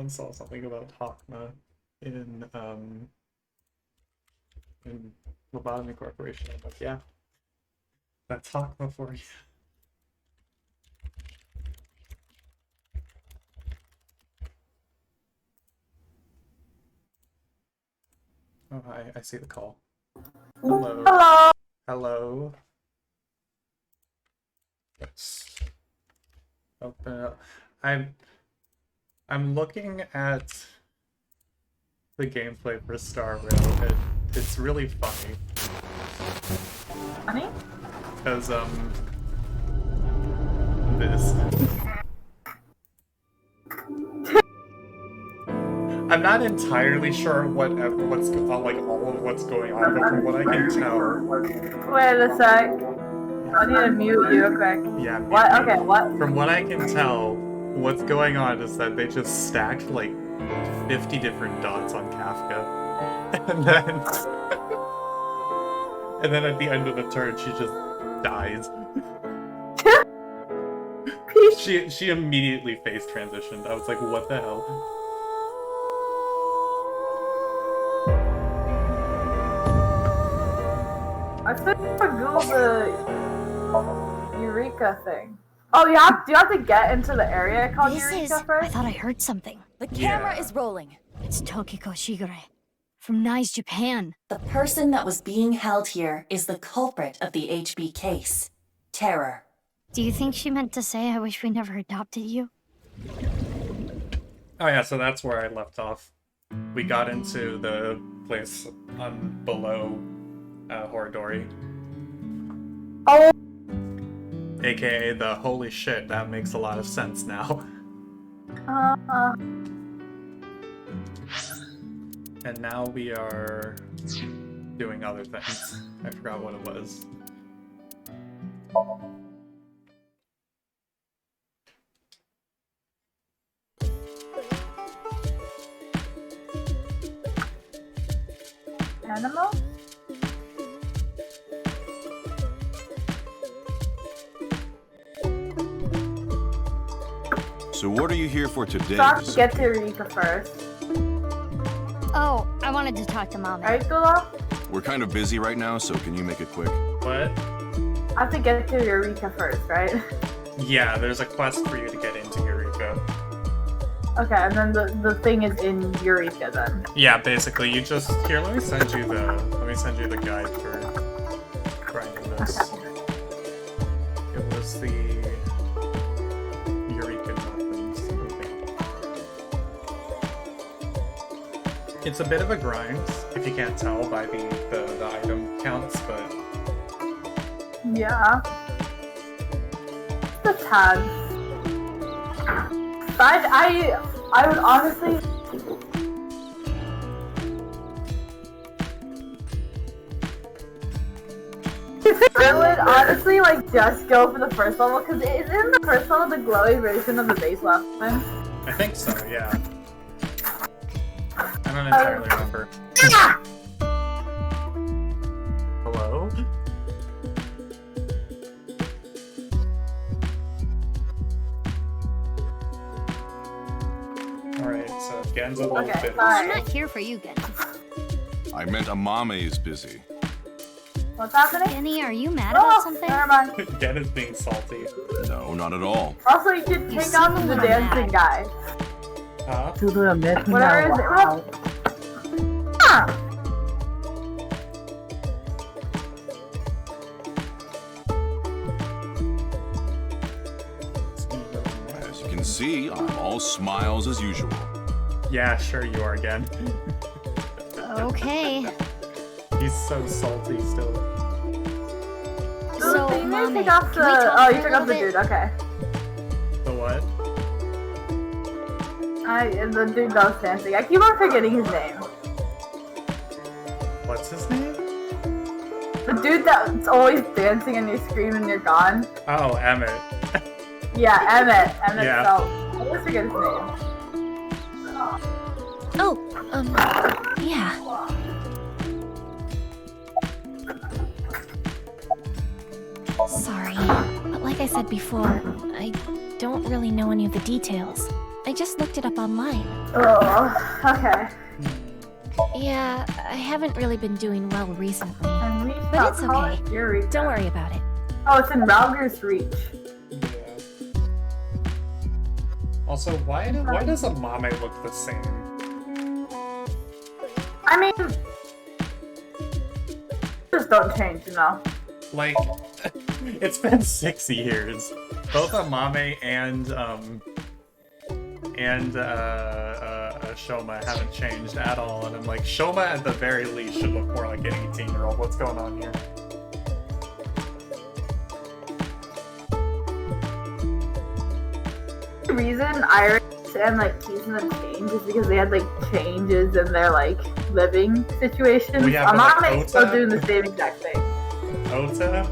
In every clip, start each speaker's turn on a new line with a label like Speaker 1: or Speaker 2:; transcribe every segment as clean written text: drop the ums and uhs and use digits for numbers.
Speaker 1: someone saw something about Hakma in Lobotomy Corporation. I'm like, yeah, that's Hakma for you. Oh, hi, I see the call. Hello.
Speaker 2: Hello.
Speaker 1: Hello. Let's open it up. I'm looking at the gameplay for Star Rail. It's really funny.
Speaker 2: Funny?
Speaker 1: Because this. I'm not entirely sure what's like all of what's going on, but from what I can tell.
Speaker 2: Wait a sec. I need to mute you real quick.
Speaker 1: Yeah.
Speaker 2: What? Okay, what?
Speaker 1: From what I can tell, what's going on is that they just stacked like 50 different dots on Kafka, and then at the end of the turn, she just dies. She immediately face transitioned. I was like, what the hell?
Speaker 2: I still Google the Eureka thing. Oh, do you have to get into the area called Eureka first?
Speaker 3: I thought I heard something.
Speaker 4: The camera is rolling.
Speaker 3: It's Tokiko Shigure from Nice, Japan.
Speaker 4: The person that was being held here is the culprit of the HB case. Terror.
Speaker 3: Do you think she meant to say I wish we never adopted you?
Speaker 1: Oh yeah, so that's where I left off. We got into the place below Horidori.
Speaker 2: Oh.
Speaker 1: AKA the holy shit, that makes a lot of sense now. And now we are doing other things. I forgot what it was.
Speaker 2: Animal?
Speaker 5: So what are you here for today?
Speaker 2: Let's get to Eureka first.
Speaker 3: Oh, I wanted to talk to Mommy.
Speaker 2: Right, Gula?
Speaker 5: We're kind of busy right now, so can you make it quick?
Speaker 1: What?
Speaker 2: I have to get to Eureka first, right?
Speaker 1: Yeah, there's a quest for you to get into Eureka.
Speaker 2: Okay, and then the thing is in Eureka then.
Speaker 1: Yeah, basically, you just here. Let me send you the guide for grinding this.
Speaker 2: Okay.
Speaker 1: It was the Eureka weapons. Okay. It's a bit of a grind if you can't tell by the item counts, but
Speaker 2: Yeah. The tag. I would honestly. I would honestly like just go for the first level because isn't the first level the glowy version of the base weapon?
Speaker 1: I think so. Yeah. I don't entirely remember. Hello? Alright, so Gen's a little
Speaker 2: Okay,
Speaker 1: bit.
Speaker 3: I'm not here for you, Genny.
Speaker 5: I meant Amame is busy.
Speaker 2: What's happening?
Speaker 3: Genny, are you mad about something?
Speaker 2: Never mind.
Speaker 1: Gen is being salty.
Speaker 5: No, not at all.
Speaker 2: Also, you can
Speaker 3: You
Speaker 2: take on
Speaker 3: seem
Speaker 2: the
Speaker 3: mad.
Speaker 2: dancing guy.
Speaker 1: Huh?
Speaker 2: Whatever is it? Ah!
Speaker 5: As you can see, I'm all smiles as usual.
Speaker 1: Yeah, sure you are, Gen.
Speaker 3: Okay.
Speaker 1: He's so salty still.
Speaker 3: So,
Speaker 2: you need to
Speaker 3: Mommy,
Speaker 2: take off
Speaker 3: can we
Speaker 2: the.
Speaker 3: talk
Speaker 2: Oh,
Speaker 3: for
Speaker 2: you
Speaker 3: a
Speaker 2: took off the
Speaker 3: little
Speaker 2: dude. Okay.
Speaker 1: The what?
Speaker 2: The dude that was dancing. I keep on forgetting his name.
Speaker 1: What's his name?
Speaker 2: The dude that's always dancing and you scream and you're gone.
Speaker 1: Oh, Emmett.
Speaker 2: Yeah, Emmett. Emmett
Speaker 1: Yeah.
Speaker 2: Phelps. I always forget his name.
Speaker 3: Oh, yeah.
Speaker 6: Sorry, but like I said before, I don't really know any of the details. I just looked it up online.
Speaker 2: Oh, okay.
Speaker 6: Yeah, I haven't really been doing well recently.
Speaker 2: And reach
Speaker 6: But
Speaker 2: out,
Speaker 6: it's
Speaker 2: call
Speaker 6: okay.
Speaker 2: it Eureka.
Speaker 6: Don't worry about it.
Speaker 2: Oh, it's in Ralger's reach.
Speaker 1: Yeah. Also, why does a mame look the same?
Speaker 2: I mean, just don't change, you know.
Speaker 1: Like, it's been 6 years. Both Amame and Shoma haven't changed at all, and I'm like, Shoma at the very least should look more like an 18-year-old. What's going on here?
Speaker 2: The reason Iris and like Kizuna changed is because they had like changes in their like living situations.
Speaker 1: We have, like,
Speaker 2: Amame's still
Speaker 1: Ota.
Speaker 2: doing the same exact thing.
Speaker 1: Ota?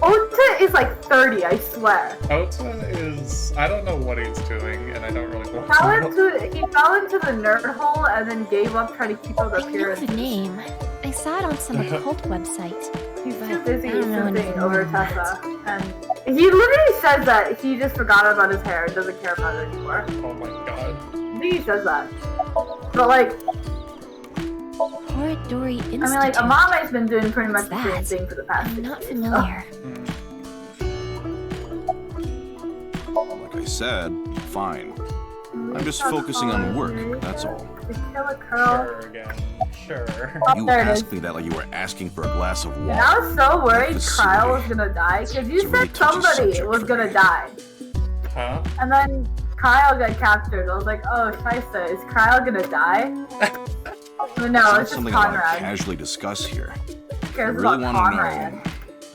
Speaker 2: Ota is like 30, I swear.
Speaker 1: Ota is... I don't know what he's doing, and I don't really want
Speaker 2: He fell
Speaker 1: to know.
Speaker 2: into the nerd hole and then gave up trying to keep up
Speaker 6: I know
Speaker 2: appearances.
Speaker 6: the name. I saw it on some occult website.
Speaker 2: He's
Speaker 6: But
Speaker 2: too busy
Speaker 6: I don't know
Speaker 2: slipping
Speaker 6: anything
Speaker 2: over
Speaker 6: more than
Speaker 2: Tessa. And he literally says that he just forgot about his hair and doesn't care about it anymore.
Speaker 1: Oh my god.
Speaker 2: I think he says that. But like,
Speaker 6: Horidori Institute.
Speaker 2: I mean, like, Amame's been doing pretty much
Speaker 6: What's
Speaker 2: the same
Speaker 6: that?
Speaker 2: thing for the past
Speaker 6: I'm
Speaker 2: 6
Speaker 6: not
Speaker 2: years.
Speaker 6: familiar.
Speaker 5: Like I said, fine. I'm just focusing on work, that's all.
Speaker 2: To kill a curl.
Speaker 1: Sure again. Sure.
Speaker 2: Oh,
Speaker 5: You
Speaker 2: there it is.
Speaker 5: asked me that like you were asking for a glass of
Speaker 2: And
Speaker 5: water.
Speaker 2: I was so worried
Speaker 5: Facility.
Speaker 2: Kyle was gonna die, because you
Speaker 5: It's a really
Speaker 2: said
Speaker 5: touchy
Speaker 2: somebody
Speaker 5: subject
Speaker 2: was
Speaker 5: for
Speaker 2: gonna
Speaker 5: me.
Speaker 2: die.
Speaker 1: Huh?
Speaker 2: And then Kyle got captured. I was like, oh, Scheisse, is Kyle gonna die? But no,
Speaker 5: It's not
Speaker 2: it's just
Speaker 5: something I want to
Speaker 2: Conrad.
Speaker 5: casually discuss here.
Speaker 2: Who
Speaker 5: I
Speaker 2: cares
Speaker 5: really
Speaker 2: about
Speaker 5: want to
Speaker 2: Conrad?
Speaker 5: know.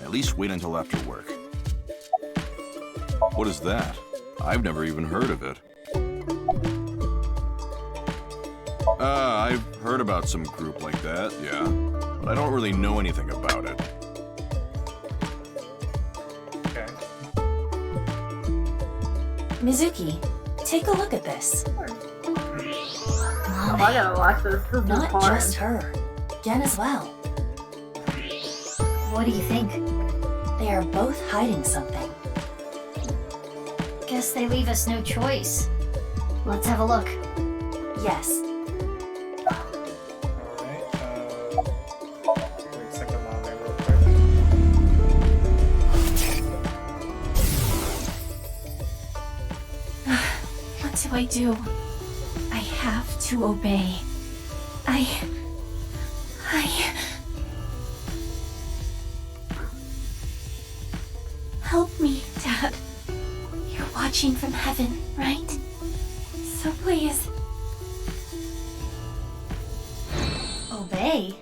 Speaker 5: At least wait until after work. What is that? I've never even heard of it. I've heard about some group like that, yeah. But I don't really know anything about it.
Speaker 1: Okay.
Speaker 4: Mizuki, take a look at this.
Speaker 2: Oh, I gotta watch this. This is
Speaker 4: Not
Speaker 2: important.
Speaker 4: just her. Gen as well.
Speaker 3: What do you think?
Speaker 4: They are both hiding something.
Speaker 3: Guess they leave us no choice. Let's have a look.
Speaker 4: Yes,
Speaker 1: Alright, wait a second, Mame, real quick.
Speaker 6: What do I do? I have to obey. I... Help me, Dad. You're watching from heaven, right? So please.
Speaker 3: Obey?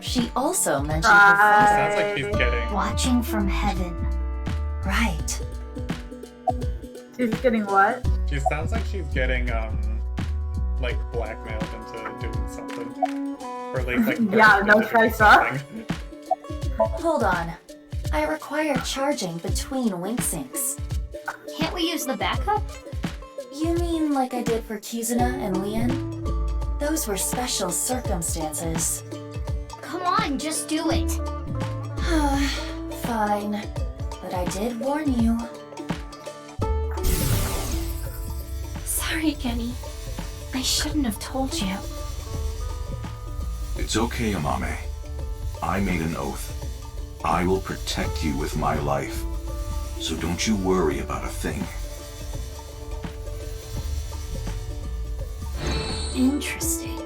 Speaker 4: she also mentioned her
Speaker 1: Sounds like she's getting...
Speaker 3: Watching from heaven.
Speaker 4: father. Right.
Speaker 2: She's getting what?
Speaker 1: She sounds like she's getting, like, blackmailed into doing something. Or at least, like,
Speaker 2: Yeah, no
Speaker 1: threatened into doing
Speaker 2: choice, huh?
Speaker 1: something.
Speaker 4: Hold on. I require charging between wink syncs.
Speaker 3: Can't we use the backup?
Speaker 4: You mean like I did for Kizuna and Lian? Those were special circumstances.
Speaker 3: Come on, just do it.
Speaker 4: Fine. But I did warn you.
Speaker 6: Sorry, Kenny. I shouldn't have told you.
Speaker 5: It's okay, Amame. I made an oath. I will protect you with my life. So don't you worry about a thing.
Speaker 3: Interesting.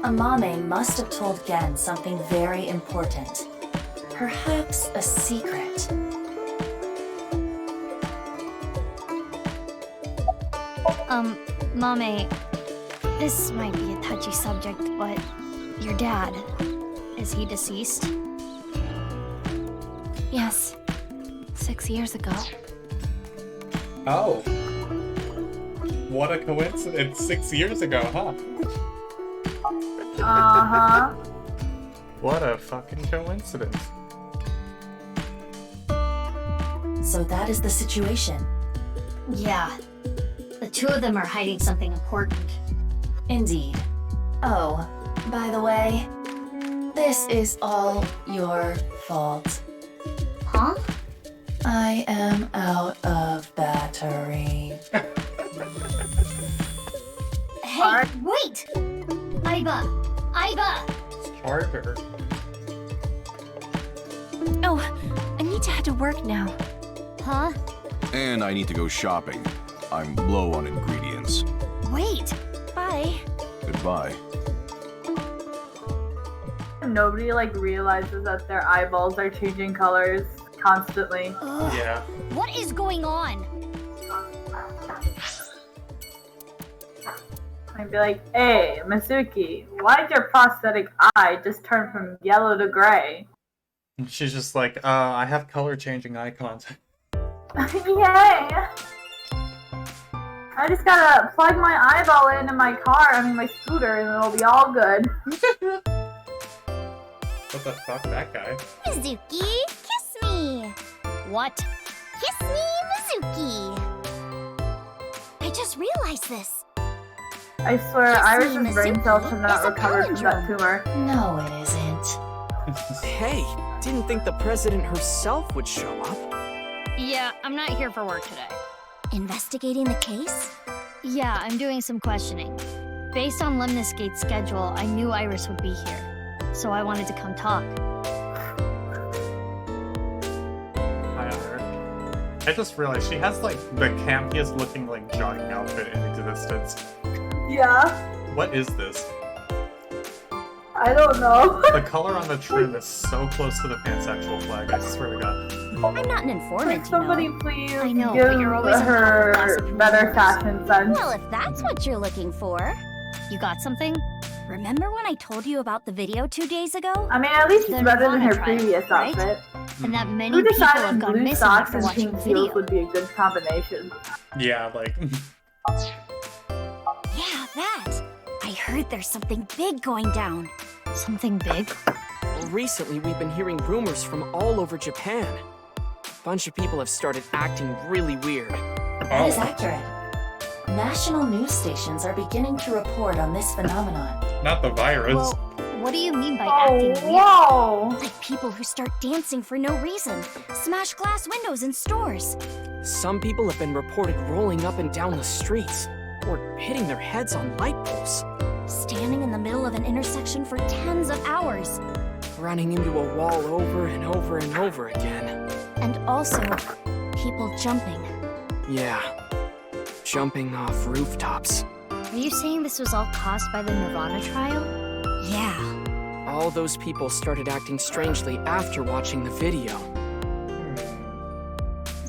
Speaker 4: Amame must have told Gen something very important. Perhaps a secret.
Speaker 3: Mame, this might be a touchy subject, but your dad, is he deceased?
Speaker 6: Yes. 6 years ago.
Speaker 1: Oh. What a coincidence. 6 years ago, huh?
Speaker 2: Uh-huh.
Speaker 1: What a fucking coincidence.
Speaker 4: So that is the situation.
Speaker 3: Yeah. The two of them are hiding something important.
Speaker 4: Indeed. Oh, by the way, this is all your fault.
Speaker 3: Huh?
Speaker 4: I am out of battery.
Speaker 3: Hey, wait! Aiba! Aiba!
Speaker 1: Charger.
Speaker 6: Oh, I need to head to work now.
Speaker 3: Huh?
Speaker 5: And I need to go shopping. I'm low on ingredients.
Speaker 3: Wait!
Speaker 6: Bye.
Speaker 5: Goodbye.
Speaker 2: Nobody like realizes that their eyeballs are changing colors constantly.
Speaker 3: Ugh,
Speaker 1: Yeah.
Speaker 3: what is going on?
Speaker 2: I'd be like, hey, Masuki, why'd your prosthetic eye just turn from yellow to gray?
Speaker 1: And she's just like, I have color changing eye contact.
Speaker 2: Yay! I just gotta plug my eyeball into my my scooter, and it'll be all good.
Speaker 1: What the fuck, that guy?
Speaker 3: Mizuki, kiss me! What? Kiss me, Mizuki! I just realized this.
Speaker 2: I swear,
Speaker 3: Kiss me,
Speaker 2: Iris's brain
Speaker 3: Mizuki.
Speaker 2: cells have not
Speaker 3: It's a
Speaker 2: recovered from that
Speaker 3: palindrome.
Speaker 2: tumor.
Speaker 4: No, it isn't.
Speaker 7: Hey, didn't think the president herself would show up.
Speaker 3: Yeah, I'm not here for work today. Investigating the case? Yeah, I'm doing some questioning. Based on Lemnis Gate's schedule, I knew Iris would be here. So I wanted to come talk.
Speaker 1: Hi, Iris. I just realized she has like the campiest looking like jogging outfit in existence.
Speaker 2: Yeah,
Speaker 1: What is this?
Speaker 2: I don't know.
Speaker 1: The color on the trim is so close to the pansexual flag, I swear to god.
Speaker 3: I'm not an informant,
Speaker 2: Like, somebody
Speaker 3: you know.
Speaker 2: please
Speaker 3: I know,
Speaker 2: give
Speaker 3: but you're always on top of
Speaker 2: her
Speaker 3: gossip
Speaker 2: better
Speaker 3: rumors.
Speaker 2: fashion sense.
Speaker 3: Well, if that's what you're looking for. You got something? Remember when I told you about the video 2 days ago?
Speaker 2: I mean, at least
Speaker 3: The
Speaker 2: it's better than her
Speaker 3: Nirvana trial,
Speaker 2: previous
Speaker 3: right?
Speaker 2: outfit.
Speaker 3: And that many
Speaker 2: Who
Speaker 3: people
Speaker 2: decided
Speaker 3: have gone
Speaker 2: blue
Speaker 3: missing
Speaker 2: socks
Speaker 3: after
Speaker 2: and
Speaker 3: watching
Speaker 2: pink
Speaker 3: the
Speaker 2: heels
Speaker 3: video.
Speaker 2: would be a good combination?
Speaker 1: Yeah, like,
Speaker 3: Yeah, that. I heard there's something big going down. Something big?
Speaker 7: Recently, we've been hearing rumors from all over Japan. A bunch of people have started acting really weird.
Speaker 4: That is accurate. National news stations are beginning to report on this phenomenon.
Speaker 1: not the virus.
Speaker 3: Well, what do you mean by acting
Speaker 2: Oh,
Speaker 3: weird?
Speaker 2: whoa!
Speaker 3: Like people who start dancing for no reason, smash glass windows in stores.
Speaker 7: Some people have been reported rolling up and down the streets, or hitting their heads on light poles,
Speaker 3: Standing in the middle of an intersection for tens of hours.
Speaker 7: running into a wall over and over and over again.
Speaker 3: And also, people jumping.
Speaker 7: Yeah, jumping off rooftops.
Speaker 3: Are you saying this was all caused by the Nirvana trial? Yeah.
Speaker 7: All those people started acting strangely after watching the video.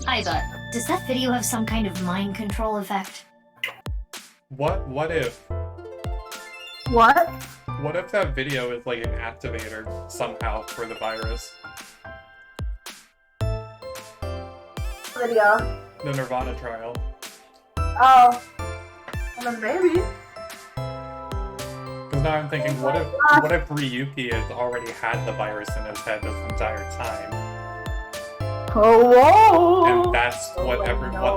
Speaker 3: Aiba, does that video have some kind of mind control effect?
Speaker 1: What if?
Speaker 2: What?
Speaker 1: What if that video is like an activator somehow for the virus?
Speaker 2: Video.
Speaker 1: The Nirvana trial.
Speaker 2: Oh. Well, then maybe.
Speaker 1: Because now I'm thinking, what if Ryuki has already had the virus in his head this entire time?
Speaker 2: Oh, whoa!
Speaker 1: And that's what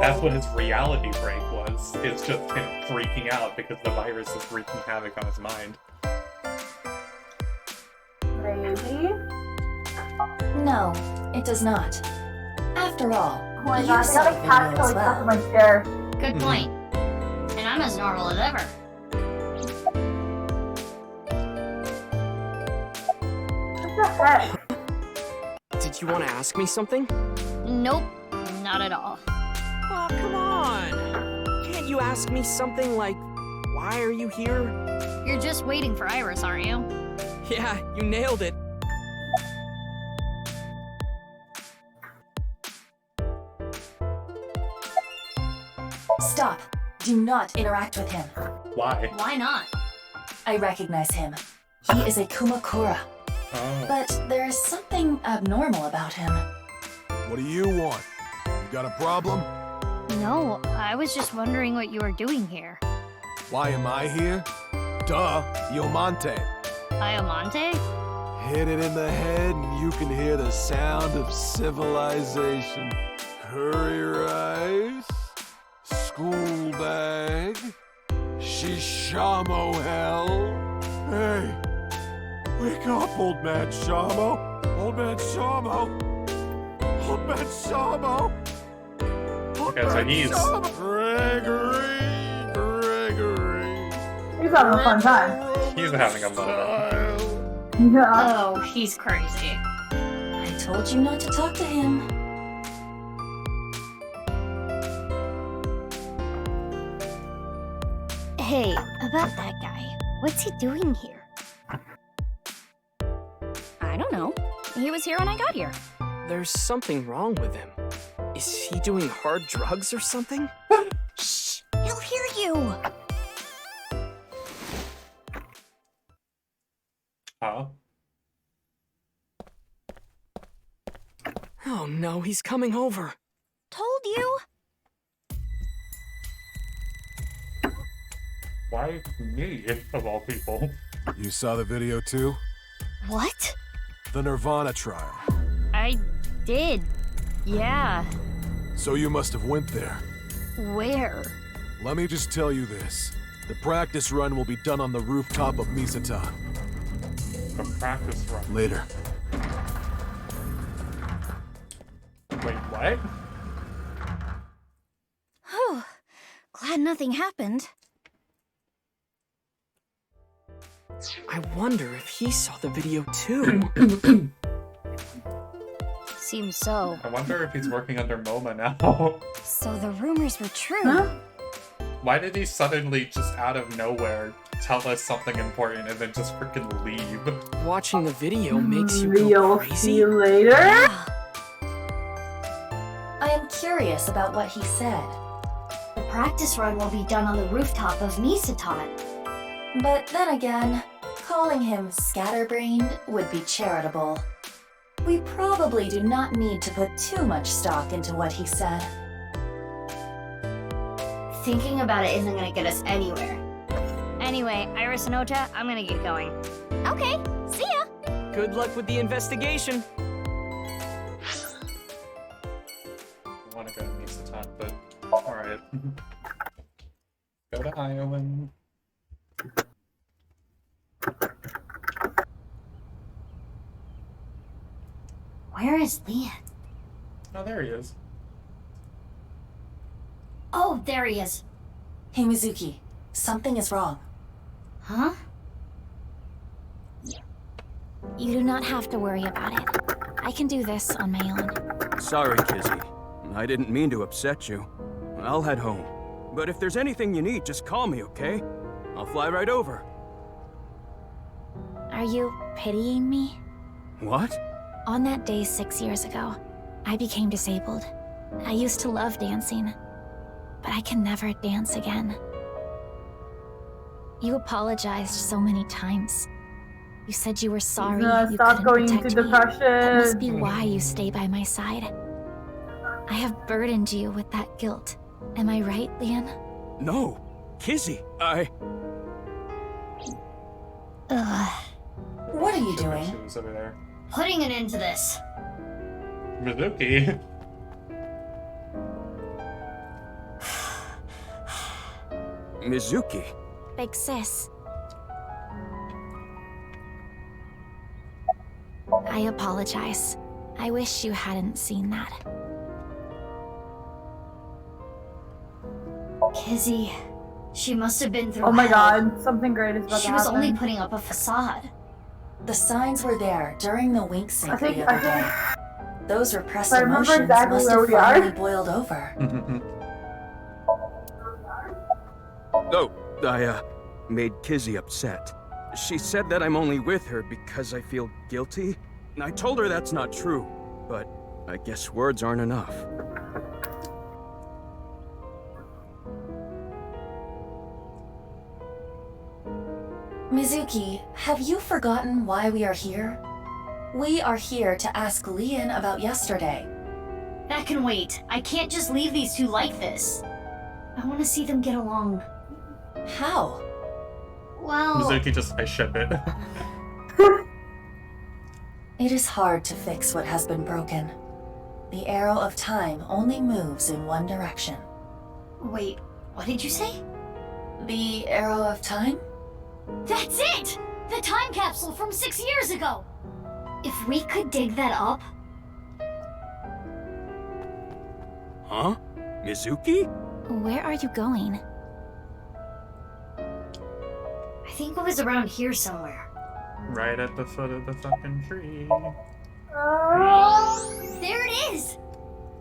Speaker 1: that's what his reality break was. It's just him freaking out because the virus is wreaking havoc on his mind.
Speaker 2: Maybe.
Speaker 4: No, it does not. After all,
Speaker 2: Oh my
Speaker 4: you
Speaker 2: god, I
Speaker 4: saw
Speaker 2: got
Speaker 4: the
Speaker 2: a
Speaker 4: video
Speaker 2: cat
Speaker 4: as
Speaker 2: going stuck
Speaker 4: well.
Speaker 2: in my chair.
Speaker 3: Good point. And I'm as normal as ever.
Speaker 2: What the heck?
Speaker 7: Did you want to ask me something?
Speaker 3: Nope, not at all.
Speaker 7: Oh, come on! Can't you ask me something like, why are you here?
Speaker 3: You're just waiting for Iris, aren't you?
Speaker 7: Yeah, you nailed it.
Speaker 4: Stop. Do not interact with him.
Speaker 1: Why?
Speaker 3: Why not?
Speaker 4: I recognize him. He is a Kumakura,
Speaker 1: Oh.
Speaker 4: but there is something abnormal about him.
Speaker 8: What do you want? You got a problem?
Speaker 3: No, I was just wondering what you were doing here.
Speaker 8: Why am I here? Duh, Diamante.
Speaker 3: Diamante?
Speaker 8: Hit it in the head and you can hear the sound of civilization. Curry rice, school bag, Shishamo hell. Hey, wake up, old man Shamo. Old man Shamo. Benshamo!
Speaker 1: Okay, so he's
Speaker 8: Gregory!
Speaker 2: He's having a fun time.
Speaker 1: he's having a moment.
Speaker 2: Yeah.
Speaker 6: Oh, he's crazy.
Speaker 4: I told you not to talk to him.
Speaker 3: Hey, about that guy. What's he doing here?
Speaker 9: I don't know. He was here when I got here.
Speaker 7: There's something wrong with him. Is he doing hard drugs or something?
Speaker 3: Shh! He'll hear you!
Speaker 1: Huh?
Speaker 7: Oh no, he's coming over.
Speaker 3: Told you!
Speaker 1: Why me, of all people?
Speaker 8: You saw the video too?
Speaker 3: What?
Speaker 8: The Nirvana trial.
Speaker 3: I did. Yeah.
Speaker 8: So you must have went there.
Speaker 3: Where?
Speaker 8: Let me just tell you this. The practice run will be done on the rooftop of Misatan.
Speaker 1: A practice run.
Speaker 8: Later.
Speaker 1: Wait, what?
Speaker 9: Whew. Glad nothing happened.
Speaker 7: I wonder if he saw the video too.
Speaker 3: Seems so.
Speaker 1: I wonder if he's working under MoMA now.
Speaker 9: So the rumors were true.
Speaker 2: Huh?
Speaker 1: Why did he suddenly, just out of nowhere, tell us something important and then just freaking leave?
Speaker 7: Watching the video makes you go
Speaker 2: We'll see
Speaker 7: crazy?
Speaker 2: you later.
Speaker 9: Yeah.
Speaker 4: I am curious about what he said.
Speaker 3: The practice run will be done on the rooftop of Misatan.
Speaker 4: But then again, calling him scatterbrained would be charitable. We probably do not need to put too much stock into what he said.
Speaker 3: Thinking about it isn't gonna get us anywhere. Anyway, Iris and Ota, I'm gonna get going.
Speaker 9: Okay, see ya.
Speaker 7: Good luck with the investigation.
Speaker 1: I want to go to Misatan, but alright. Go to Iowan.
Speaker 3: Where is Leon?
Speaker 1: Oh, there he is.
Speaker 3: Oh, there he is.
Speaker 4: Hey Mizuki, something is wrong.
Speaker 3: Huh?
Speaker 9: You do not have to worry about it. I can do this on my own.
Speaker 10: Sorry, Kizzy. I didn't mean to upset you. I'll head home. But if there's anything you need, just call me, okay? I'll fly right over.
Speaker 9: Are you pitying me?
Speaker 10: What?
Speaker 9: On that day 6 years ago, I became disabled. I used to love dancing, but I can never dance again. You apologized so many times. You said you were sorry you
Speaker 2: Stop
Speaker 9: couldn't
Speaker 2: going
Speaker 9: protect
Speaker 2: into
Speaker 9: me. That must be
Speaker 2: depression.
Speaker 9: why you stay by my side. I have burdened you with that guilt. Am I right, Leon?
Speaker 10: No. Kizzy,
Speaker 9: Ugh.
Speaker 4: What are you
Speaker 1: She
Speaker 4: doing?
Speaker 1: was over there.
Speaker 3: Putting an end to this.
Speaker 1: Mizuki.
Speaker 10: Mizuki.
Speaker 9: Big sis. I apologize. I wish you hadn't seen that.
Speaker 3: Kizzy. She must have been through
Speaker 2: Oh my
Speaker 3: hell.
Speaker 2: god, something great is about
Speaker 3: She
Speaker 2: to
Speaker 3: was
Speaker 2: happen.
Speaker 3: only putting up a facade.
Speaker 4: The signs were there during the wink sync
Speaker 2: I think-
Speaker 4: the other day. Those repressed
Speaker 2: I remember
Speaker 4: emotions
Speaker 2: exactly
Speaker 4: must
Speaker 2: where
Speaker 4: have
Speaker 2: we are.
Speaker 4: finally boiled over.
Speaker 10: Oh, I, made Kizzy upset. She said that I'm only with her because I feel guilty. I told her that's not true, but I guess words aren't enough.
Speaker 4: Mizuki, have you forgotten why we are here? We are here to ask Leon about yesterday.
Speaker 3: That can wait. I can't just leave these two like this. I want to see them get along.
Speaker 4: How?
Speaker 3: Well,
Speaker 1: Mizuki just, I ship it.
Speaker 4: It is hard to fix what has been broken. The arrow of time only moves in one direction.
Speaker 3: wait, what did you say?
Speaker 4: The arrow of time?
Speaker 3: That's it! The time capsule from 6 years ago! If we could dig that up...
Speaker 10: Huh? Mizuki?
Speaker 9: Where are you going?
Speaker 3: I think it was around here somewhere.
Speaker 1: Right at the foot of the fucking tree.
Speaker 3: There it is!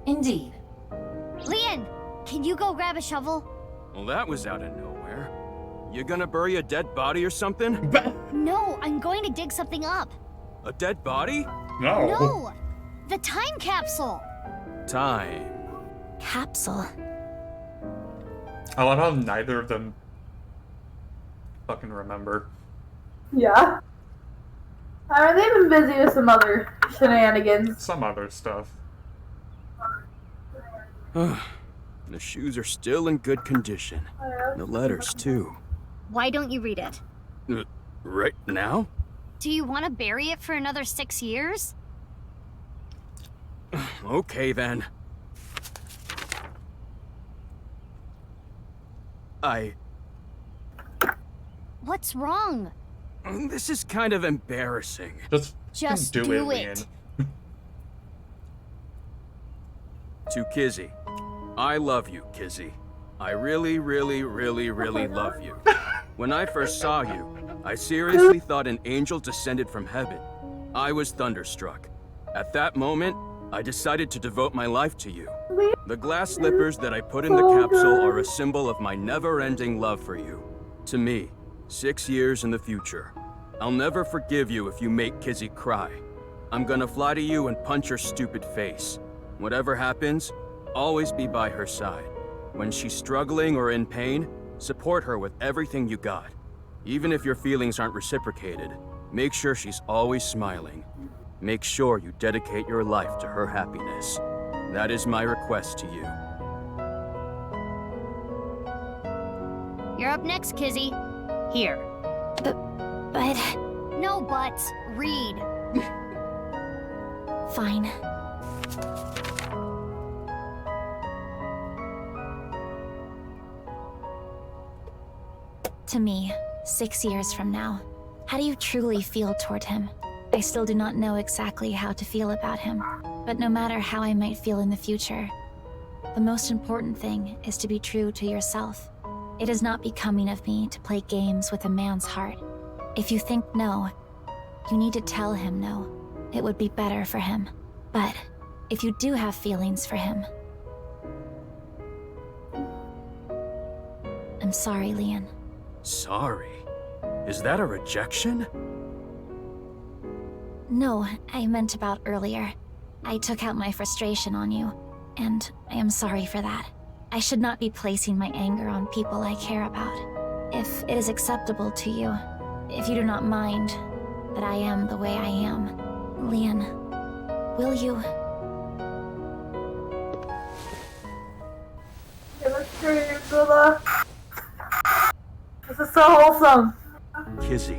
Speaker 4: Indeed.
Speaker 3: Leon, can you go grab a shovel?
Speaker 10: Well, that was out of nowhere. You gonna bury a dead body or something?
Speaker 3: No, I'm going to dig something up.
Speaker 10: A dead body?
Speaker 1: No.
Speaker 3: No! The time capsule!
Speaker 10: Time.
Speaker 9: Capsule.
Speaker 1: I love how neither of them fucking remember.
Speaker 2: Yeah. I mean, they've been busy with some other shenanigans.
Speaker 1: Some other stuff.
Speaker 10: The shoes are still in good condition. The letters, too.
Speaker 3: Why don't you read it?
Speaker 10: Right now?
Speaker 3: Do you want to bury it for another 6 years?
Speaker 10: Okay, then.
Speaker 3: What's wrong?
Speaker 10: This is kind of embarrassing.
Speaker 3: Just
Speaker 1: do
Speaker 3: do
Speaker 1: it,
Speaker 3: it.
Speaker 1: Leon.
Speaker 10: To Kizzy. I love you, Kizzy. I really, really, really, really love you. When I first saw you, I seriously thought an angel descended from heaven. I was thunderstruck. At that moment, I decided to devote my life to you. The glass slippers that I put in the capsule are a symbol of my never-ending love for you. To me, 6 years in the future. I'll never forgive you if you make Kizzy cry. I'm gonna fly to you and punch your stupid face. Whatever happens, always be by her side. When she's struggling or in pain, support her with everything you got. Even if your feelings aren't reciprocated, make sure she's always smiling. Make sure you dedicate your life to her happiness. That is my request to you.
Speaker 3: You're up next, Kizzy. Here.
Speaker 9: But...
Speaker 3: No buts. Read.
Speaker 9: Fine. To me, 6 years from now, how do you truly feel toward him? I still do not know exactly how to feel about him, but no matter how I might feel in the future, the most important thing is to be true to yourself. It is not becoming of me to play games with a man's heart. If you think no, you need to tell him no. It would be better for him. But if you do have feelings for him, I'm sorry, Leon.
Speaker 10: Sorry? Is that a rejection?
Speaker 9: No, I meant about earlier. I took out my frustration on you, and I am sorry for that. I should not be placing my anger on people I care about. If it is acceptable to you, if you do not mind that I am the way I am, Leon, will you?
Speaker 2: Okay, let's do Zula. This is so wholesome.
Speaker 10: Kizzy,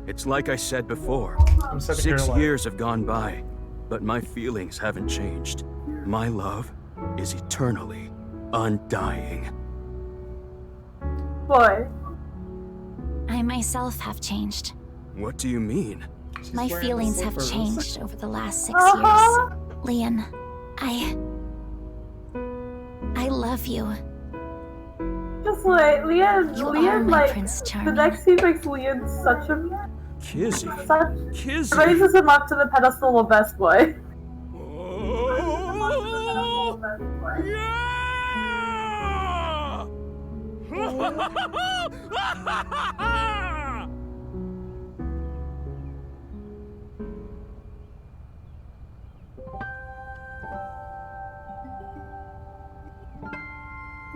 Speaker 10: it's like I said before.
Speaker 1: I'm sitting here
Speaker 10: 6
Speaker 1: like,
Speaker 10: years have gone by, but my feelings haven't changed. My love is eternally undying.
Speaker 2: Boy.
Speaker 9: I myself have changed.
Speaker 10: What do you mean?
Speaker 1: she's
Speaker 9: My
Speaker 1: wearing
Speaker 9: feelings have
Speaker 1: slippers.
Speaker 9: changed over the last 6
Speaker 2: Uh-huh.
Speaker 9: years. Leon, I love you.
Speaker 2: Just like Leon,
Speaker 9: You are
Speaker 2: Leon,
Speaker 9: my
Speaker 2: like
Speaker 9: Prince
Speaker 2: the
Speaker 9: Charming.
Speaker 2: next scene makes Leon such a
Speaker 10: Kizzy. Kizzy.
Speaker 2: raises him up to the pedestal of best boy.
Speaker 10: Oh, yeah!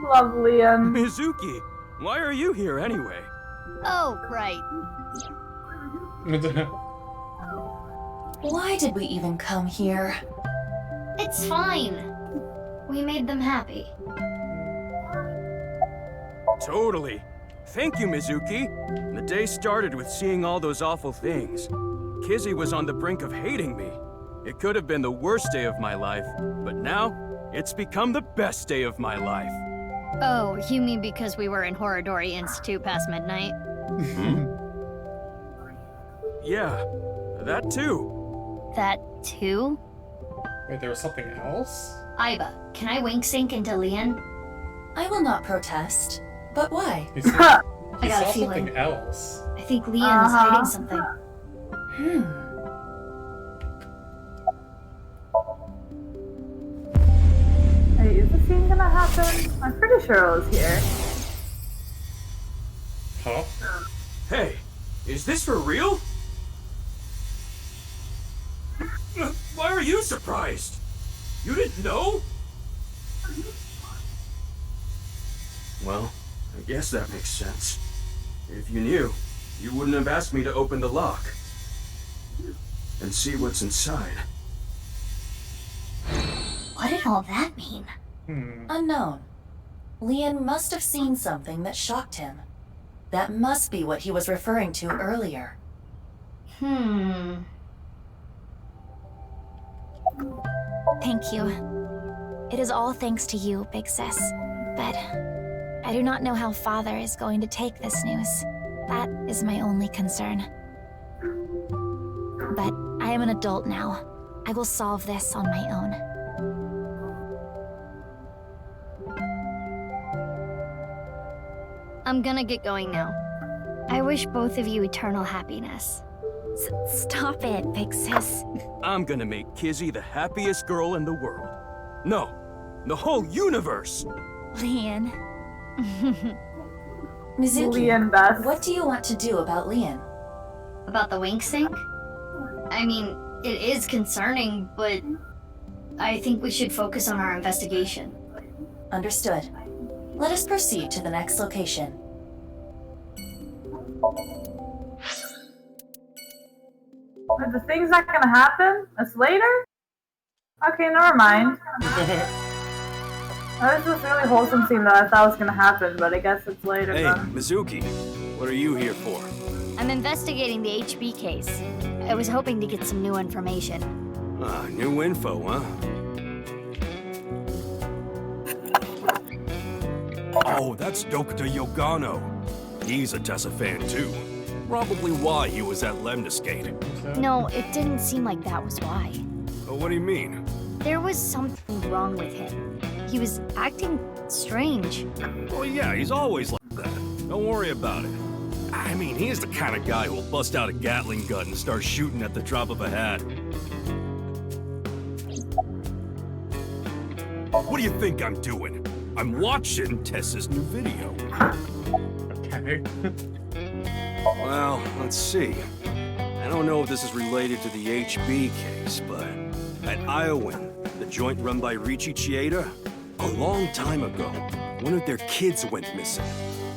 Speaker 2: Love Leon.
Speaker 10: Mizuki, why are you here anyway?
Speaker 3: Oh, right.
Speaker 4: Why did we even come here?
Speaker 3: It's fine. We made them happy.
Speaker 10: Totally. Thank you, Mizuki. The day started with seeing all those awful things. Kizzy was on the brink of hating me. It could have been the worst day of my life, but now, it's become the best day of my life.
Speaker 3: Oh, you mean because we were in Horodori Institute past midnight?
Speaker 10: Yeah, that too.
Speaker 3: That too?
Speaker 1: Wait, there was something else?
Speaker 3: Iba, can I wink sync into Leon?
Speaker 4: I will not protest. But why?
Speaker 1: He
Speaker 3: I
Speaker 1: got
Speaker 3: got a feeling.
Speaker 1: something else.
Speaker 3: I think Leon is hiding something.
Speaker 2: Hey, is this scene gonna happen? I'm pretty sure it was here.
Speaker 1: Huh?
Speaker 10: Hey, is this for real? Why are you surprised? You didn't know? Well, I guess that makes sense. If you knew, you wouldn't have asked me to open the lock and see what's inside.
Speaker 3: What did all that mean?
Speaker 4: Unknown. Leon must have seen something that shocked him. That must be what he was referring to earlier.
Speaker 9: Thank you. It is all thanks to you, Big Sis. But I do not know how Father is going to take this news. That is my only concern. But I am an adult now. I will solve this on my own.
Speaker 3: I'm gonna get going now. I wish both of you eternal happiness.
Speaker 9: Stop it, Big Sis.
Speaker 10: I'm gonna make Kizzy the happiest girl in the world. No, the whole universe!
Speaker 9: Leon.
Speaker 4: Mizuki,
Speaker 2: Leon best.
Speaker 4: what do you want to do about Leon?
Speaker 3: About the wink sync? I mean, it is concerning, but I think we should focus on our investigation.
Speaker 4: Understood. Let us proceed to the next location.
Speaker 2: But the thing's not gonna happen? That's later? Okay, never mind. That was just really wholesome scene that I thought was gonna happen, but I guess it's later
Speaker 10: Hey,
Speaker 2: then.
Speaker 10: Mizuki, what are you here for?
Speaker 3: I'm investigating the HB case. I was hoping to get some new information.
Speaker 10: New info, huh?
Speaker 11: Oh, that's Dr. Yogano. He's a Tessa fan too. Probably why he was at Lemniscate.
Speaker 3: No, it didn't seem like that was why.
Speaker 11: What do you mean?
Speaker 3: There was something wrong with him. He was acting strange.
Speaker 11: Well, yeah, he's always like that. Don't worry about it. I mean, he is the kind of guy who'll bust out a Gatling gun and start shooting at the drop of a hat. What do you think I'm doing? I'm watching Tessa's new video.
Speaker 1: Okay.
Speaker 10: Well, let's see. I don't know if this is related to the HB case, but at Iowan, the joint run by Richie Chieda, a long time ago, one of their kids went missing.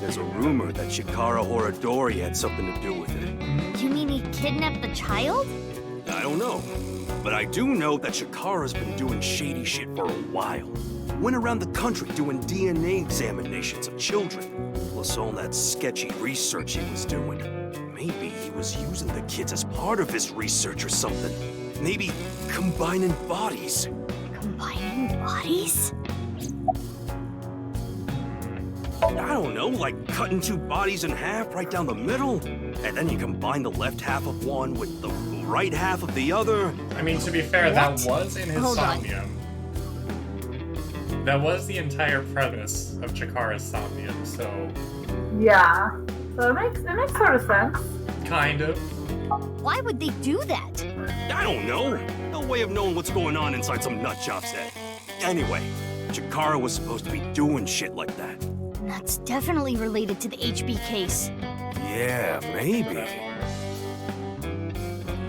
Speaker 10: There's a rumor that Chikara Horadori had something to do with it.
Speaker 3: You mean he kidnapped the child?
Speaker 11: I don't know, but I do know that Chikara's been doing shady shit for a while. Went around the country doing DNA examinations of children, plus all that sketchy research he was doing. Maybe he was using the kids as part of his research or something. Maybe combining bodies.
Speaker 3: Combining bodies?
Speaker 11: I don't know, like cutting two bodies in half right down the middle, and then you combine the left half of one with the right half of the other.
Speaker 1: I mean, to be fair, that was in his
Speaker 3: Hold on.
Speaker 1: Somnium. That was the entire premise of Chikara's Somnium, so
Speaker 2: Yeah. So it makes sort of sense.
Speaker 1: kind of.
Speaker 3: Why would they do that?
Speaker 11: I don't know. No way of knowing what's going on inside some nutjob's head. Anyway, Chikara was supposed to be doing shit like that.
Speaker 3: That's definitely related to the HB case.
Speaker 11: Yeah, maybe.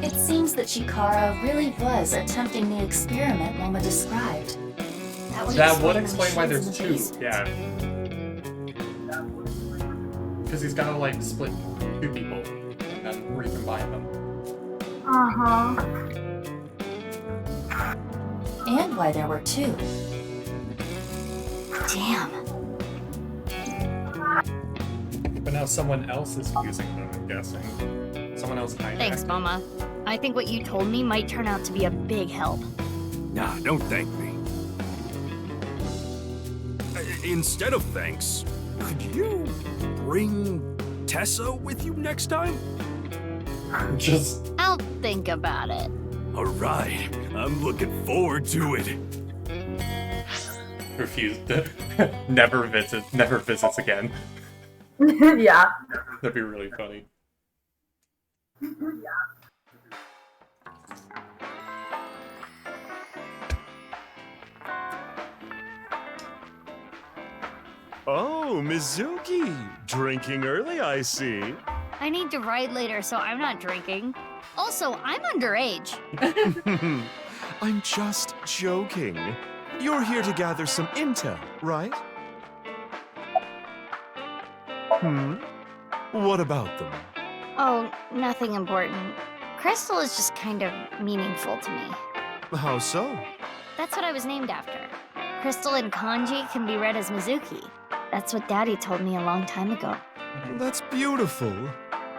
Speaker 4: It seems that Chikara really was attempting the experiment Moma described.
Speaker 1: That would explain why there's two, yeah. Because he's gotta, like, split two people and then recombine them.
Speaker 2: Uh-huh.
Speaker 4: And why there were two. Damn.
Speaker 1: But now someone else is using them, I'm guessing. Someone else hijacked.
Speaker 3: Thanks, Mama. I think what you told me might turn out to be a big help.
Speaker 11: Nah, don't thank me. Instead of thanks, could you bring Tessa with you next time?
Speaker 1: Just...
Speaker 3: I'll think about it.
Speaker 11: Alright, I'm looking forward to it.
Speaker 1: refused to never visits again.
Speaker 2: Yeah.
Speaker 1: That'd be really funny.
Speaker 12: Oh, Mizuki! Drinking early, I see.
Speaker 3: I need to ride later, so I'm not drinking. Also, I'm underage.
Speaker 12: I'm just joking. You're here to gather some intel, right? What about them?
Speaker 3: Oh, nothing important. Crystal is just kind of meaningful to me.
Speaker 12: How so?
Speaker 3: That's what I was named after. Crystal in kanji can be read as Mizuki. That's what Daddy told me a long time ago.
Speaker 12: That's beautiful.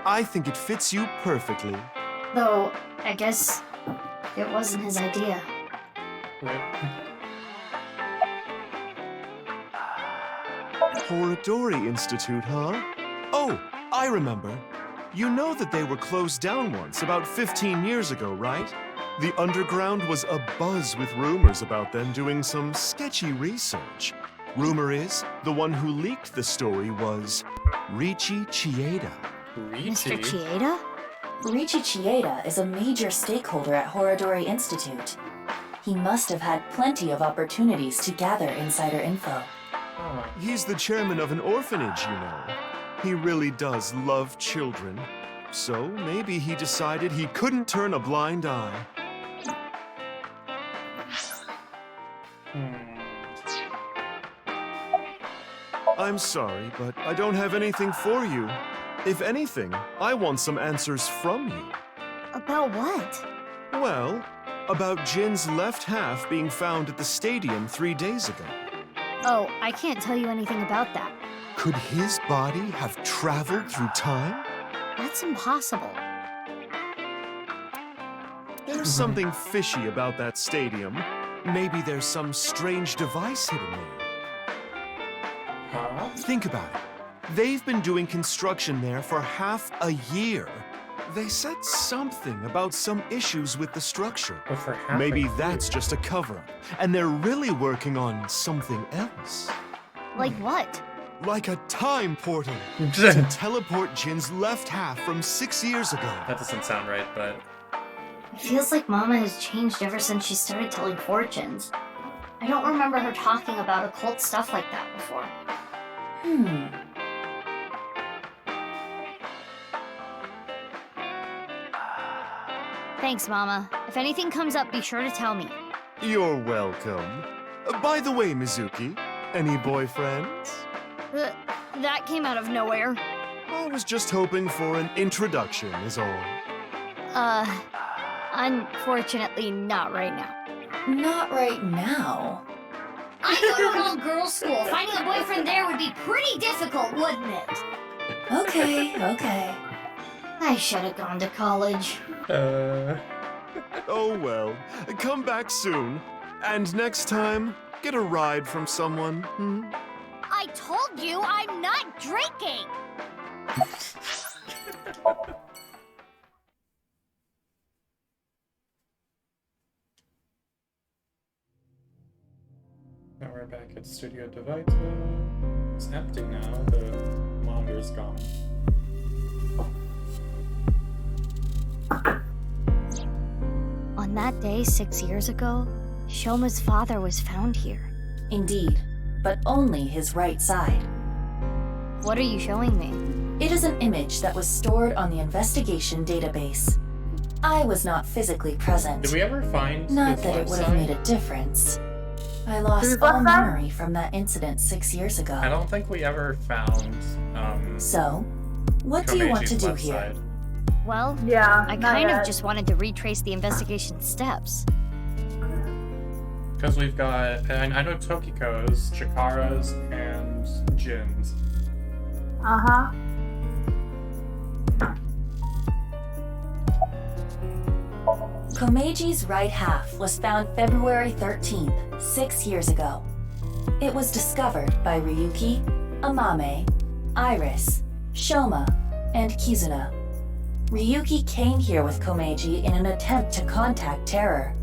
Speaker 12: I think it fits you perfectly.
Speaker 3: Though, I guess it wasn't his idea.
Speaker 12: Horodori Institute, huh? Oh, I remember. You know that they were closed down once, about 15 years ago, right? The underground was abuzz with rumors about them doing some sketchy research. Rumor is, the one who leaked the story was Riichi Chieda.
Speaker 3: Mr. Chieda?
Speaker 4: Riichi Chieda is a major stakeholder at Horodori Institute. He must have had plenty of opportunities to gather insider info.
Speaker 12: He's the chairman of an orphanage, you know. He really does love children. So maybe he decided he couldn't turn a blind eye. I'm sorry, but I don't have anything for you. If anything, I want some answers from you.
Speaker 3: About what?
Speaker 12: Well, about Jin's left half being found at the stadium 3 days ago.
Speaker 3: Oh, I can't tell you anything about that.
Speaker 12: Could his body have traveled through time?
Speaker 3: That's impossible.
Speaker 12: There's something fishy about that stadium. Maybe there's some strange device hidden there. Think about it. They've been doing construction there for half a year. They said something about some issues with the structure. Maybe that's just a cover-up, and they're really working on something else.
Speaker 3: Like what?
Speaker 12: Like a time portal to teleport Jin's left half from 6 years ago.
Speaker 1: That doesn't sound right, but...
Speaker 3: It feels like Mama has changed ever since she started telling fortunes. I don't remember her talking about occult stuff like that before. Thanks, Mama. If anything comes up, be sure to tell me.
Speaker 12: You're welcome. By the way, Mizuki, any boyfriends?
Speaker 3: That came out of nowhere.
Speaker 12: I was just hoping for an introduction, is all.
Speaker 3: Unfortunately, not right now.
Speaker 4: Not right now.
Speaker 3: I go to an all-girls school. Finding a boyfriend there would be pretty difficult, wouldn't it?
Speaker 4: Okay.
Speaker 3: I should have gone to college.
Speaker 12: Oh well. Come back soon. And next time, get a ride from someone.
Speaker 3: I told you I'm not drinking!
Speaker 1: Now we're back at Studio Devita. It's empty now, the monitor's gone.
Speaker 3: On that day 6 years ago, Shoma's father was found here.
Speaker 4: Indeed, but only his right side.
Speaker 3: What are you showing me?
Speaker 4: It is an image that was stored on the investigation database. I was not physically present.
Speaker 1: Did we ever find
Speaker 4: Not
Speaker 1: his
Speaker 4: that it
Speaker 1: left
Speaker 4: would have
Speaker 1: side?
Speaker 4: made a difference. I lost all memory from that incident 6 years ago.
Speaker 1: I don't think we ever found,
Speaker 4: So, what do you want to
Speaker 1: Komeji's
Speaker 4: do
Speaker 1: left
Speaker 4: here?
Speaker 1: side.
Speaker 3: Well,
Speaker 2: Yeah,
Speaker 3: I
Speaker 2: not
Speaker 3: kind of
Speaker 2: yet.
Speaker 3: just wanted to retrace the investigation steps.
Speaker 1: Because we've got, and I know Tokiko's, Chikara's, and Jin's.
Speaker 2: Uh-huh.
Speaker 4: Komeji's right half was found February 13th, 6 years ago. It was discovered by Ryuki, Amame, Iris, Shoma, and Kizuna. Ryuki came here with Komeji in an attempt to contact Terror.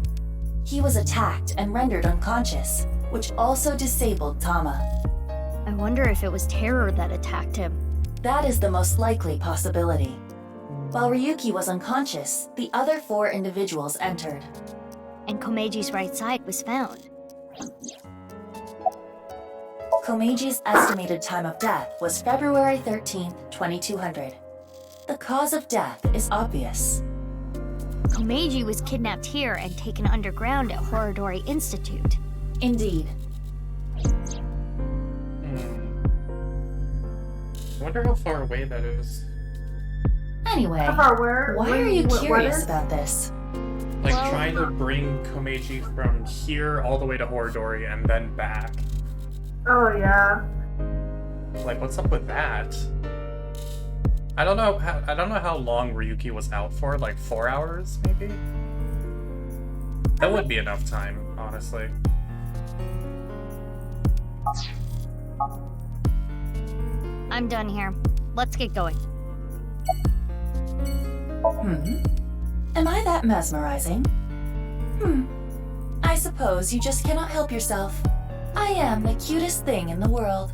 Speaker 4: He was attacked and rendered unconscious, which also disabled Tama.
Speaker 3: I wonder if it was terror that attacked him.
Speaker 4: That is the most likely possibility. While Ryuki was unconscious, the other 4 individuals entered.
Speaker 3: And Komeji's right side was found.
Speaker 4: Komeji's estimated time of death was February 13th, 2200. The cause of death is obvious.
Speaker 3: Komeji was kidnapped here and taken underground at Horodori Institute.
Speaker 4: Indeed.
Speaker 1: I wonder how far away that is.
Speaker 4: Anyway,
Speaker 2: where?
Speaker 4: why are you curious about this?
Speaker 1: Like, trying to bring Komeji from here all the way to Horodori and then back.
Speaker 2: Oh, yeah.
Speaker 1: Like, what's up with that? I don't know how long Ryuki was out for, like 4 hours, maybe? That would be enough time, honestly.
Speaker 3: I'm done here. Let's get going.
Speaker 4: Am I that mesmerizing? I suppose you just cannot help yourself. I am the cutest thing in the world.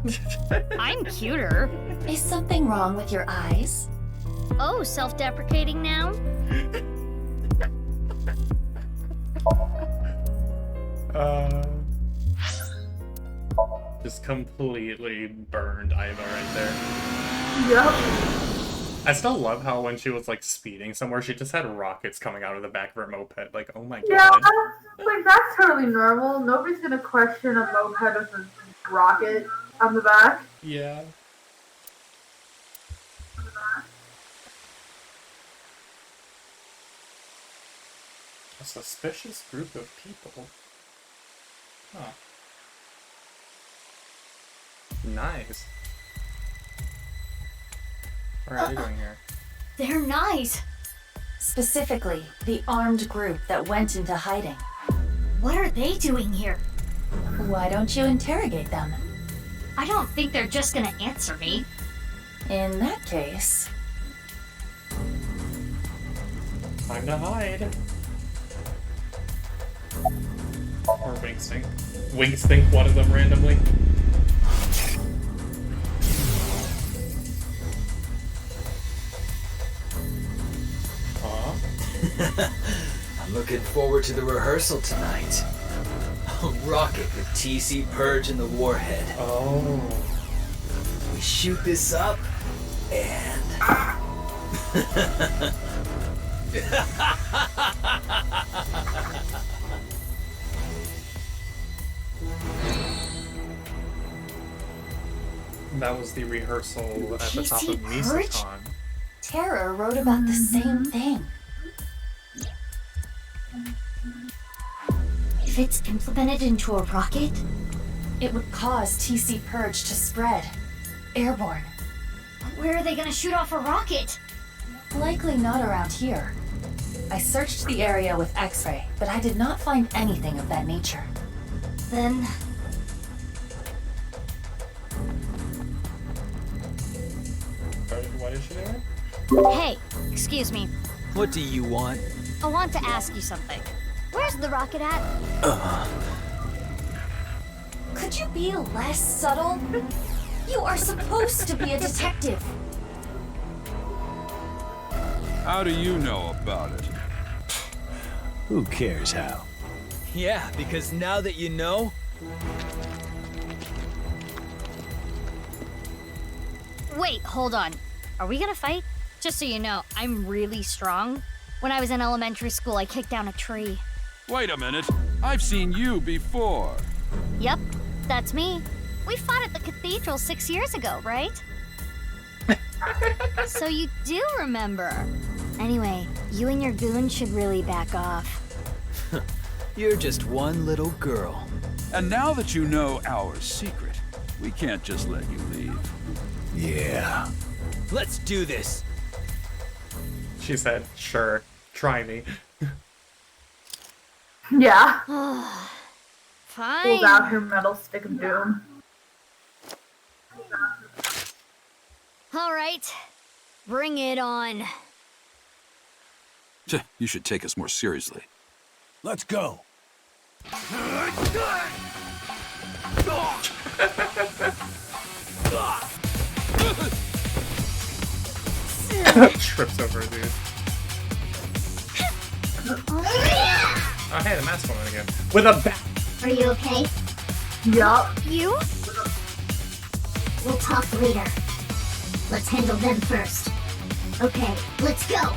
Speaker 3: I'm cuter.
Speaker 4: Is something wrong with your eyes?
Speaker 3: Oh, self-deprecating now?
Speaker 1: Just completely burned Aiba right there.
Speaker 2: Yep.
Speaker 1: I still love how when she was like speeding somewhere, she just had rockets coming out of the back of her moped. Like, oh my
Speaker 2: Yeah,
Speaker 1: god.
Speaker 2: like that's totally normal. Nobody's gonna question a moped with a rocket on the back.
Speaker 1: Yeah. A suspicious group of people. Huh. Nice. What are they doing here?
Speaker 3: They're nice.
Speaker 4: Specifically, the armed group that went into hiding.
Speaker 3: What are they doing here?
Speaker 4: Why don't you interrogate them?
Speaker 3: I don't think they're just gonna answer me.
Speaker 4: In that case...
Speaker 1: Time to hide. Or Winks think. Winks think one of them randomly.
Speaker 13: I'm looking forward to the rehearsal tonight. I'll rock it with TC Purge and the Warhead.
Speaker 1: Oh.
Speaker 13: We shoot this up, and...
Speaker 1: That was the rehearsal at the top of Misacon.
Speaker 4: Terror wrote about the same thing.
Speaker 3: If it's implemented into a rocket,
Speaker 4: it would cause TC Purge to spread. Airborne.
Speaker 3: Where are they gonna shoot off a rocket?
Speaker 4: Likely not around here. I searched the area with X-ray, but I did not find anything of that nature.
Speaker 3: Then...
Speaker 1: What is she doing?
Speaker 3: Hey, excuse me.
Speaker 13: What do you want?
Speaker 3: I want to ask you something. Where's the rocket at?
Speaker 4: Could you be less subtle? You are supposed to be a detective.
Speaker 14: How do you know about it?
Speaker 15: Who cares how?
Speaker 13: Yeah, because now that you know...
Speaker 3: Wait, hold on. Are we gonna fight? Just so you know, I'm really strong. When I was in elementary school, I kicked down a tree.
Speaker 14: Wait a minute. I've seen you before.
Speaker 3: Yep, that's me. We fought at the cathedral 6 years ago, right? So you do remember. Anyway, you and your goon should really back off.
Speaker 13: You're just one little girl.
Speaker 14: And now that you know our secret, we can't just let you leave.
Speaker 15: Yeah.
Speaker 13: Let's do this.
Speaker 1: She said, sure, try me.
Speaker 2: Yeah.
Speaker 3: Fine.
Speaker 2: Pulls out her metal stick of doom.
Speaker 3: All right, bring it on.
Speaker 14: You should take us more seriously.
Speaker 15: Let's go.
Speaker 1: Trips over a dude. Oh hey, the mask woman again. With a bat!
Speaker 16: Are you okay?
Speaker 2: Yup.
Speaker 3: You?
Speaker 16: We'll talk later. Let's handle them first. Okay, let's go.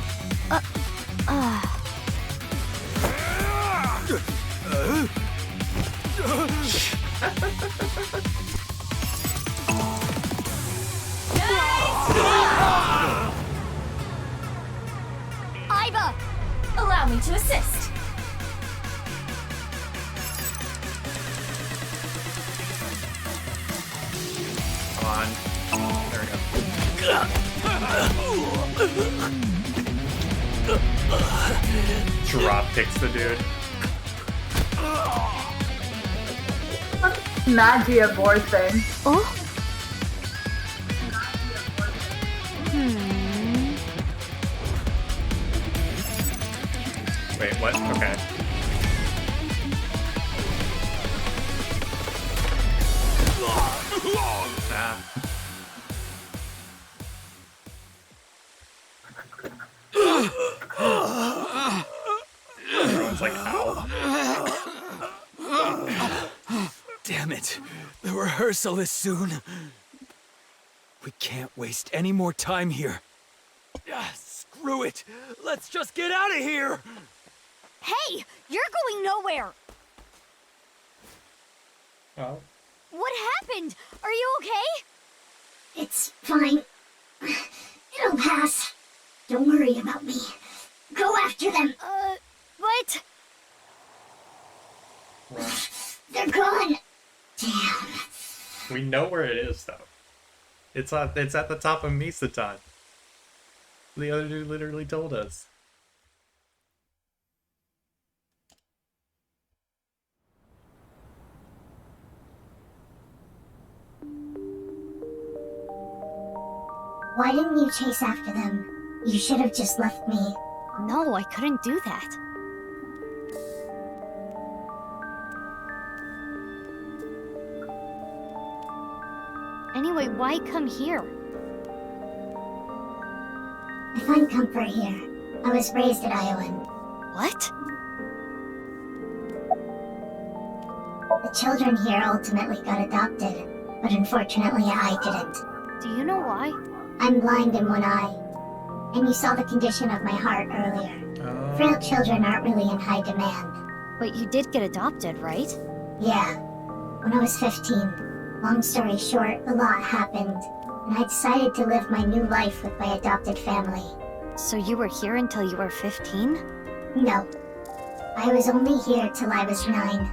Speaker 3: Iva!
Speaker 4: Allow me to assist.
Speaker 1: Come on. There we go. Drop kicks the dude.
Speaker 2: Magia board thing.
Speaker 3: Oh?
Speaker 1: Wait, what? Okay. Ah. Everyone's like, ow.
Speaker 10: Damn it. The rehearsal is soon. We can't waste any more time here. Screw it. Let's just get out of here.
Speaker 3: Hey! You're going nowhere!
Speaker 1: Oh.
Speaker 3: What happened? Are you okay?
Speaker 16: It's fine. It'll pass. Don't worry about me. Go after them.
Speaker 3: What?
Speaker 1: Well,
Speaker 16: They're gone. Damn.
Speaker 1: we know where it is, though. It's at the top of Misaton. The other dude literally told us.
Speaker 16: Why didn't you chase after them? You should have just left me.
Speaker 3: No, I couldn't do that. Anyway, why come here?
Speaker 16: I find comfort here. I was raised at Iowan.
Speaker 3: What?
Speaker 16: The children here ultimately got adopted, but unfortunately I didn't.
Speaker 3: Do you know why?
Speaker 16: I'm blind in one eye. And you saw the condition of my heart earlier. Frail children aren't really in high demand.
Speaker 3: But you did get adopted, right?
Speaker 16: Yeah. When I was 15. Long story short, a lot happened, and I decided to live my new life with my adopted family.
Speaker 3: So you were here until you were 15?
Speaker 16: No. I was only here till I was 9.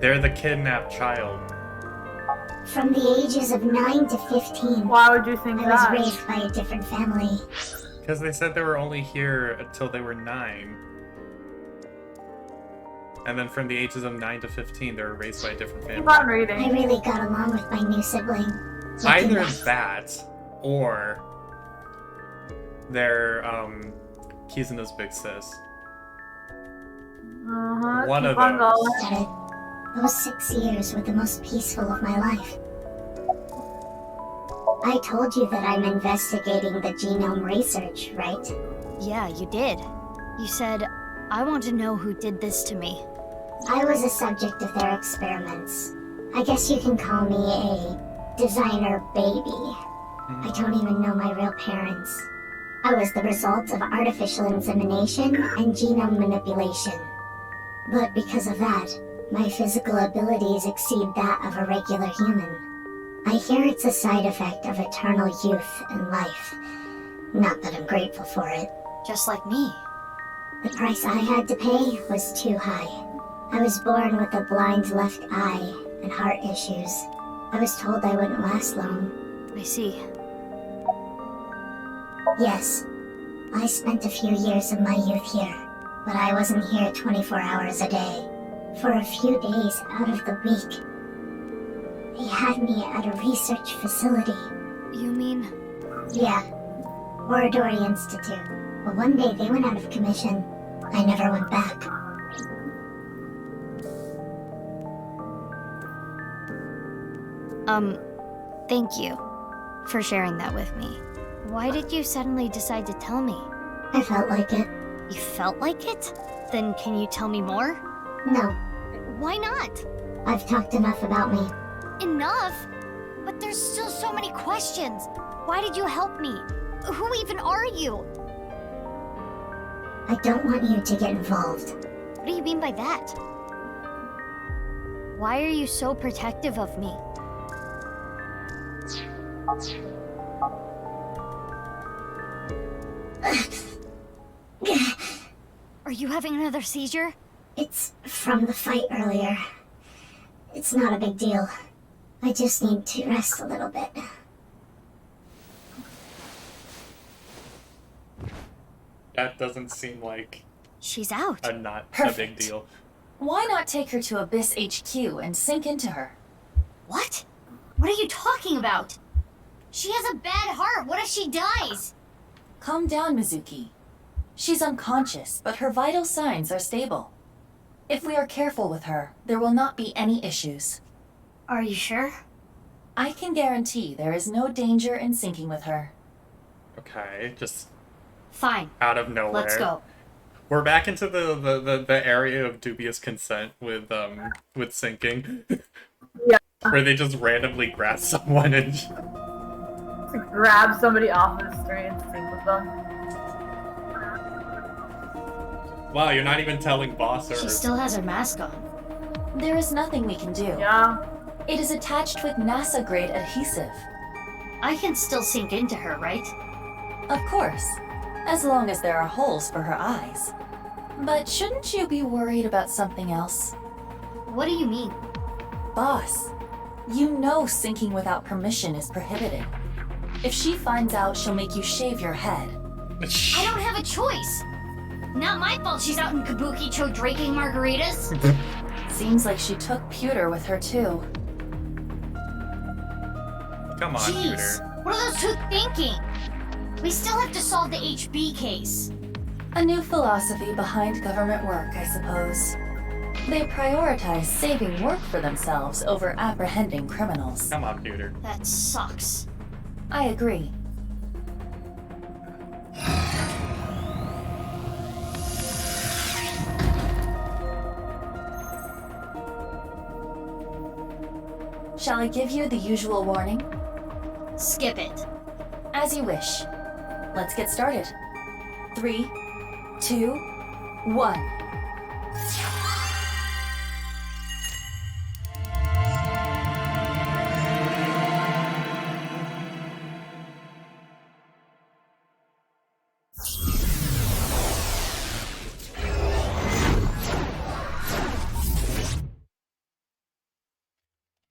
Speaker 1: They're the kidnapped child.
Speaker 16: From the ages of 9 to 15.
Speaker 2: Why would you think
Speaker 16: I was raised by a different family.
Speaker 1: Because they said they were only here until they were 9. And then from the ages of 9 to 15, they were raised by a different family.
Speaker 2: Keep on reading.
Speaker 16: I really got along with my new sibling.
Speaker 1: Either that, or they're, Kizuna's big sis. One of those.
Speaker 16: Those 6 years were the most peaceful of my life. I told you that I'm investigating the genome research, right?
Speaker 3: Yeah, you did. You said, I want to know who did this to me.
Speaker 16: I was a subject of their experiments. I guess you can call me a designer baby. I don't even know my real parents. I was the result of artificial insemination and genome manipulation. But because of that, my physical abilities exceed that of a regular human. I hear it's a side effect of eternal youth and life. Not that I'm grateful for it.
Speaker 3: Just like me.
Speaker 16: The price I had to pay was too high. I was born with a blind left eye and heart issues. I was told I wouldn't last long.
Speaker 3: I see.
Speaker 16: Yes, I spent a few years of my youth here, but I wasn't here 24 hours a day. For a few days out of the week, they had me at a research facility.
Speaker 3: You mean?
Speaker 16: Yeah, Oradori Institute. But one day they went out of commission. I never went back.
Speaker 3: Thank you for sharing that with me. Why did you suddenly decide to tell me?
Speaker 16: I felt like it.
Speaker 3: You felt like it? Then can you tell me more?
Speaker 16: No.
Speaker 3: Why not?
Speaker 16: I've talked enough about me.
Speaker 3: Enough? But there's still so many questions. Why did you help me? Who even are you?
Speaker 16: I don't want you to get involved.
Speaker 3: What do you mean by that? Why are you so protective of me? Are you having another seizure?
Speaker 16: It's from the fight earlier. It's not a big deal. I just need to rest a little bit.
Speaker 1: That doesn't seem like
Speaker 3: she's out.
Speaker 1: Not
Speaker 4: Perfect.
Speaker 1: a big deal.
Speaker 4: Why not take her to Abyss HQ and sink into her?
Speaker 3: What? What are you talking about? She has a bad heart. What if she dies?
Speaker 4: Calm down, Mizuki. She's unconscious, but her vital signs are stable. If we are careful with her, there will not be any issues.
Speaker 3: Are you sure?
Speaker 4: I can guarantee there is no danger in sinking with her.
Speaker 1: Okay, just
Speaker 3: fine.
Speaker 1: Out of nowhere.
Speaker 3: Let's go.
Speaker 1: We're back into the area of dubious consent with sinking.
Speaker 2: Yeah.
Speaker 1: Where they just randomly grab someone and
Speaker 2: grab somebody off the street and sink with them.
Speaker 1: wow, you're not even telling boss or
Speaker 3: She still has her mask on.
Speaker 4: There is nothing we can do.
Speaker 2: Yeah.
Speaker 4: It is attached with NASA-grade adhesive.
Speaker 3: I can still sink into her, right?
Speaker 4: Of course, as long as there are holes for her eyes. But shouldn't you be worried about something else?
Speaker 3: What do you mean?
Speaker 4: Boss, you know sinking without permission is prohibited. If she finds out, she'll make you shave your head.
Speaker 3: I don't have a choice. Not my fault she's out in Kabukicho drinking margaritas.
Speaker 4: Seems like she took pewter with her too.
Speaker 1: Come on,
Speaker 3: Jeez,
Speaker 1: Peter.
Speaker 3: what are those two thinking? We still have to solve the HB case.
Speaker 4: A new philosophy behind government work, I suppose. They prioritize saving work for themselves over apprehending criminals.
Speaker 1: Come on, Peter.
Speaker 3: That sucks.
Speaker 4: I agree. Shall I give you the usual warning?
Speaker 3: Skip it.
Speaker 4: As you wish. Let's get started. 3, 2, 1.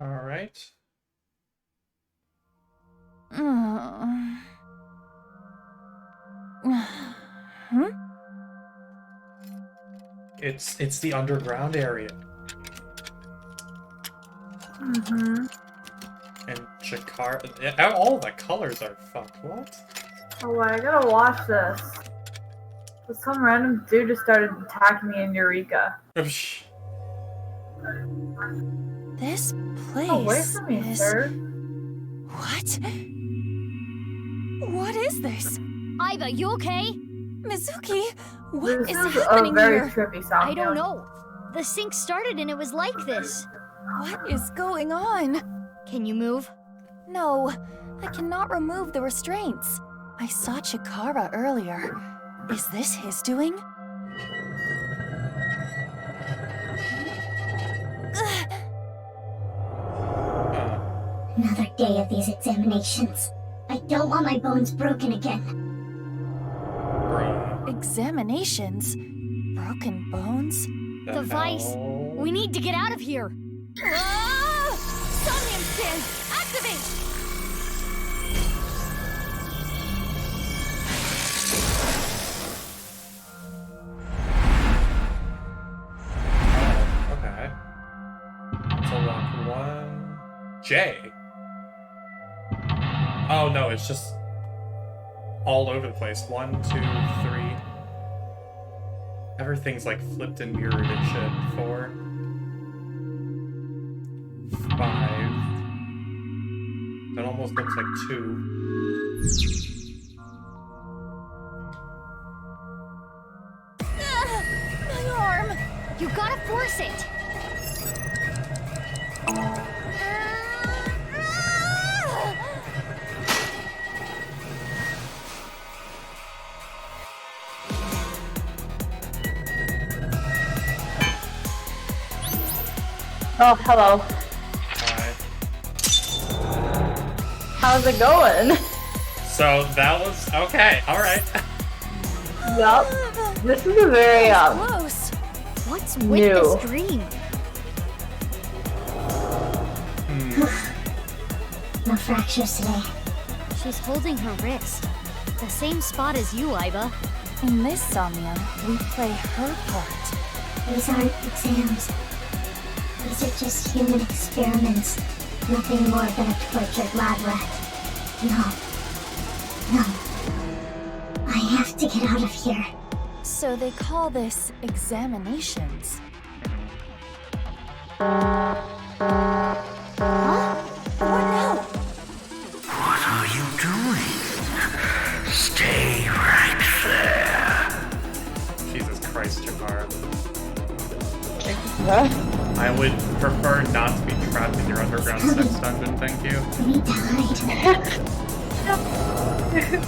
Speaker 1: All right. It's the underground area.
Speaker 2: Mm-hmm.
Speaker 1: And Chikara, all the colors are fucked. What?
Speaker 2: Oh, I gotta watch this. Some random dude just started attacking me in Eureka.
Speaker 4: This place
Speaker 2: Away from me,
Speaker 4: is...
Speaker 2: sir.
Speaker 4: What? What is this?
Speaker 3: Aiba, you okay?
Speaker 4: Mizuki, what
Speaker 2: This
Speaker 4: is
Speaker 2: is
Speaker 4: happening
Speaker 2: a very
Speaker 4: here?
Speaker 2: trippy sound.
Speaker 3: I don't know. The sink started and it was like this.
Speaker 4: What is going on?
Speaker 3: Can you move?
Speaker 4: No, I cannot remove the restraints. I saw Chikara earlier. Is this his doing?
Speaker 16: Another day of these examinations. I don't want my bones broken again.
Speaker 4: Examinations? Broken bones?
Speaker 3: The vice. We need to get out of here. Ah! Somnium stand! Activate!
Speaker 1: Oh, okay. So lock 1. J. Oh no, it's just all over the place. 1, 2, 3. Everything's like flipped and mirrored and shit. 4, 5. almost looks like 2.
Speaker 3: My arm! You gotta force it!
Speaker 2: Oh, hello.
Speaker 1: Alright.
Speaker 2: How's it going?
Speaker 1: So that was okay. Alright.
Speaker 2: Yup. This is a very
Speaker 3: Close. What's with
Speaker 2: new.
Speaker 3: this dream?
Speaker 16: No fractures today.
Speaker 3: She's holding her wrist. The same spot as you, Iba.
Speaker 4: In this Somnium, we play her part.
Speaker 16: These aren't exams. These are just human experiments. Nothing more than a tortured lab rat. No. I have to get out of here.
Speaker 4: So they call this examinations.
Speaker 3: Huh? What now?
Speaker 15: What are you doing? Stay right there.
Speaker 1: Jesus Christ, Jakar.
Speaker 2: What?
Speaker 1: I would prefer not to be trapped in your underground sex dungeon, thank you.
Speaker 16: We need to hide.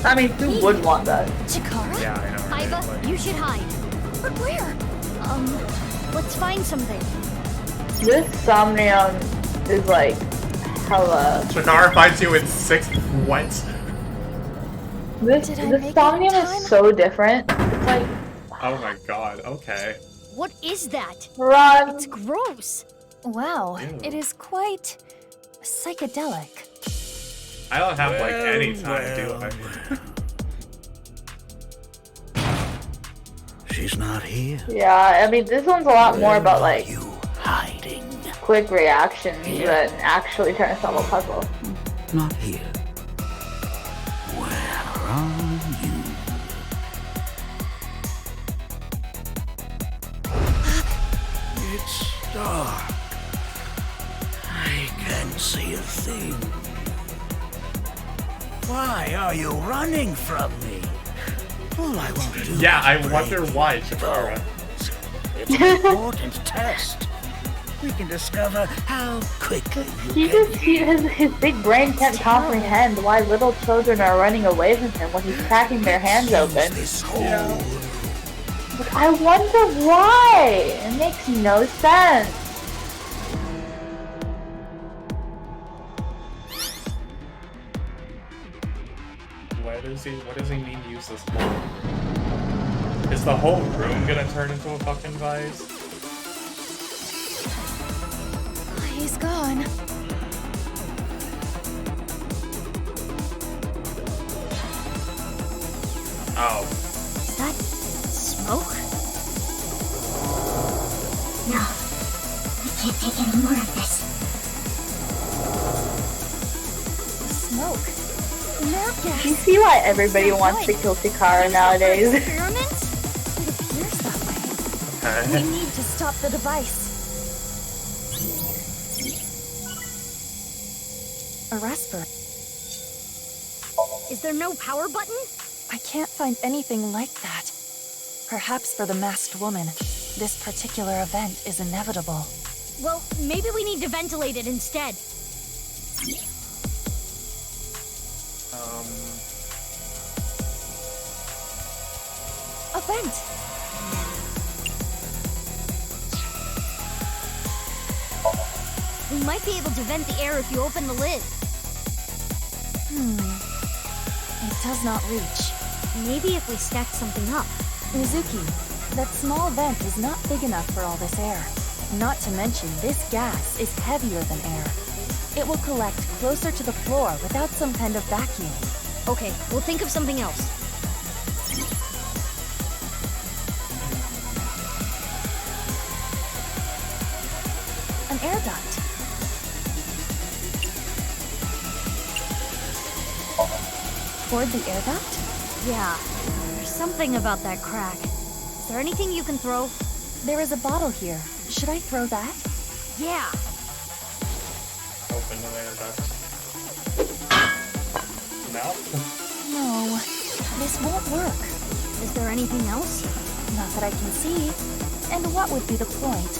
Speaker 2: I mean, who would want that?
Speaker 3: Chikara?
Speaker 1: Yeah, I know. Right?
Speaker 3: Iba,
Speaker 1: Like,
Speaker 3: you should hide. But where? Let's find something.
Speaker 2: This Somnium is like hella.
Speaker 1: Jakar finds you in 6 what?
Speaker 2: This Somnium is so different. It's like,
Speaker 1: Oh my god, okay.
Speaker 3: What is that?
Speaker 2: run.
Speaker 3: It's gross.
Speaker 4: Wow,
Speaker 1: Ew.
Speaker 4: it is quite psychedelic.
Speaker 1: I don't have like any time, do I?
Speaker 15: She's not here.
Speaker 2: Yeah, I mean, this one's a lot more about like
Speaker 15: Hiding.
Speaker 2: quick reactions than actually trying to solve a puzzle.
Speaker 15: Not here. Where are you? It's dark. I can't see a thing. Why are you running from me? All I want to do
Speaker 1: Yeah,
Speaker 15: is
Speaker 1: I
Speaker 15: break
Speaker 1: wonder why,
Speaker 15: your
Speaker 1: Chikara.
Speaker 15: bones. It's an important test. We can discover how quickly you can
Speaker 2: His big brain can't comprehend why little children are running away from him when he's cracking their hands open.
Speaker 15: this whole
Speaker 2: But I wonder why. It makes no sense.
Speaker 1: What does he mean use this for? Is the whole room gonna turn into a fucking vise?
Speaker 4: He's gone.
Speaker 1: Oh.
Speaker 3: Is that smoke?
Speaker 16: No. I can't take any more of this.
Speaker 4: Smoke. Nerve gas.
Speaker 2: Do you see why everybody wants to kill Chikara nowadays?
Speaker 3: Experiment?
Speaker 4: It appears that way. We need to stop the device. A respirator.
Speaker 3: Is there no power button?
Speaker 4: I can't find anything like that. Perhaps for the masked woman, this particular event is inevitable.
Speaker 3: Well, maybe we need to ventilate it instead.
Speaker 4: A vent!
Speaker 3: We might be able to vent the air if you open the lid.
Speaker 4: It does not reach.
Speaker 3: Maybe if we stack something up.
Speaker 4: Mizuki, that small vent is not big enough for all this air. Not to mention, this gas is heavier than air. It will collect closer to the floor without some kind of vacuum.
Speaker 3: Okay, we'll think of something else.
Speaker 4: An air duct. Toward the air duct?
Speaker 3: Yeah, there's something about that crack. Is there anything you can throw?
Speaker 4: There is a bottle here. Should I throw that?
Speaker 3: Yeah.
Speaker 1: Open the air duct. now.
Speaker 4: No, this won't work.
Speaker 3: Is there anything else?
Speaker 4: Not that I can see. And what would be the point?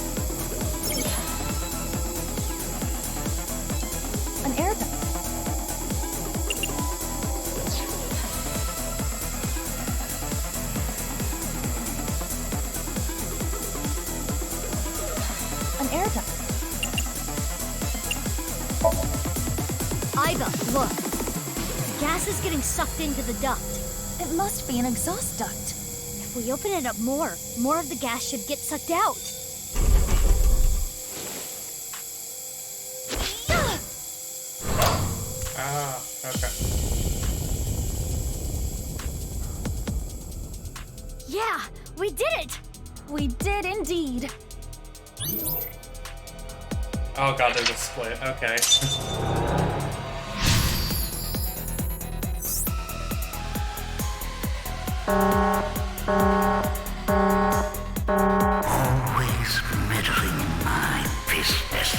Speaker 4: An air duct. An air duct.
Speaker 3: Iva, look. The gas is getting sucked into the duct.
Speaker 4: It must be an exhaust duct.
Speaker 3: If we open it up more of the gas should get sucked out.
Speaker 1: Ah, okay.
Speaker 3: Yeah, we did it!
Speaker 4: We did indeed.
Speaker 1: Oh god, there's a split. Okay.
Speaker 15: Always meddling in my business.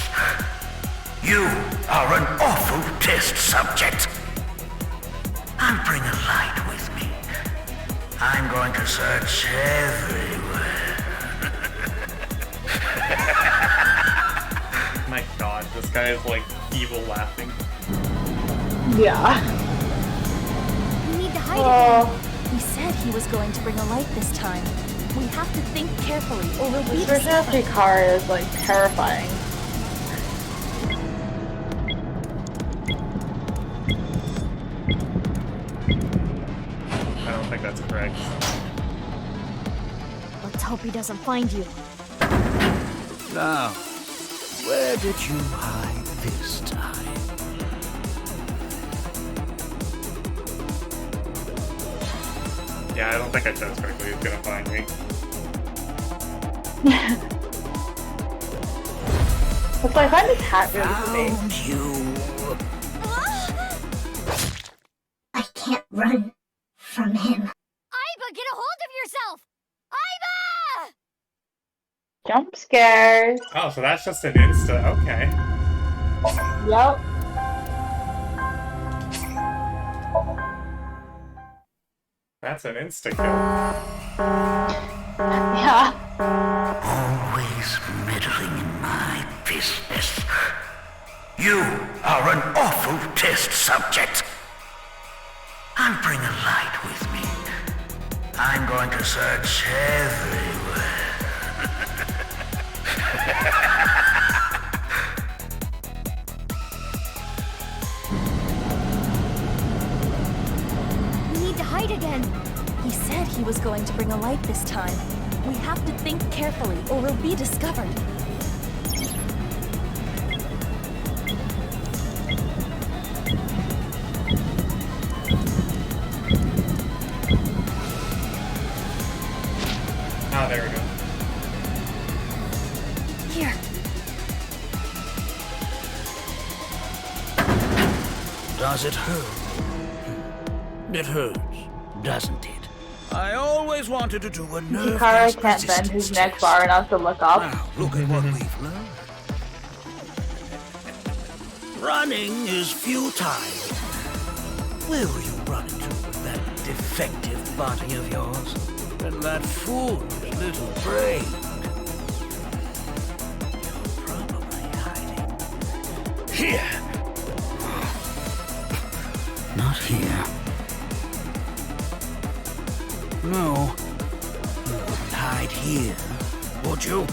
Speaker 15: You are an awful test subject. I'll bring a light with me. I'm going to search everywhere.
Speaker 1: My god, this guy is like evil laughing.
Speaker 2: Yeah.
Speaker 3: We need to hide again.
Speaker 4: He said he was going to bring a light this time. We have to think carefully, or we'll be
Speaker 2: This version of
Speaker 4: discovered.
Speaker 2: Hikari is like terrifying.
Speaker 1: I don't think that's correct.
Speaker 3: Let's hope he doesn't find you.
Speaker 15: Now, where did you hide this time?
Speaker 1: Yeah, I don't think I chose correctly. He's gonna find me.
Speaker 2: That's why I find this hat really funny.
Speaker 15: Found you.
Speaker 16: I can't run from him.
Speaker 3: Iva, get a hold of yourself! Iva!
Speaker 2: Jump scares.
Speaker 1: Oh, so that's just an insta. Okay.
Speaker 2: Yep.
Speaker 1: That's an insta kill.
Speaker 2: Yeah.
Speaker 15: Always meddling in my business. You are an awful test subject. I'll bring a light with me. I'm going to search everywhere.
Speaker 3: We need to hide again.
Speaker 4: He said he was going to bring a light this time. We have to think carefully, or we'll be discovered.
Speaker 1: Ah, there we go.
Speaker 4: Here.
Speaker 15: Does it hurt? It hurts, doesn't it? I always wanted to do a nerve gas
Speaker 2: Hikari can't bend his
Speaker 15: resistance
Speaker 2: neck
Speaker 15: test.
Speaker 2: far enough to look up.
Speaker 15: Now, look at what we've learned. Running is futile. Where will you run into with that defective body of yours? And that foolish little brain? You're probably hiding here. Not here. No. You wouldn't hide here, would you?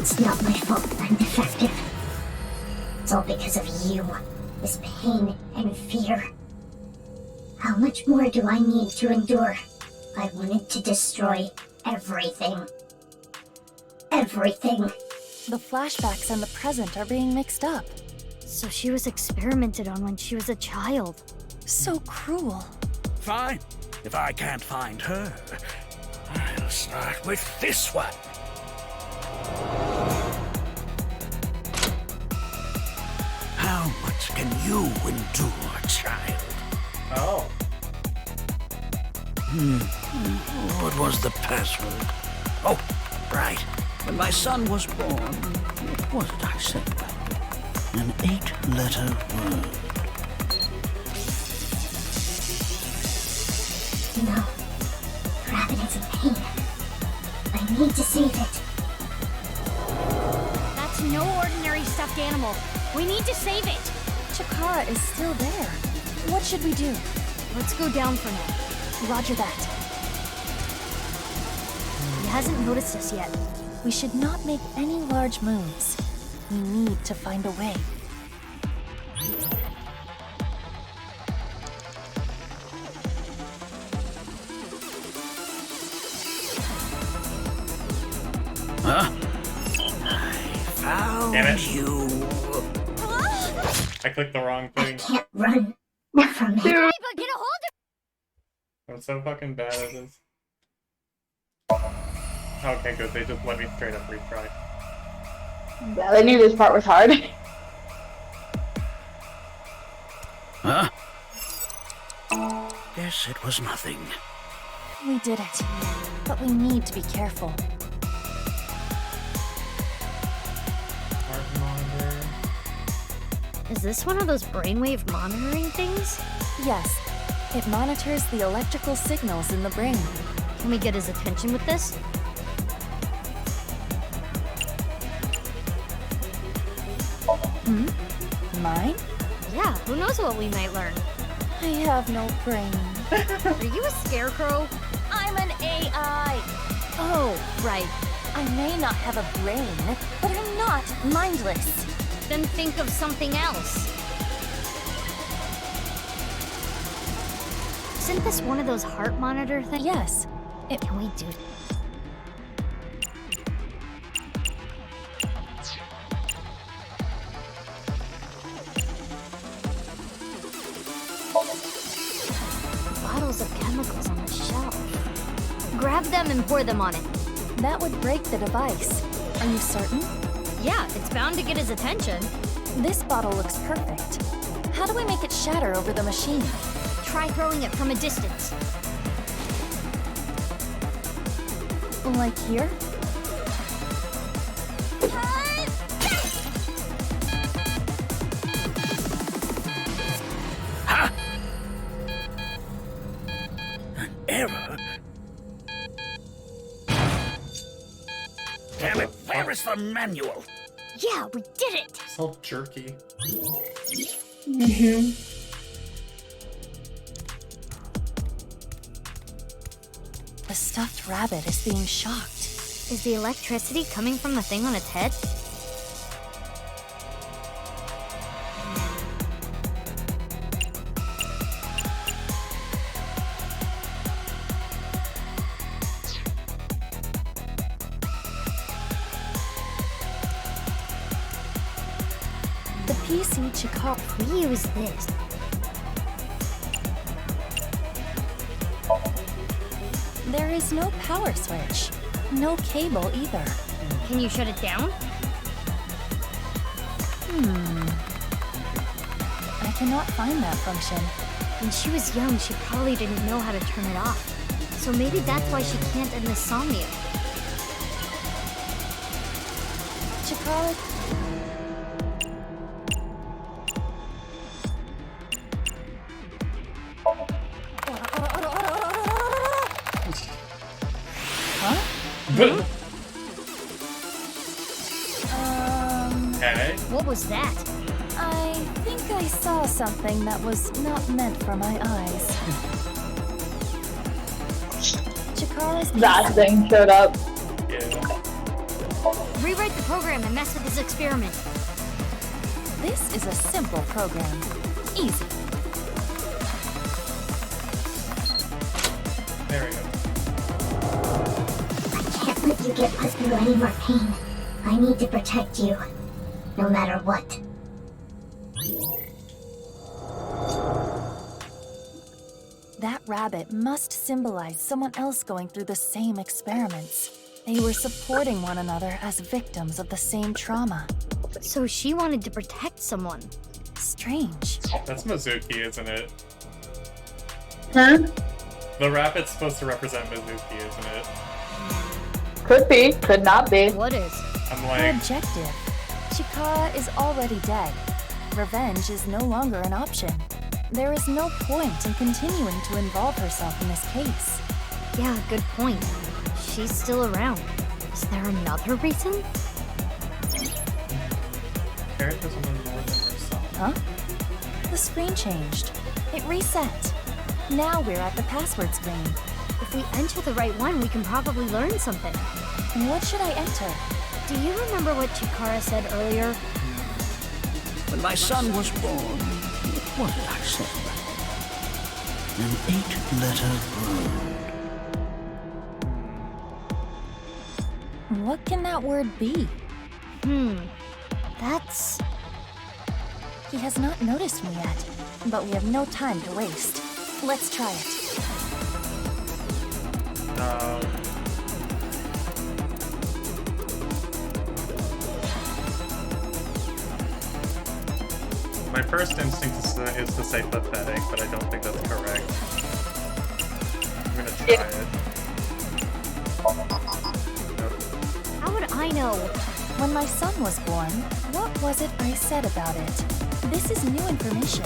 Speaker 16: It's not my fault I'm defective. It's all because of you. This pain and fear. How much more do I need to endure? I wanted to destroy everything. Everything.
Speaker 4: The flashbacks and the present are being mixed up.
Speaker 3: So she was experimented on when she was a child.
Speaker 4: So cruel.
Speaker 15: Fine. If I can't find her, I'll start with this one. How much can you endure, child?
Speaker 1: Oh.
Speaker 15: What was the password? Oh, right. When my son was born, what did I say? An 8-letter word.
Speaker 16: No. The rabbit is in pain. I need to save it.
Speaker 3: That's no ordinary stuffed animal. We need to save it.
Speaker 4: Chikara is still there. What should we do?
Speaker 3: Let's go down for now.
Speaker 4: Roger that.
Speaker 3: He hasn't noticed us yet.
Speaker 4: We should not make any large moves. We need to find a way.
Speaker 15: Huh? I found
Speaker 1: Damn it.
Speaker 15: you.
Speaker 1: I clicked the wrong thing.
Speaker 16: Can't run from it.
Speaker 3: Get a hold of
Speaker 1: I'm so fucking bad at this. Okay, good. They just let me straight up retry.
Speaker 2: Yeah, they knew this part was hard.
Speaker 15: Huh? Guess it was nothing.
Speaker 4: We did it. But we need to be careful.
Speaker 3: Is this one of those brainwave monitoring things?
Speaker 4: Yes. It monitors the electrical signals in the brain.
Speaker 3: Can we get his attention with this?
Speaker 4: Mine?
Speaker 3: Yeah, who knows what we might learn.
Speaker 4: I have no brain.
Speaker 3: Are you a scarecrow?
Speaker 4: I'm an AI.
Speaker 3: Oh, right.
Speaker 4: I may not have a brain, but I'm not mindless.
Speaker 3: Then think of something else. Isn't this one of those heart monitor things?
Speaker 4: Yes.
Speaker 3: Can we do bottles of chemicals on the shelf? Grab them and pour them on it.
Speaker 4: That would break the device. Are you certain?
Speaker 3: Yeah, it's bound to get his attention.
Speaker 4: This bottle looks perfect. How do we make it shatter over the machine?
Speaker 3: Try throwing it from a distance.
Speaker 4: Like here?
Speaker 15: Ha! An error? Damn it, where is the manual?
Speaker 3: Yeah, we did it!
Speaker 1: It's all jerky.
Speaker 4: The stuffed rabbit is being shocked.
Speaker 3: Is the electricity coming from the thing on its head?
Speaker 4: The PC Chikara.
Speaker 3: We use this.
Speaker 4: There is no power switch. No cable either.
Speaker 3: Can you shut it down?
Speaker 4: I cannot find that function.
Speaker 3: When she was young, she probably didn't know how to turn it off. So maybe that's why she can't end insomnia.
Speaker 4: Chikara...
Speaker 1: Hey.
Speaker 3: What was that?
Speaker 4: I think I saw something that was not meant for my eyes. Chikara's...
Speaker 2: That thing showed up.
Speaker 1: Yeah.
Speaker 3: Rewrite the program and mess with this experiment.
Speaker 4: This is a simple program. Easy.
Speaker 1: There we go.
Speaker 16: I can't let you get put through any more pain. I need to protect you, no matter what.
Speaker 4: That rabbit must symbolize someone else going through the same experiments. They were supporting one another as victims of the same trauma.
Speaker 3: So she wanted to protect someone.
Speaker 4: Strange.
Speaker 1: That's Mizuki, isn't it?
Speaker 2: Huh?
Speaker 1: The rabbit's supposed to represent Mizuki, isn't it?
Speaker 2: Could be, could not be.
Speaker 3: What is?
Speaker 1: I'm
Speaker 4: Her
Speaker 1: like,
Speaker 4: objective. Chikara is already dead. Revenge is no longer an option.
Speaker 9: There is no point in continuing to involve herself in this case.
Speaker 3: Yeah, good point. She's still around. Is there another reason?
Speaker 1: Carrot doesn't know more than herself.
Speaker 9: Huh? The screen changed. It reset. Now we're at the password screen.
Speaker 3: If we enter the right one, we can probably learn something.
Speaker 9: What should I enter?
Speaker 3: Do you remember what Chikara said earlier?
Speaker 15: When my son was born, what did I say? An 8-letter word.
Speaker 9: What can that word be?
Speaker 3: That's...
Speaker 9: He has not noticed me yet, but we have no time to waste. Let's try it.
Speaker 1: My first instinct is to say pathetic, but I don't think that's correct. I'm gonna try it. Nope.
Speaker 3: How would I know?
Speaker 9: When my son was born, what was it I said about it? This is new information.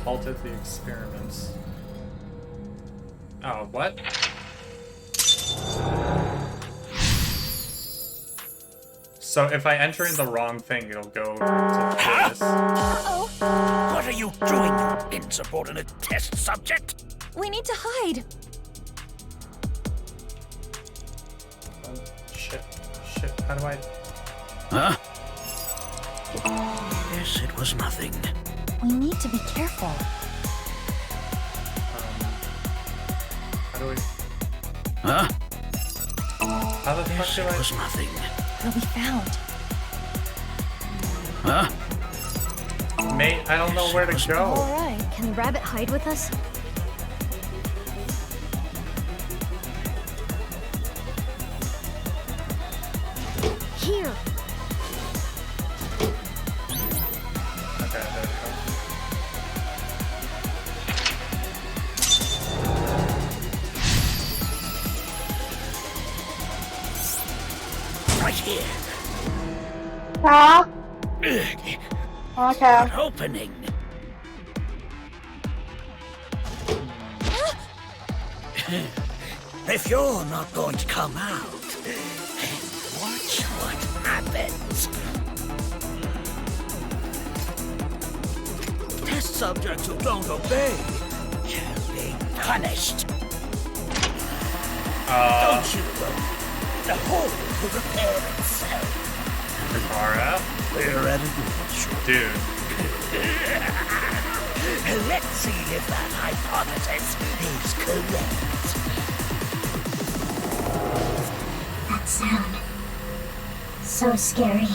Speaker 1: Halted the experiments. Oh, what? So if I enter in the wrong thing, it'll go over to this.
Speaker 9: Uh-oh!
Speaker 15: What are you doing, you insubordinate test subject?
Speaker 9: We need to hide!
Speaker 1: Shit. How do I...
Speaker 15: Huh? Yes, it was nothing.
Speaker 9: We need to be careful.
Speaker 1: How do we...
Speaker 15: Huh?
Speaker 1: How the fuck do I...
Speaker 15: It was nothing.
Speaker 9: We'll be found.
Speaker 15: Huh?
Speaker 1: Mate, I don't know where to go.
Speaker 3: Alright, can Rabbit hide with us? Here!
Speaker 1: Okay, there we go.
Speaker 15: Right here.
Speaker 2: Huh?
Speaker 15: Ugh.
Speaker 2: Okay.
Speaker 15: Not opening. If you're not going to come out, watch what happens. Test subjects who don't obey shall be punished. Don't you worry. The hole will repair itself.
Speaker 1: Chikara?
Speaker 15: We're at a good shot.
Speaker 1: Dude.
Speaker 15: Let's see if that hypothesis is correct.
Speaker 16: That sound. So scary.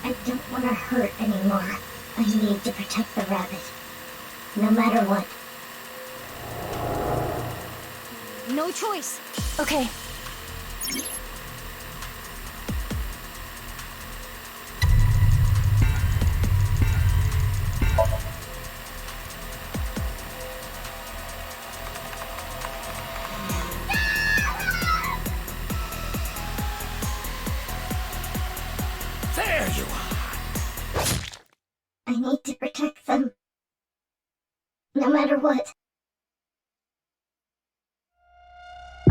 Speaker 16: I don't want to hurt anymore. I need to protect the rabbit. No matter what.
Speaker 3: No choice!
Speaker 9: Okay.
Speaker 15: There you are.
Speaker 16: I need to protect them. No matter what.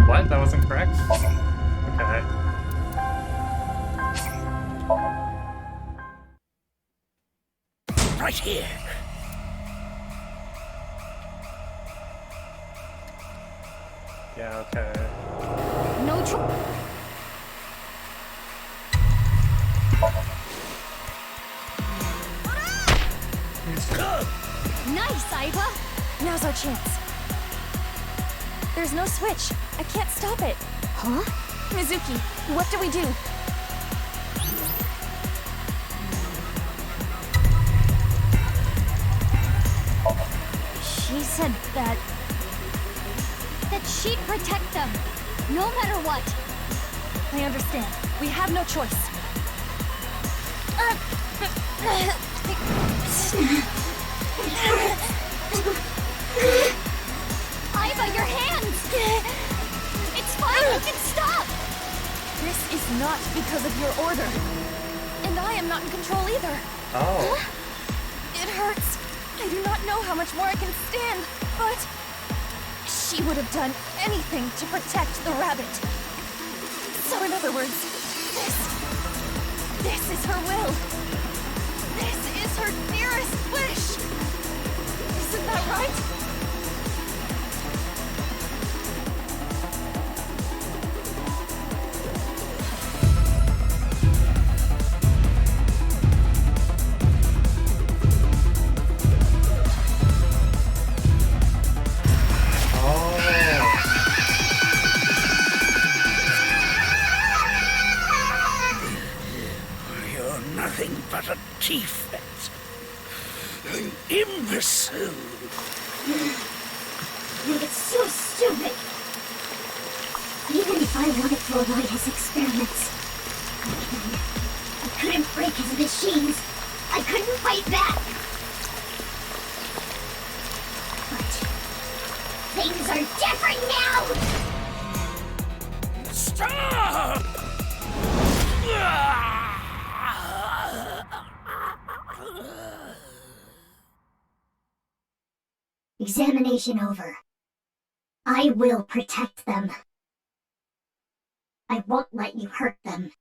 Speaker 1: What? That wasn't correct? Okay.
Speaker 15: Right here.
Speaker 1: Yeah, okay.
Speaker 3: No choice! Nice, Aiba!
Speaker 9: Now's our chance. There's no switch. I can't stop it.
Speaker 3: Huh?
Speaker 9: Mizuki, what do we do?
Speaker 3: She said that she'd protect them, no matter what.
Speaker 9: I understand. We have no choice.
Speaker 3: Aiba, your hands! It's fine, you can stop!
Speaker 9: This is not because of your order. And I am not in control either.
Speaker 1: Oh.
Speaker 6: It hurts. I do not know how much more I can stand, but she would have done anything to protect the rabbit. So in other words, this is her will. This is her dearest wish. Isn't that right?
Speaker 15: But a defect. An imbecile.
Speaker 16: It's so stupid. Even if I wanted to avoid his experiments, I couldn't break his machines. I couldn't fight back. But things are different now.
Speaker 15: Stop!
Speaker 16: Examination over. I will protect them. I won't let you hurt them.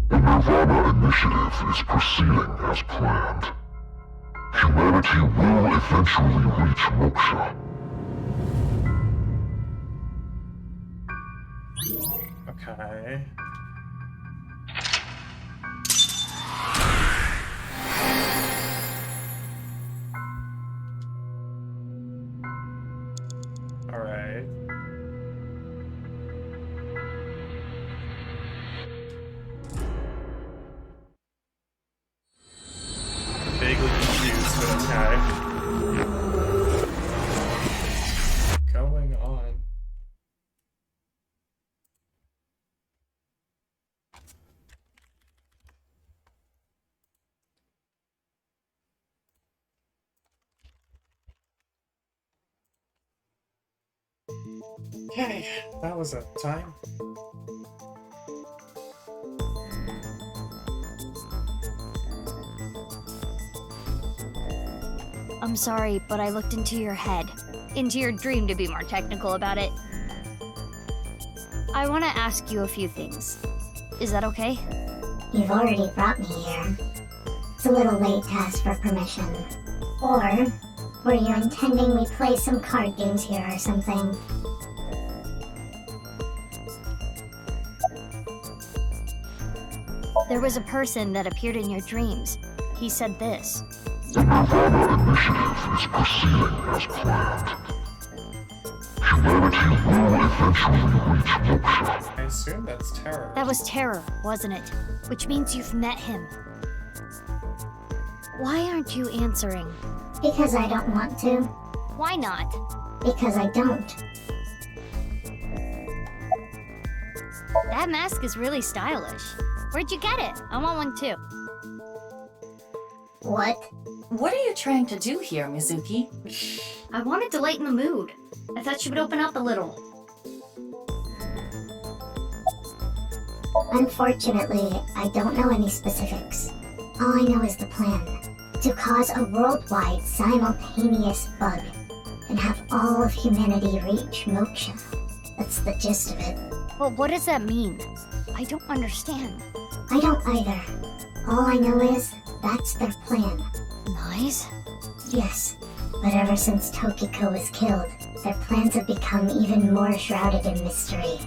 Speaker 17: The Nirvana Initiative is proceeding as planned. Humanity will eventually reach moksha.
Speaker 1: Okay. Alright. Vaguely confused, but okay. Going on. Okay, that was a time.
Speaker 3: I'm sorry, but I looked into your head. Into your dream, to be more technical about it. I want to ask you a few things. Is that okay?
Speaker 16: You've already brought me here. It's a little late to ask for permission. Or were you intending we play some card games here or something?
Speaker 3: There was a person that appeared in your dreams. He said this.
Speaker 17: The Nirvana Initiative is proceeding as planned. Humanity will eventually reach moksha.
Speaker 1: I assume that's Terror.
Speaker 3: That was Terror, wasn't it? Which means you've met him. Why aren't you answering?
Speaker 16: Because I don't want to.
Speaker 3: Why not?
Speaker 16: Because I don't.
Speaker 3: That mask is really stylish. Where'd you get it? I want one too.
Speaker 16: What?
Speaker 4: What are you trying to do here, Mizuki?
Speaker 3: I wanted to lighten the mood. I thought she would open up a little.
Speaker 16: Unfortunately, I don't know any specifics. All I know is the plan. To cause a worldwide simultaneous bug and have all of humanity reach moksha. That's the gist of it.
Speaker 3: Well, what does that mean? I don't understand.
Speaker 16: I don't either. All I know is that's their plan.
Speaker 3: Nice?
Speaker 16: Yes, but ever since Tokiko was killed, their plans have become even more shrouded in mystery.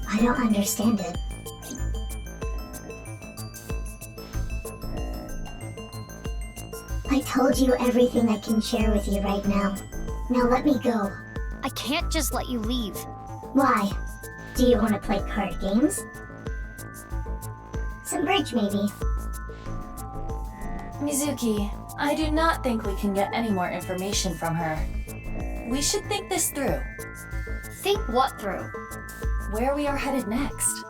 Speaker 16: I don't understand it. I told you everything I can share with you right now. Now let me go.
Speaker 3: I can't just let you leave.
Speaker 16: Why? Do you want to play card games? Some bridge, maybe.
Speaker 4: Mizuki, I do not think we can get any more information from her. We should think this through.
Speaker 3: Think what through?
Speaker 4: Where we are headed next.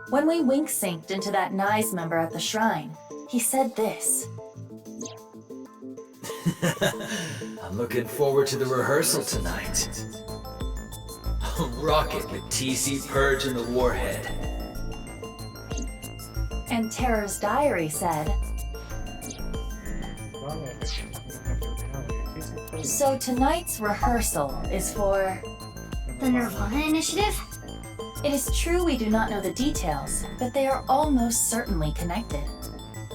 Speaker 4: When we wink-synced into that Nai's member at the shrine, he said this.
Speaker 13: I'm looking forward to the rehearsal tonight. I'll rock it with TC Purge and the Warhead.
Speaker 4: And Terror's diary said, So tonight's rehearsal is for...
Speaker 3: The Nirvana Initiative?
Speaker 4: It is true we do not know the details, but they are almost certainly connected.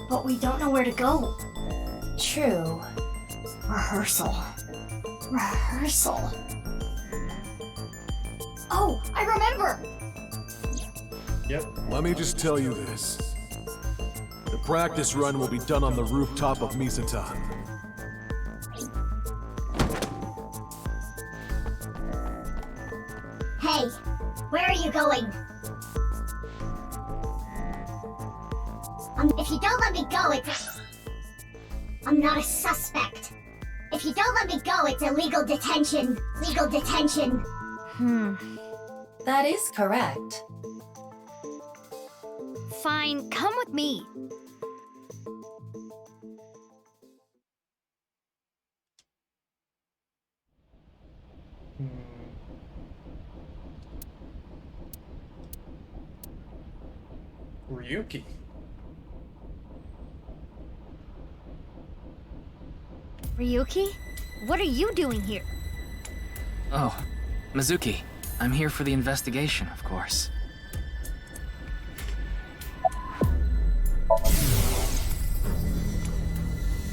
Speaker 3: But we don't know where to go.
Speaker 4: True.
Speaker 3: Rehearsal. Rehearsal. Oh, I remember!
Speaker 1: Yep.
Speaker 8: Let me just tell you this. The practice run will be done on the rooftop of Misatan.
Speaker 16: Hey, where are you going? If you don't let me go, I'm not a suspect. If you don't let me go, it's illegal detention. Legal detention.
Speaker 4: That is correct.
Speaker 3: Fine, come with me.
Speaker 1: Ryuki.
Speaker 3: Ryuki? What are you doing here?
Speaker 18: Oh, Mizuki. I'm here for the investigation, of course.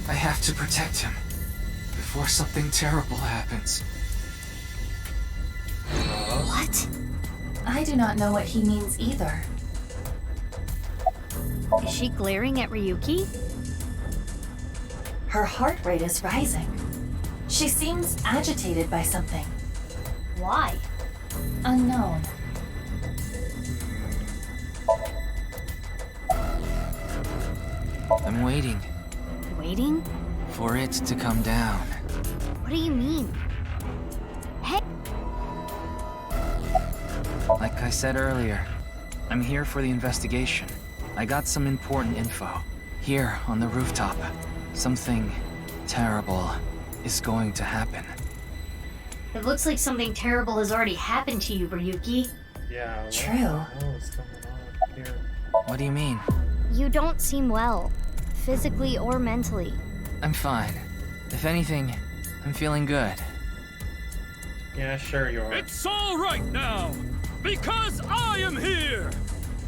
Speaker 18: I have to protect him before something terrible happens.
Speaker 3: What?
Speaker 4: I do not know what he means either.
Speaker 3: Is she glaring at Ryuki?
Speaker 4: Her heart rate is rising. She seems agitated by something.
Speaker 3: Why?
Speaker 4: Unknown.
Speaker 18: I'm waiting
Speaker 3: Waiting?
Speaker 18: for it to come down.
Speaker 3: What do you mean? Hey!
Speaker 18: Like I said earlier, I'm here for the investigation. I got some important info. Here, on the rooftop, something terrible is going to happen.
Speaker 3: It looks like something terrible has already happened to you, Ryuki.
Speaker 1: Yeah.
Speaker 4: True.
Speaker 1: What's going on here?
Speaker 18: What do you mean?
Speaker 3: You don't seem well, physically or mentally.
Speaker 18: I'm fine. If anything, I'm feeling good.
Speaker 1: Yeah, sure you are.
Speaker 19: It's all right now, because I am here!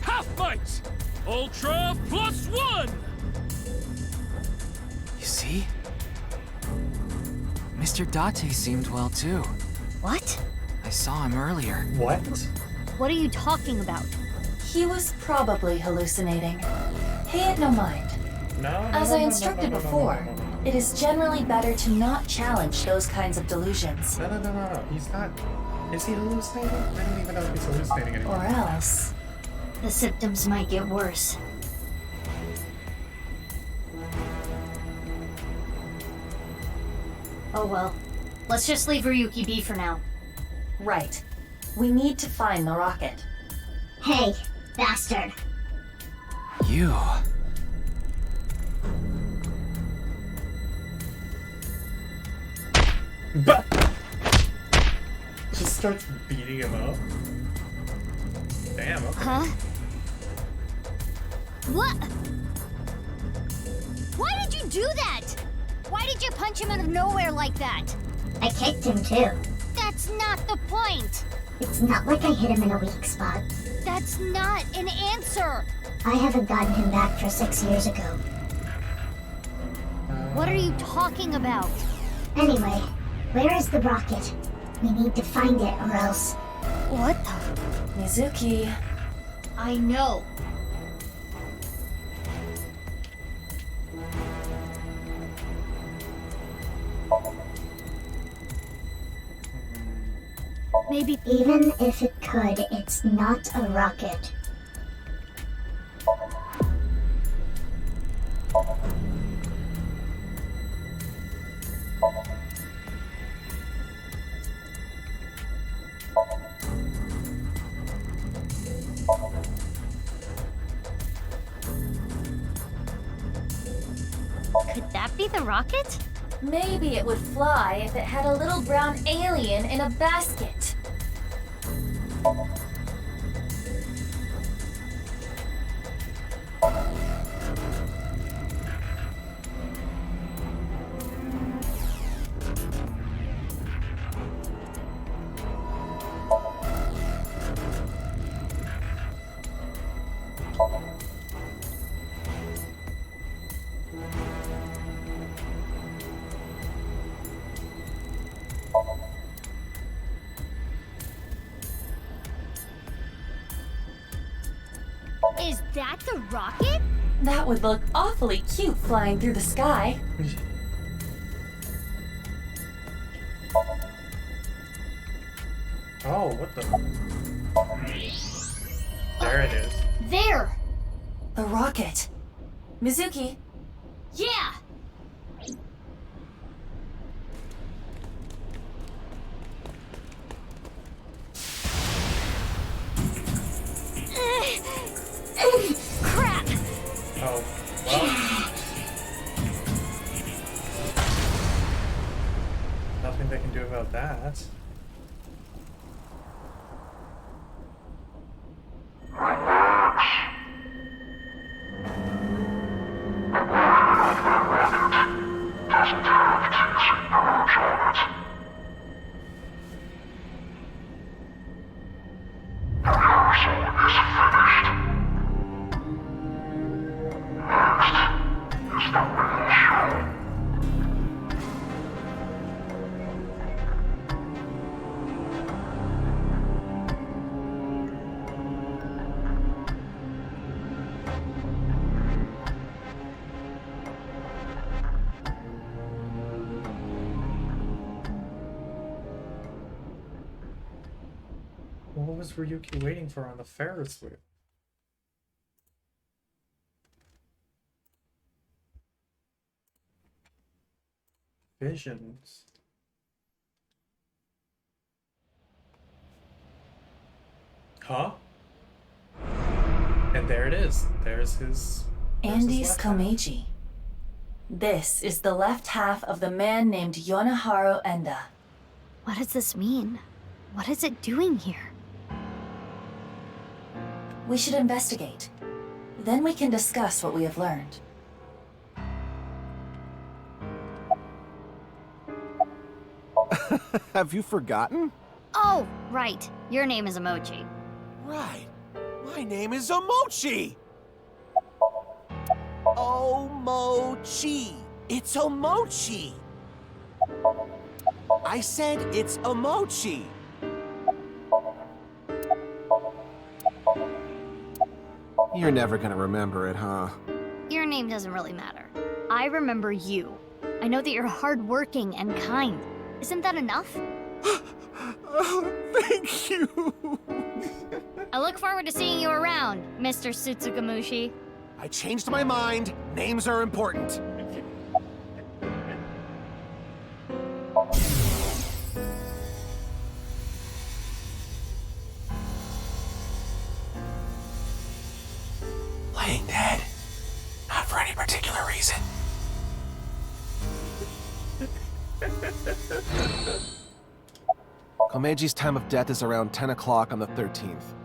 Speaker 19: Half might! Ultra +1!
Speaker 18: You see? Mr. Date seemed well too.
Speaker 3: What?
Speaker 18: I saw him earlier.
Speaker 1: What?
Speaker 3: What are you talking about?
Speaker 4: He was probably hallucinating. Pay it no mind. As I instructed before, it is generally better to not challenge those kinds of delusions.
Speaker 1: No. He's not. Is he hallucinating? I don't even know if he's hallucinating anymore.
Speaker 4: Or else...
Speaker 3: The symptoms might get worse. Oh well. Let's just leave Ryuki be for now.
Speaker 4: Right. We need to find the rocket.
Speaker 16: Hey, bastard.
Speaker 18: You...
Speaker 1: But just starts beating him up. Damn. Okay.
Speaker 3: Huh? What? Why did you do that? Why did you punch him out of nowhere like that?
Speaker 16: I kicked him too.
Speaker 3: That's not the point.
Speaker 16: It's not like I hit him in a weak spot.
Speaker 3: That's not an answer.
Speaker 16: I haven't gotten him back for 6 years ago.
Speaker 3: What are you talking about?
Speaker 16: Anyway, where is the rocket? We need to find it or else...
Speaker 3: What the?
Speaker 4: Mizuki...
Speaker 3: I know. Maybe...
Speaker 16: Even if it could, it's not a rocket.
Speaker 3: Could that be the rocket?
Speaker 4: Maybe it would fly if it had a little brown alien in a basket.
Speaker 3: that the rocket?
Speaker 4: That would look awfully cute flying through the sky.
Speaker 1: Oh, what the? There it is.
Speaker 3: There!
Speaker 4: The rocket. Mizuki.
Speaker 3: Yeah! Crap!
Speaker 1: Oh, well. Nothing they can do about that. What was Ryuki waiting for on the Ferris wheel? Visions. Huh? And there it is. There's his
Speaker 4: Andy's
Speaker 1: left hand.
Speaker 4: Komeiji. This is the left half of the man named Yonaharu Enda.
Speaker 3: What does this mean? What is it doing here?
Speaker 4: We should investigate. Then we can discuss what we have learned.
Speaker 20: Have you forgotten?
Speaker 3: Oh, right. Your name is Emoji.
Speaker 20: Right. My name is Omochi! Omochi! It's Omochi! I said it's Omochi! You're never gonna remember it, huh?
Speaker 3: Your name doesn't really matter. I remember you. I know that you're hardworking and kind. Isn't that enough?
Speaker 20: Oh, thank you!
Speaker 3: I look forward to seeing you around, Mr. Sutsugamushi.
Speaker 20: I changed my mind. Names are important. Laying dead. Not for any particular reason. Komeji's time of death is around 10 o'clock on the 13th.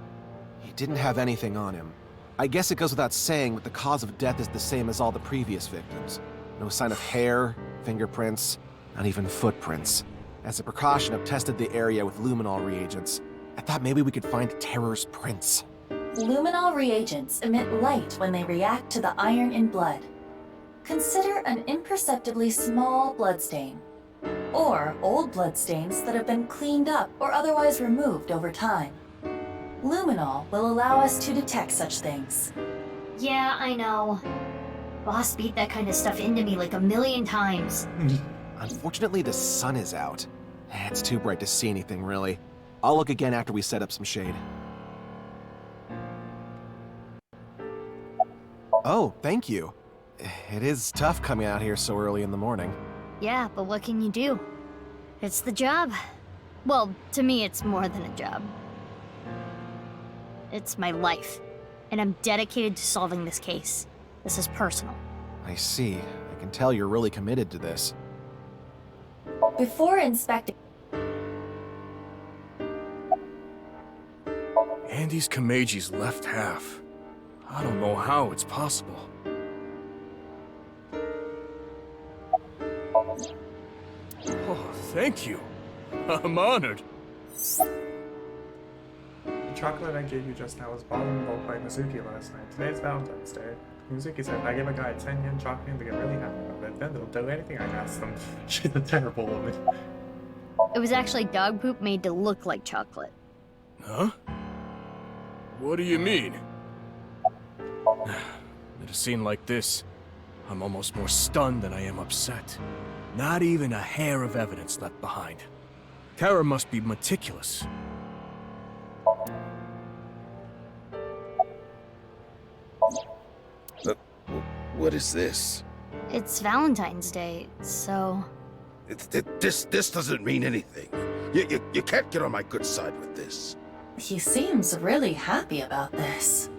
Speaker 20: He didn't have anything on him. I guess it goes without saying that the cause of death is the same as all the previous victims. No sign of hair, fingerprints, not even footprints. As a precaution, I've tested the area with luminol reagents. I thought maybe we could find Terror's prints.
Speaker 4: Luminol reagents emit light when they react to the iron in blood. Consider an imperceptibly small bloodstain, or old bloodstains that have been cleaned up or otherwise removed over time. Luminol will allow us to detect such things.
Speaker 3: Yeah, I know. Boss beat that kind of stuff into me like a million times.
Speaker 20: Unfortunately, the sun is out. It's too bright to see anything, really. I'll look again after we set up some shade. Oh, thank you. It is tough coming out here so early in the morning.
Speaker 3: Yeah, but what can you do? It's the job. Well, to me, it's more than a job. It's my life, and I'm dedicated to solving this case. This is personal.
Speaker 20: I see. I can tell you're really committed to this.
Speaker 4: Before inspecting...
Speaker 10: Andy's Komeji's left half. I don't know how it's possible. Oh, thank you. I'm honored.
Speaker 1: The chocolate I gave you just now was bought in bulk by Mizuki last night. Today is Valentine's Day. Mizuki said if I give a guy a 10 yen chocolate, they get really happy about it. Then they'll do anything I ask them. She's a terrible woman.
Speaker 3: It was actually dog poop made to look like chocolate.
Speaker 10: Huh? What do you mean?
Speaker 8: At a scene like this, I'm almost more stunned than I am upset. Not even a hair of evidence left behind. Kara must be meticulous.
Speaker 21: What is this?
Speaker 3: It's Valentine's Day, so...
Speaker 21: This doesn't mean anything. You can't get on my good side with this.
Speaker 4: He seems really happy about this.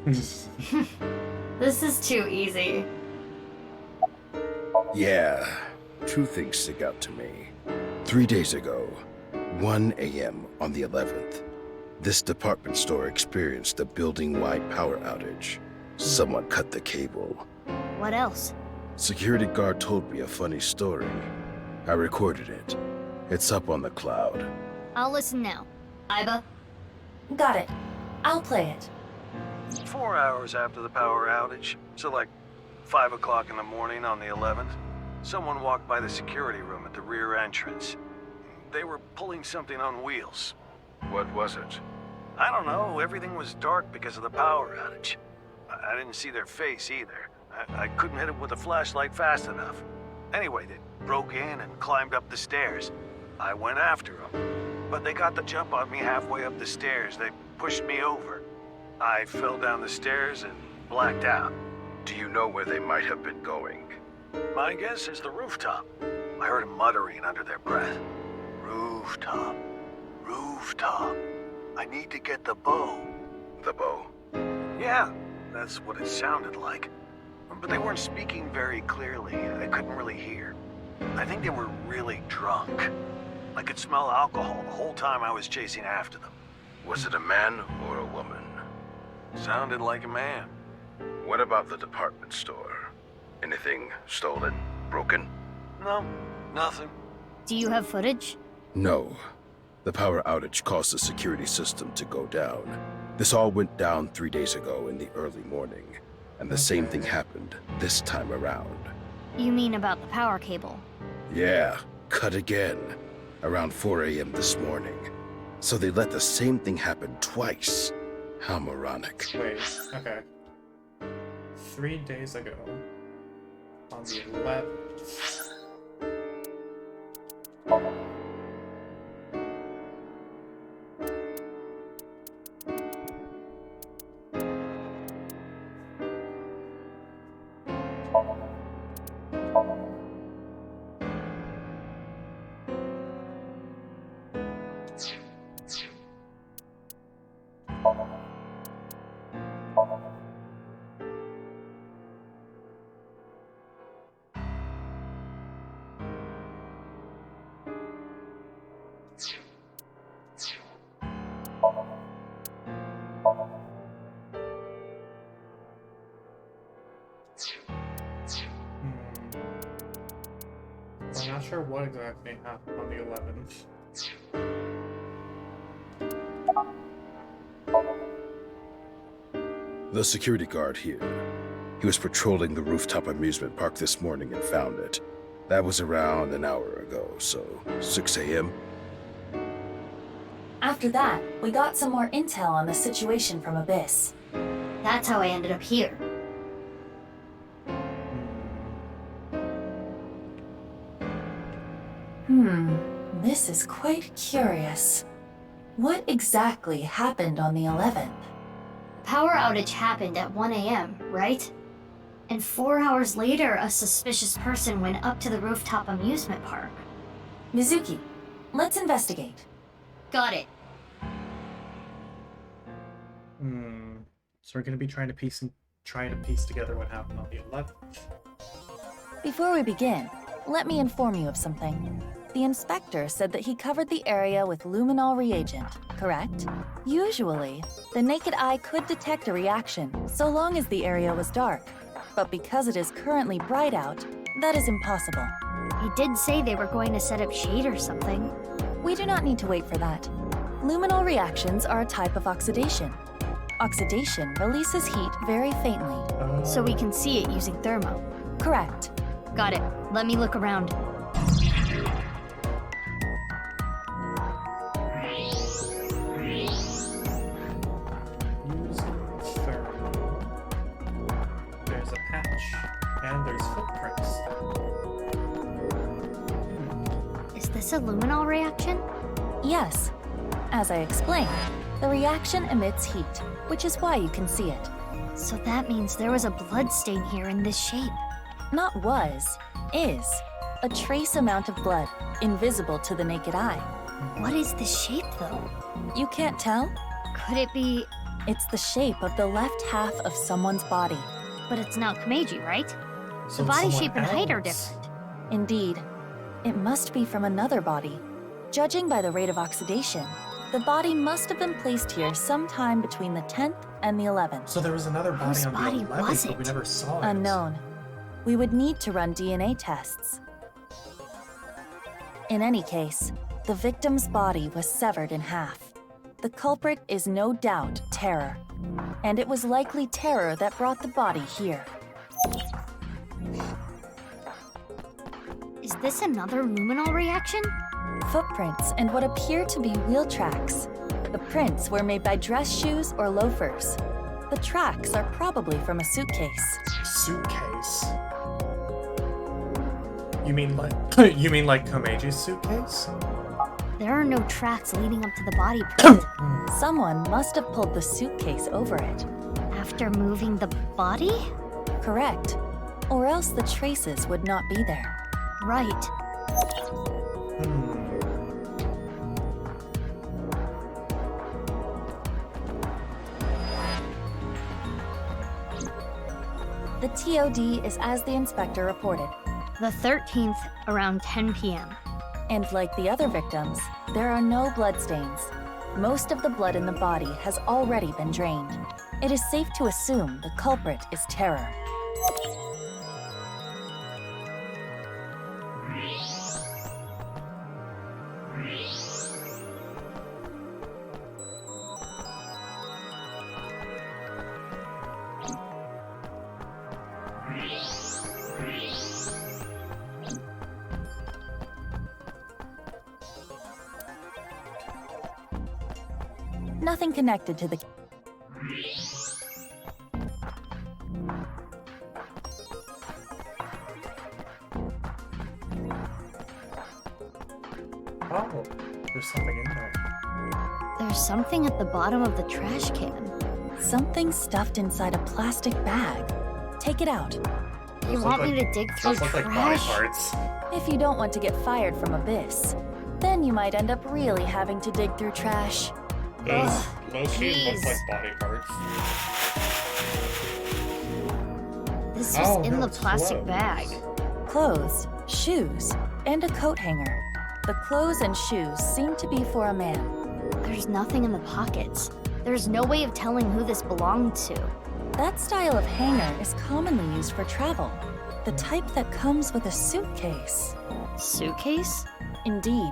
Speaker 3: This is too easy.
Speaker 21: Yeah, two things stick out to me. 3 days ago, 1 a.m. on the 11th, this department store experienced a building-wide power outage. Someone cut the cable.
Speaker 3: What else?
Speaker 21: Security guard told me a funny story. I recorded it. It's up on the cloud.
Speaker 3: I'll listen now. Iba?
Speaker 4: Got it. I'll play it.
Speaker 22: 4 hours after the power outage, so like 5 o'clock in the morning on the 11th, someone walked by the security room at the rear entrance. They were pulling something on wheels.
Speaker 21: What was it?
Speaker 22: I don't know, everything was dark because of the power outage. I didn't see their face either. I couldn't hit it with a flashlight fast enough. Anyway, they broke in and climbed up the stairs. I went after them, but they got the jump on me halfway up the stairs. They pushed me over. I fell down the stairs and blacked out.
Speaker 21: Do you know where they might have been going?
Speaker 22: My guess is the rooftop. I heard them muttering under their breath. Rooftop. Rooftop. I need to get the bow.
Speaker 21: The bow?
Speaker 22: Yeah, that's what it sounded like. But they weren't speaking very clearly. I couldn't really hear. I think they were really drunk. I could smell alcohol the whole time I was chasing after them.
Speaker 21: Was it a man or a woman?
Speaker 22: Sounded like a man.
Speaker 21: What about the department store? Anything stolen? Broken?
Speaker 22: No, nothing.
Speaker 3: Do you have footage?
Speaker 21: No. The power outage caused the security system to go down. This all went down 3 days ago in the early morning. And the same thing happened this time around.
Speaker 3: You mean about the power cable?
Speaker 21: Yeah, cut again. Around 4 a.m. this morning. So they let the same thing happen twice. How moronic.
Speaker 1: Wait, okay. 3 days ago, on the 11th. I'm not sure what exactly happened on the 11th.
Speaker 21: The security guard here. He was patrolling the rooftop amusement park this morning and found it. That was around an hour ago, so 6 a.m.
Speaker 4: After that, we got some more intel on the situation from Abyss.
Speaker 3: That's how I ended up here.
Speaker 4: This is quite curious. What exactly happened on the 11th?
Speaker 3: Power outage happened at 1 a.m., right? And 4 hours later, a suspicious person went up to the rooftop amusement park.
Speaker 4: Mizuki, let's investigate.
Speaker 3: Got it.
Speaker 1: So we're gonna be trying to piece together what happened on the 11th.
Speaker 4: Before we begin, let me inform you of something. The inspector said that he covered the area with luminol reagent, correct? Usually, the naked eye could detect a reaction so long as the area was dark. But because it is currently bright out, that is impossible.
Speaker 3: He did say they were going to set up shade or something.
Speaker 4: We do not need to wait for that. Luminol reactions are a type of oxidation. Oxidation releases heat very faintly.
Speaker 3: So we can see it using thermo.
Speaker 4: Correct.
Speaker 3: Got it. Let me look around. this a luminol reaction?
Speaker 4: Yes. As I explained, the reaction emits heat, which is why you can see it.
Speaker 3: So that means there was a blood stain here in this shape.
Speaker 4: Not was, is. A trace amount of blood, invisible to the naked eye.
Speaker 3: What is this shape, though?
Speaker 4: You can't tell?
Speaker 3: Could it be...
Speaker 4: It's the shape of the left half of someone's body.
Speaker 3: But it's not Komeiji, right?
Speaker 1: So
Speaker 3: The body
Speaker 1: someone
Speaker 3: shape and height are
Speaker 1: else.
Speaker 3: different.
Speaker 4: Indeed. It must be from another body. Judging by the rate of oxidation, the body must have been placed here sometime between the 10th and the 11th.
Speaker 1: So there was another body
Speaker 3: Whose
Speaker 1: on
Speaker 3: body
Speaker 1: the 11th,
Speaker 3: was
Speaker 1: but we
Speaker 3: it?
Speaker 1: never saw it.
Speaker 4: Unknown. We would need to run DNA tests. In any case, the victim's body was severed in half. The culprit is no doubt Terror. And it was likely Terror that brought the body here.
Speaker 3: Is this another luminol reaction?
Speaker 4: Footprints and what appear to be wheel tracks. The prints were made by dress shoes or loafers. The tracks are probably from a suitcase.
Speaker 1: Suitcase? You mean like Komeiji's suitcase?
Speaker 3: There are no tracks leading up to the body print.
Speaker 4: Someone must have pulled the suitcase over it.
Speaker 3: After moving the body?
Speaker 4: Correct. Or else the traces would not be there.
Speaker 3: Right.
Speaker 4: The TOD is as the inspector reported.
Speaker 3: The 13th, around 10 p.m.
Speaker 4: And like the other victims, there are no bloodstains. Most of the blood in the body has already been drained. It is safe to assume the culprit is Terror. Nothing connected to the...
Speaker 1: Oh, there's something in there.
Speaker 3: There's something at the bottom of the trash can.
Speaker 4: Something stuffed inside a plastic bag. Take it out.
Speaker 3: You want me to dig through
Speaker 1: Those look like body
Speaker 3: trash?
Speaker 1: parts.
Speaker 4: If you don't want to get fired from Abyss, then you might end up really having to dig through trash.
Speaker 1: Those low-key look
Speaker 3: jeez.
Speaker 1: like body parts.
Speaker 3: This was in
Speaker 1: no,
Speaker 3: the
Speaker 1: it's
Speaker 3: plastic
Speaker 1: clothes.
Speaker 3: bag.
Speaker 4: Clothes, shoes, and a coat hanger. The clothes and shoes seem to be for a man.
Speaker 3: There's nothing in the pockets. There's no way of telling who this belonged to.
Speaker 4: That style of hanger is commonly used for travel. The type that comes with a suitcase.
Speaker 3: Suitcase?
Speaker 4: Indeed.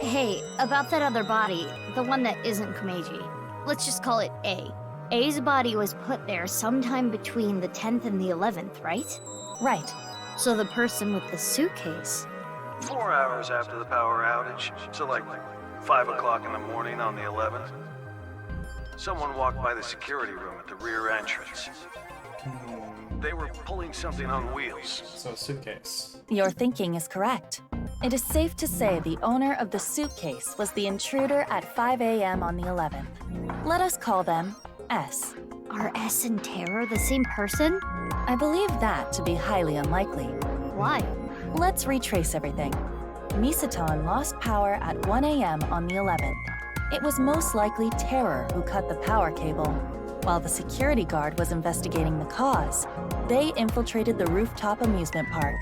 Speaker 3: Hey, about that other body, the one that isn't Komeiji. Let's just call it A. A's body was put there sometime between the 10th and the 11th, right?
Speaker 4: Right.
Speaker 3: So the person with the suitcase...
Speaker 22: 4 hours after the power outage, so like 5 o'clock in the morning on the 11th. Someone walked by the security room at the rear entrance. They were pulling something on wheels.
Speaker 1: So a suitcase.
Speaker 4: Your thinking is correct. It is safe to say the owner of the suitcase was the intruder at 5 a.m. on the 11th. Let us call them S.
Speaker 3: Are S and Terror the same person?
Speaker 4: I believe that to be highly unlikely.
Speaker 3: Why?
Speaker 4: Let's retrace everything. Misaton lost power at 1 a.m. on the 11th. It was most likely Terror who cut the power cable. While the security guard was investigating the cause, they infiltrated the rooftop amusement park.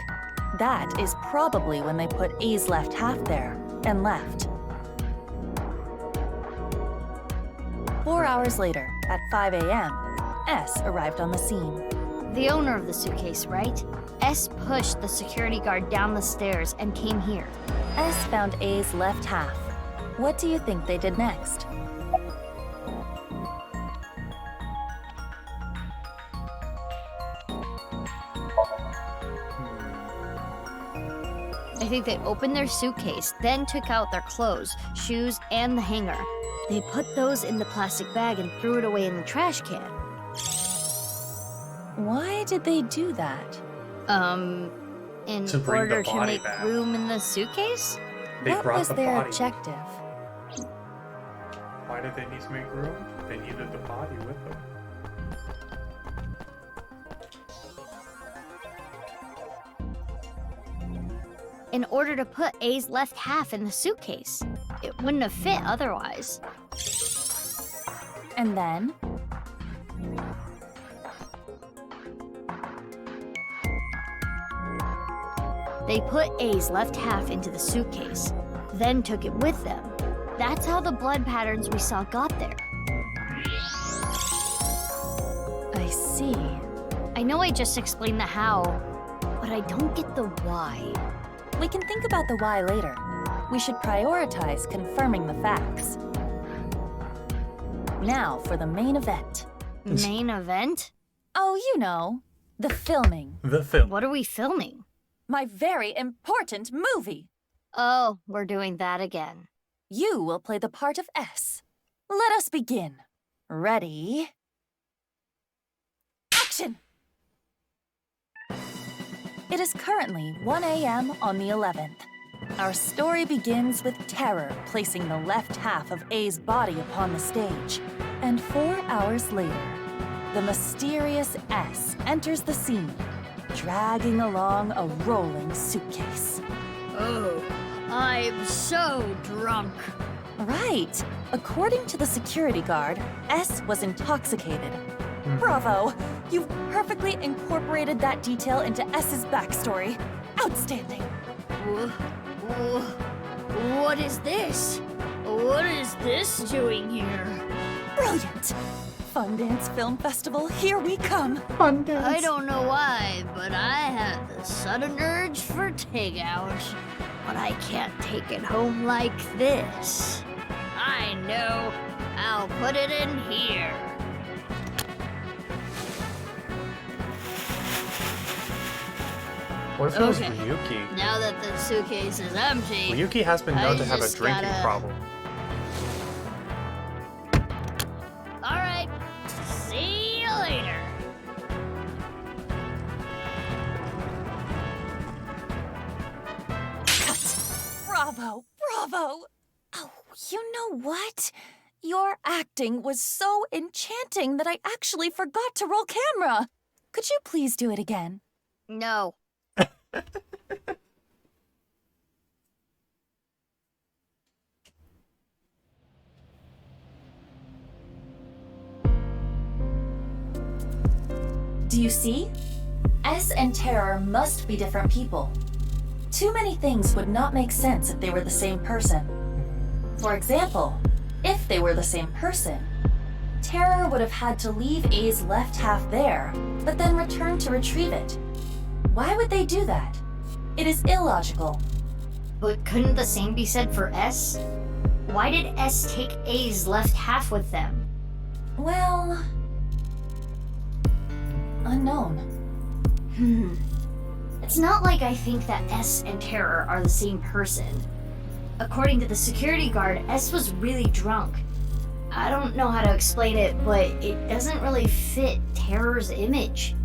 Speaker 4: That is probably when they put A's left half there and left. 4 hours later, at 5 a.m., S arrived on the scene.
Speaker 3: The owner of the suitcase, right? S pushed the security guard down the stairs and came here.
Speaker 4: S found A's left half. What do you think they did next?
Speaker 3: I think they opened their suitcase, then took out their clothes, shoes, and the hanger. They put those in the plastic bag and threw it away in the trash can.
Speaker 4: Why did they do that?
Speaker 3: In
Speaker 1: To bring the
Speaker 3: order to
Speaker 1: body
Speaker 3: make
Speaker 1: back.
Speaker 3: room in the suitcase?
Speaker 1: They
Speaker 4: What
Speaker 1: brought
Speaker 4: was
Speaker 1: the
Speaker 4: their
Speaker 1: body.
Speaker 4: objective?
Speaker 1: Why did they need to make room? They needed the body with them.
Speaker 3: In order to put A's left half in the suitcase. It wouldn't have fit otherwise.
Speaker 4: And then?
Speaker 3: They put A's left half into the suitcase, then took it with them. That's how the blood patterns we saw got there.
Speaker 4: I see.
Speaker 3: I know I just explained the how, but I don't get the why.
Speaker 4: We can think about the why later. We should prioritize confirming the facts. Now for the main event.
Speaker 3: Main event?
Speaker 4: Oh, you know, the filming.
Speaker 1: The film.
Speaker 3: What are we filming?
Speaker 4: My very important movie.
Speaker 3: Oh, we're doing that again.
Speaker 4: You will play the part of S. Let us begin. Ready? Action! It is currently 1 a.m. on the 11th. Our story begins with Terror placing the left half of A's body upon the stage. And 4 hours later, the mysterious S enters the scene, dragging along a rolling suitcase.
Speaker 3: Oh, I'm so drunk.
Speaker 4: Right. According to the security guard, S was intoxicated. Bravo! You've perfectly incorporated that detail into S's backstory. Outstanding.
Speaker 3: What is this? What is this doing here?
Speaker 4: Brilliant! Fun Dance Film Festival, here we come.
Speaker 3: I don't know why, but I have the sudden urge for takeout. But I can't take it home like this. I know. I'll put it in here.
Speaker 1: What if it was
Speaker 3: Okay.
Speaker 1: Ryuki?
Speaker 3: Now that the suitcase is empty,
Speaker 1: Ryuki has been known
Speaker 3: I
Speaker 1: to have a
Speaker 3: just
Speaker 1: drinking
Speaker 3: gotta-
Speaker 1: problem.
Speaker 3: All right. See you later.
Speaker 4: Bravo, bravo. Oh, you know what? Your acting was so enchanting that I actually forgot to roll camera. Could you please do it again?
Speaker 3: No.
Speaker 4: Do you see? S and Terror must be different people. Too many things would not make sense if they were the same person. For example, if they were the same person, Terror would have had to leave A's left half there, but then return to retrieve it. Why would they do that? It is illogical.
Speaker 3: But couldn't the same be said for S? Why did S take A's left half with them?
Speaker 4: Well... unknown.
Speaker 3: It's not like I think that S and Terror are the same person. According to the security guard, S was really drunk. I don't know how to explain it, but it doesn't really fit Terror's image.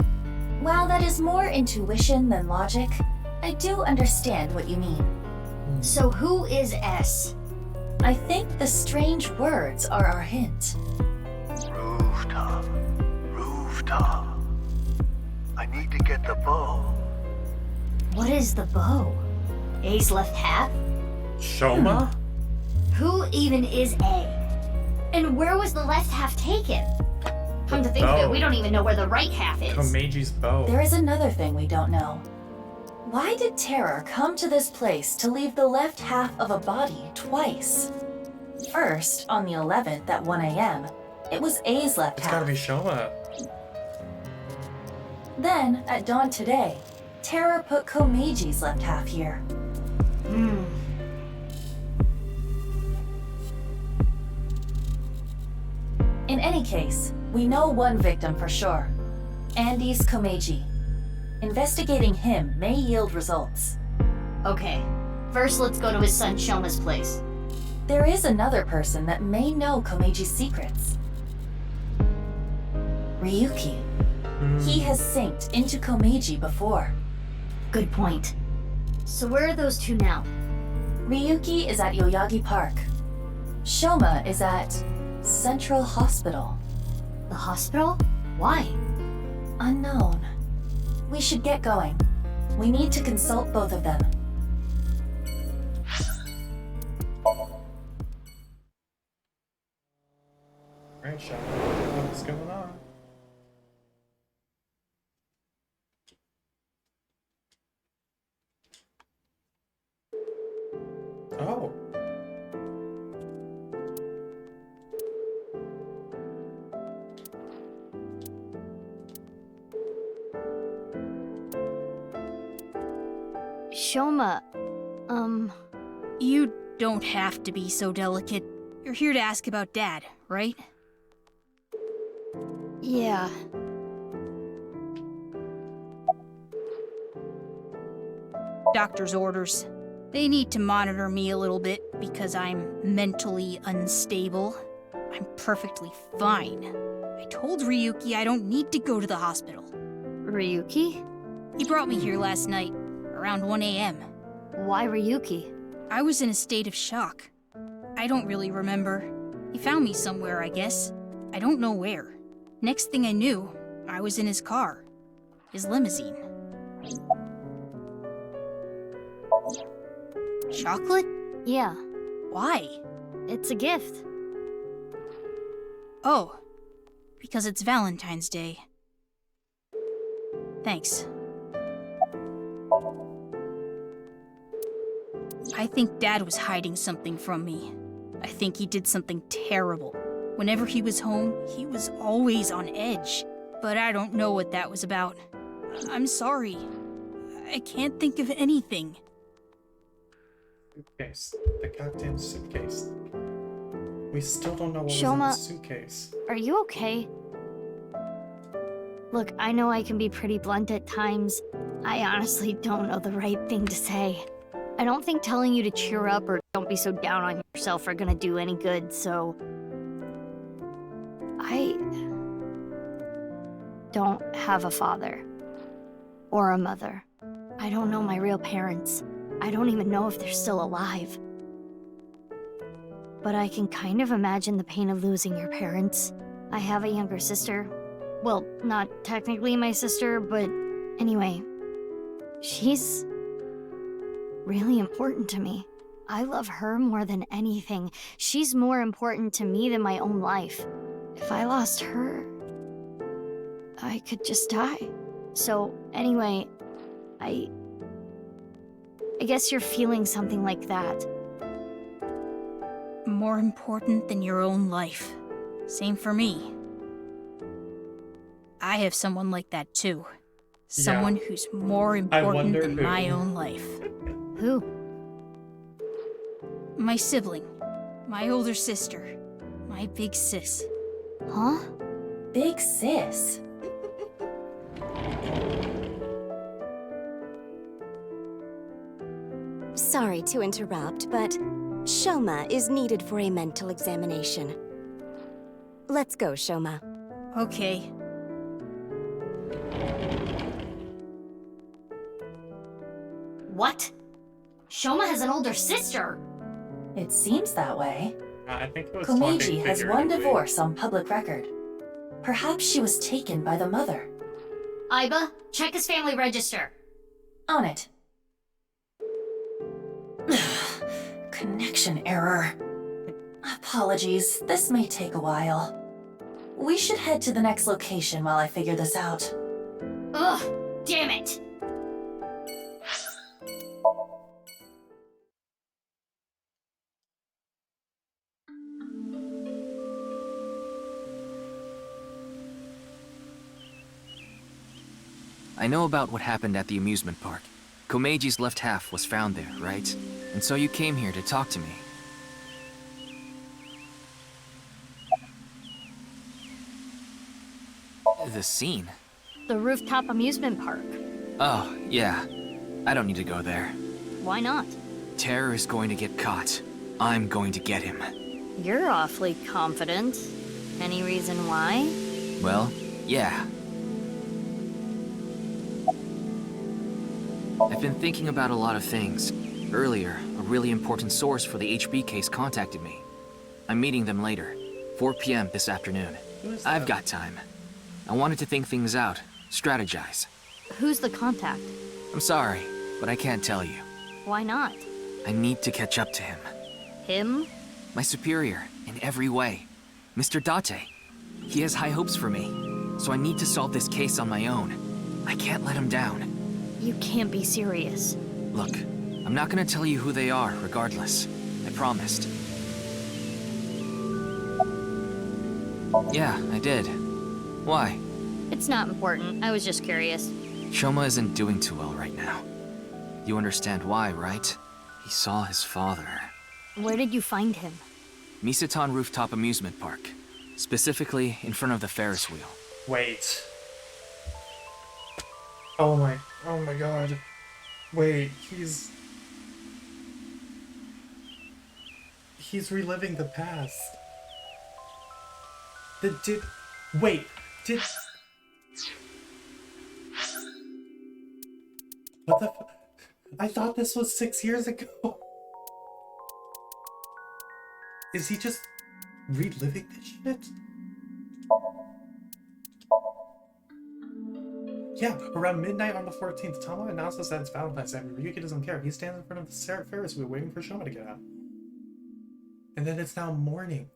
Speaker 4: While that is more intuition than logic, I do understand what you mean.
Speaker 3: So who is S?
Speaker 4: I think the strange words are our hint.
Speaker 22: Rooftop. Rooftop. I need to get the bow.
Speaker 3: What is the bow? A's left half?
Speaker 1: Shoma?
Speaker 3: Who even is A? And where was the left half taken? Come to think of it, we don't even know where the right half is.
Speaker 1: Komeji's bow.
Speaker 4: There is another thing we don't know. Why did Terror come to this place to leave the left half of a body twice? First, on the 11th at 1 a.m., it was A's left
Speaker 1: It's
Speaker 4: half.
Speaker 1: gotta be Shoma.
Speaker 4: Then, at dawn today, Terror put Komeji's left half here. In any case, we know one victim for sure. Andy's Komeji. Investigating him may yield results.
Speaker 3: Okay, first let's go to his son Shoma's place.
Speaker 4: There is another person that may know Komeji's secrets. Ryuki. He has synced into Komeji before.
Speaker 3: Good point. So where are those two now?
Speaker 4: Ryuki is at Yoyagi Park. Shoma is at Central Hospital.
Speaker 3: The hospital? Why?
Speaker 4: Unknown. We should get going. We need to consult both of them.
Speaker 1: Alright, shall we? What's going on? Oh.
Speaker 3: Shoma,
Speaker 5: You don't have to be so delicate. You're here to ask about Dad, right?
Speaker 3: yeah.
Speaker 5: Doctor's orders. They need to monitor me a little bit because I'm mentally unstable. I'm perfectly fine. I told Ryuki I don't need to go to the hospital.
Speaker 3: Ryuki?
Speaker 5: He brought me here last night, around 1 a.m.
Speaker 3: Why Ryuki?
Speaker 5: I was in a state of shock. I don't really remember. He found me somewhere, I guess. I don't know where. Next thing I knew, I was in his car. His limousine. Chocolate?
Speaker 3: Yeah.
Speaker 5: Why?
Speaker 3: It's a gift.
Speaker 5: Oh, because it's Valentine's Day. Thanks. I think Dad was hiding something from me. I think he did something terrible. Whenever he was home, he was always on edge. But I don't know what that was about. I'm sorry. I can't think of anything.
Speaker 1: Suitcase. The goddamn suitcase. We still don't know what
Speaker 3: Shoma,
Speaker 1: was in the suitcase.
Speaker 3: Are you okay? Look, I know I can be pretty blunt at times. I honestly don't know the right thing to say. I don't think telling you to cheer up or don't be so down on yourself are gonna do any good, so... I don't have a father. Or a mother. I don't know my real parents. I don't even know if they're still alive. But I can kind of imagine the pain of losing your parents. I have a younger sister. Well, not technically my sister, but anyway. She's really important to me. I love her more than anything. She's more important to me than my own life. If I lost her, I could just die. So, anyway, I guess you're feeling something like that.
Speaker 5: More important than your own life. Same for me. I have someone like that too. Someone who's more important than my own life.
Speaker 3: Who?
Speaker 5: My sibling. My older sister. My big sis.
Speaker 3: Huh?
Speaker 4: Big sis?
Speaker 7: Sorry to interrupt, but Shoma is needed for a mental examination. Let's go, Shoma.
Speaker 5: Okay.
Speaker 3: What? Shoma has an older sister?
Speaker 4: It seems that way.
Speaker 1: I think it was
Speaker 4: Komeiji has one
Speaker 1: figuratively.
Speaker 4: divorce on public record. Perhaps she was taken by the mother.
Speaker 3: Aiba, check his family register.
Speaker 4: On it. Connection error. Apologies, this may take a while. We should head to the next location while I figure this out.
Speaker 3: Ugh, damn it!
Speaker 18: I know about what happened at the amusement park. Komeiji's left half was found there, right? And so you came here to talk to me. The scene?
Speaker 3: The rooftop amusement park.
Speaker 18: Oh, yeah. I don't need to go there.
Speaker 3: Why not?
Speaker 18: Terror is going to get caught. I'm going to get him.
Speaker 3: You're awfully confident. Any reason why?
Speaker 18: Well, yeah. I've been thinking about a lot of things. Earlier, a really important source for the HB case contacted me. I'm meeting them later, 4 p.m. this afternoon. I've got time. I wanted to think things out, strategize.
Speaker 3: Who's the contact?
Speaker 18: I'm sorry, but I can't tell you.
Speaker 3: Why not?
Speaker 18: I need to catch up to him.
Speaker 3: Him?
Speaker 18: My superior, in every way. Mr. Date. He has high hopes for me, so I need to solve this case on my own. I can't let him down.
Speaker 3: You can't be serious.
Speaker 18: Look, I'm not gonna tell you who they are, regardless. I promised. Yeah, I did. Why?
Speaker 3: It's not important. I was just curious.
Speaker 18: Shoma isn't doing too well right now. You understand why, right? He saw his father.
Speaker 3: Where did you find him?
Speaker 18: Misaton Rooftop Amusement Park. Specifically, in front of the Ferris wheel.
Speaker 1: Wait. Oh my god. Wait, he's reliving the past. Wait, what the I thought this was 6 years ago. Is he just reliving this shit? Yeah, around midnight on the 14th, Tama announces that it's Valentine's Day. Ryuki doesn't care. He stands in front of the Ferris wheel waiting for Shoma to get out. And then it's now morning.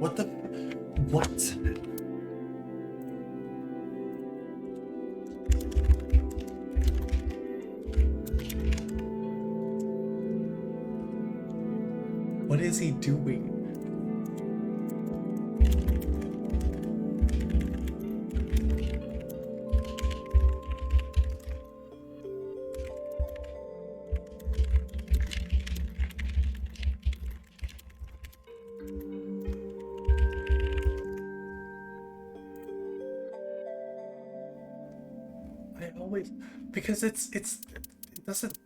Speaker 1: What the... What? What is he doing? I always... Because it doesn't...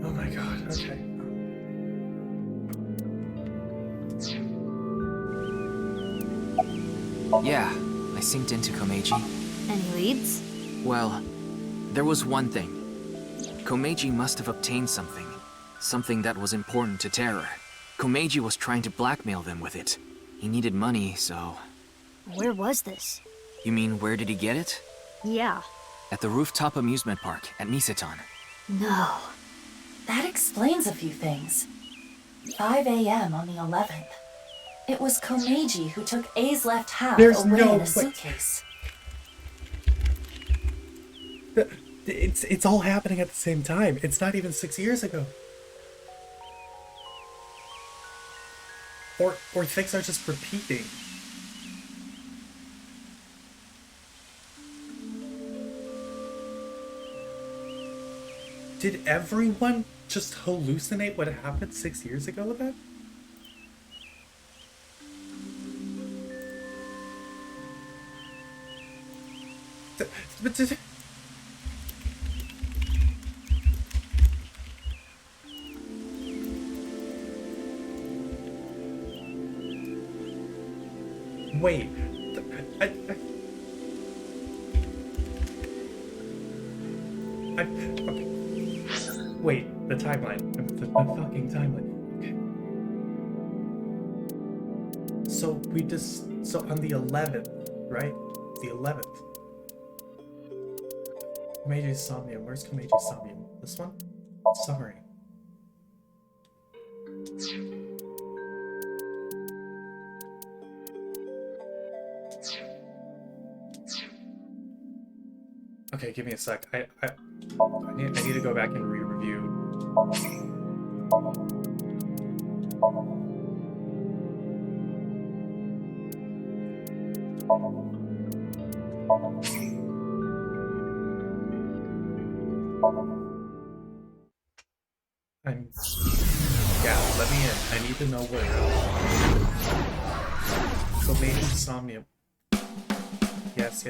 Speaker 1: Oh my god, okay.
Speaker 18: Yeah, I synced into Komeiji.
Speaker 3: Any leads?
Speaker 18: Well, there was one thing. Komeiji must have obtained something. Something that was important to Terror. Komeiji was trying to blackmail them with it. He needed money, so...
Speaker 3: Where was this?
Speaker 18: You mean, where did he get it?
Speaker 3: Yeah.
Speaker 18: At the rooftop amusement park at Misaton.
Speaker 4: No. That explains a few things. 5 a.m. on the 11th. It was Komeiji who took A's left half
Speaker 1: There's
Speaker 4: away
Speaker 1: no
Speaker 4: in a
Speaker 1: way.
Speaker 4: suitcase.
Speaker 1: It's all happening at the same time. It's not even 6 years ago. Or things are just repeating. Did everyone just hallucinate what happened 6 years ago then? Wait. Okay. Wait, the timeline. The fucking timeline. Okay. So on the 11th, right? The 11th. Komeiji's Somnium. Where's Komeiji's Somnium? This one? Summary. Okay, give me a sec. I need to go back and re-review. Yeah, let me in. I need to know what. So maybe insomnia. Yes.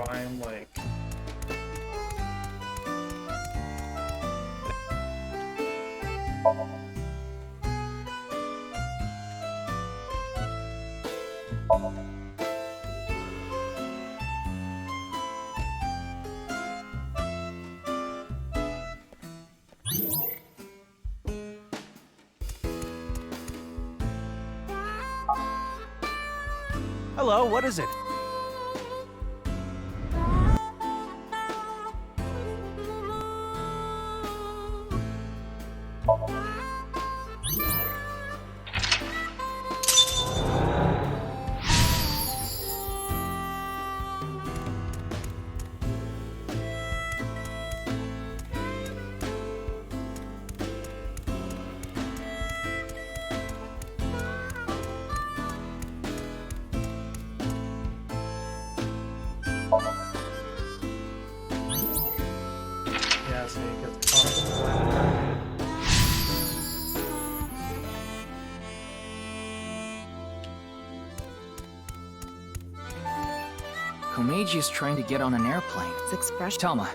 Speaker 1: I'm like...
Speaker 11: Hello, what is it?
Speaker 1: Yeah, so you get caught up in the black.
Speaker 18: Komeiji is trying to get on an airplane.
Speaker 12: It's expression.
Speaker 18: Telma.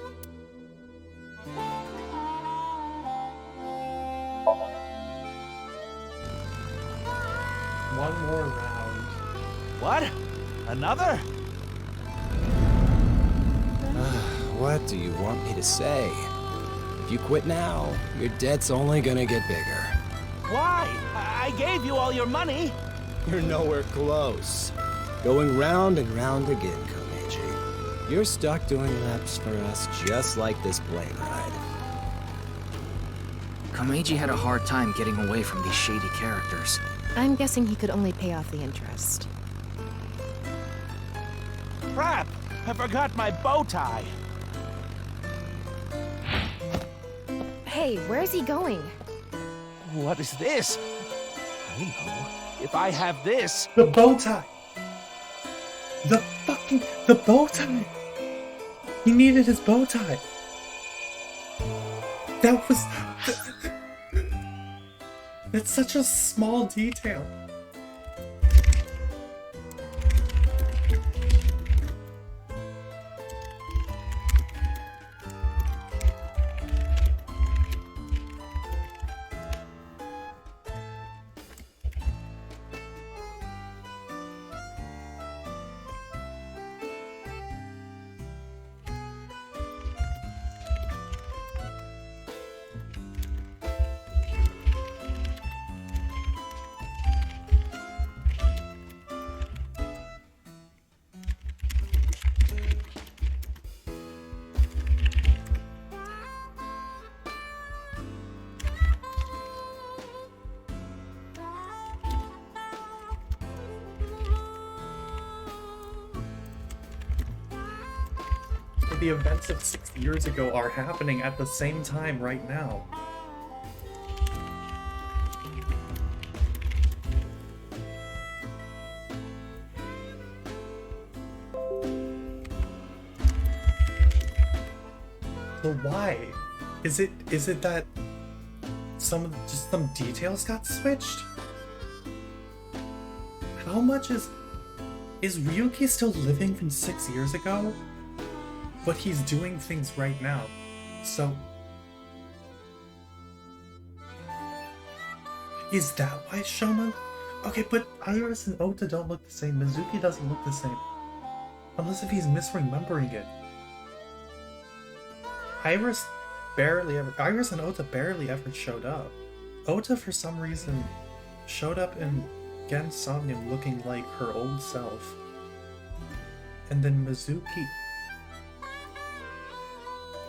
Speaker 1: One more round.
Speaker 11: What? Another?
Speaker 23: What do you want me to say? If you quit now, your debt's only gonna get bigger.
Speaker 11: Why? I gave you all your money.
Speaker 23: You're nowhere close. Going round and round again, Komeiji. You're stuck doing laps for us just like this plane ride.
Speaker 18: Komeiji had a hard time getting away from these shady characters.
Speaker 12: I'm guessing he could only pay off the interest.
Speaker 11: Crap! I forgot my bow tie.
Speaker 12: Hey, where's he going?
Speaker 11: What is this? I know. If I have this...
Speaker 1: The bow tie! The bow tie! He needed his bow tie! That was... That's such a small detail. The events of 6 years ago are happening at the same time right now. So why? Is it that just some details got switched? How much is Ryuki still living from 6 years ago? But he's doing things right now. So Is that why Shoma? Okay, but Iris and Ota don't look the same. Mizuki doesn't look the same. Unless if he's misremembering it. Iris and Ota barely ever showed up. Ota, for some reason, showed up in Gensomnium looking like her old self. And then Mizuki...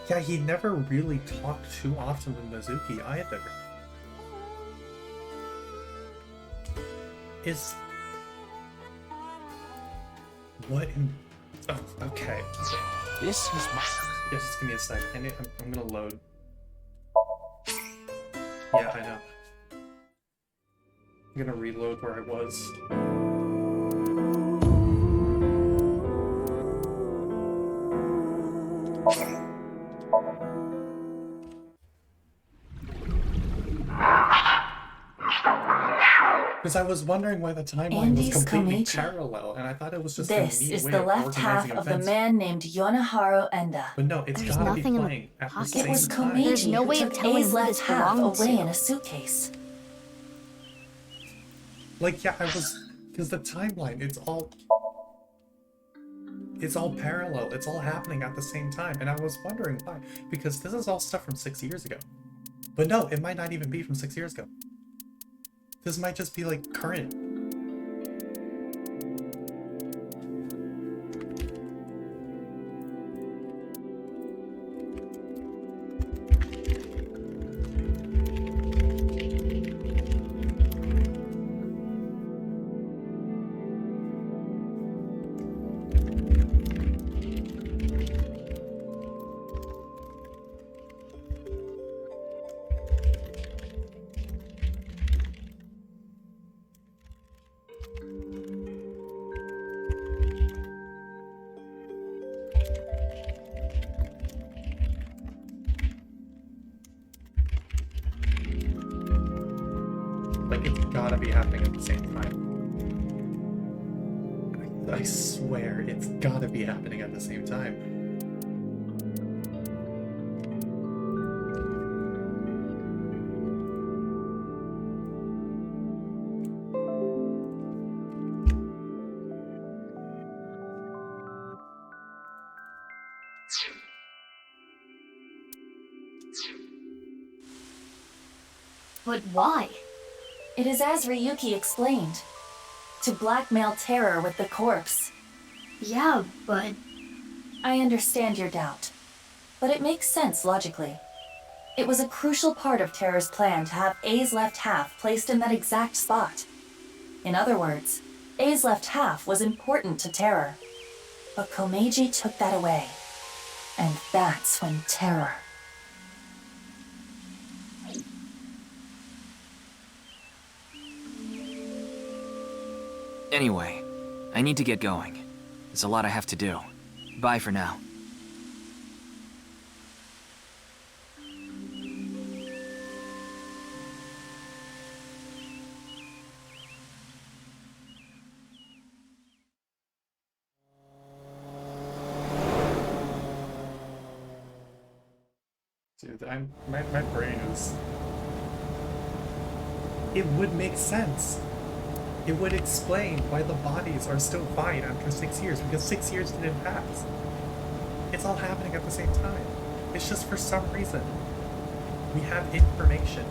Speaker 1: Yeah, he never really talked too often with Mizuki either. Is... What in... Oh, okay.
Speaker 11: This is my...
Speaker 1: Yeah, just give me a sec. I'm gonna load. Yeah, I know. I'm gonna reload where I was. Because I was wondering why the timeline was completely parallel, and I thought it was just
Speaker 4: This
Speaker 1: a neat
Speaker 4: is
Speaker 1: way
Speaker 4: the
Speaker 1: of
Speaker 4: left half
Speaker 1: organizing
Speaker 4: of the
Speaker 1: events.
Speaker 4: man named Yonaharu Enda.
Speaker 1: But no, it's
Speaker 3: There's
Speaker 1: gotta be
Speaker 3: nothing in the
Speaker 1: playing at the
Speaker 3: pocket.
Speaker 1: same
Speaker 4: It was
Speaker 1: time.
Speaker 4: Komeiji
Speaker 3: There's no
Speaker 4: who
Speaker 3: way of
Speaker 4: took
Speaker 3: telling
Speaker 4: A's
Speaker 3: who
Speaker 4: left
Speaker 3: this
Speaker 4: half
Speaker 3: belonged
Speaker 4: away
Speaker 3: to.
Speaker 4: in a suitcase.
Speaker 1: Like, yeah, because the timeline, it's all parallel. It's all happening at the same time, and I was wondering why. Because this is all stuff from 6 years ago. But no, it might not even be from 6 years ago. This might just be, like, current. Like, it's gotta be happening at the same time. I swear, it's gotta be happening at the same time.
Speaker 3: But why?
Speaker 4: It is as Ryuki explained. To blackmail Terror with the corpse.
Speaker 3: Yeah, but...
Speaker 4: I understand your doubt. But it makes sense logically. It was a crucial part of Terror's plan to have A's left half placed in that exact spot. In other words, A's left half was important to Terror. But Komeiji took that away. And that's when Terror...
Speaker 18: Anyway, I need to get going. There's a lot I have to do. Bye for now.
Speaker 1: Dude, my brain is... It would make sense. It would explain why the bodies are still fine after 6 years, because 6 years didn't pass. It's all happening at the same time. It's just for some reason. We have information.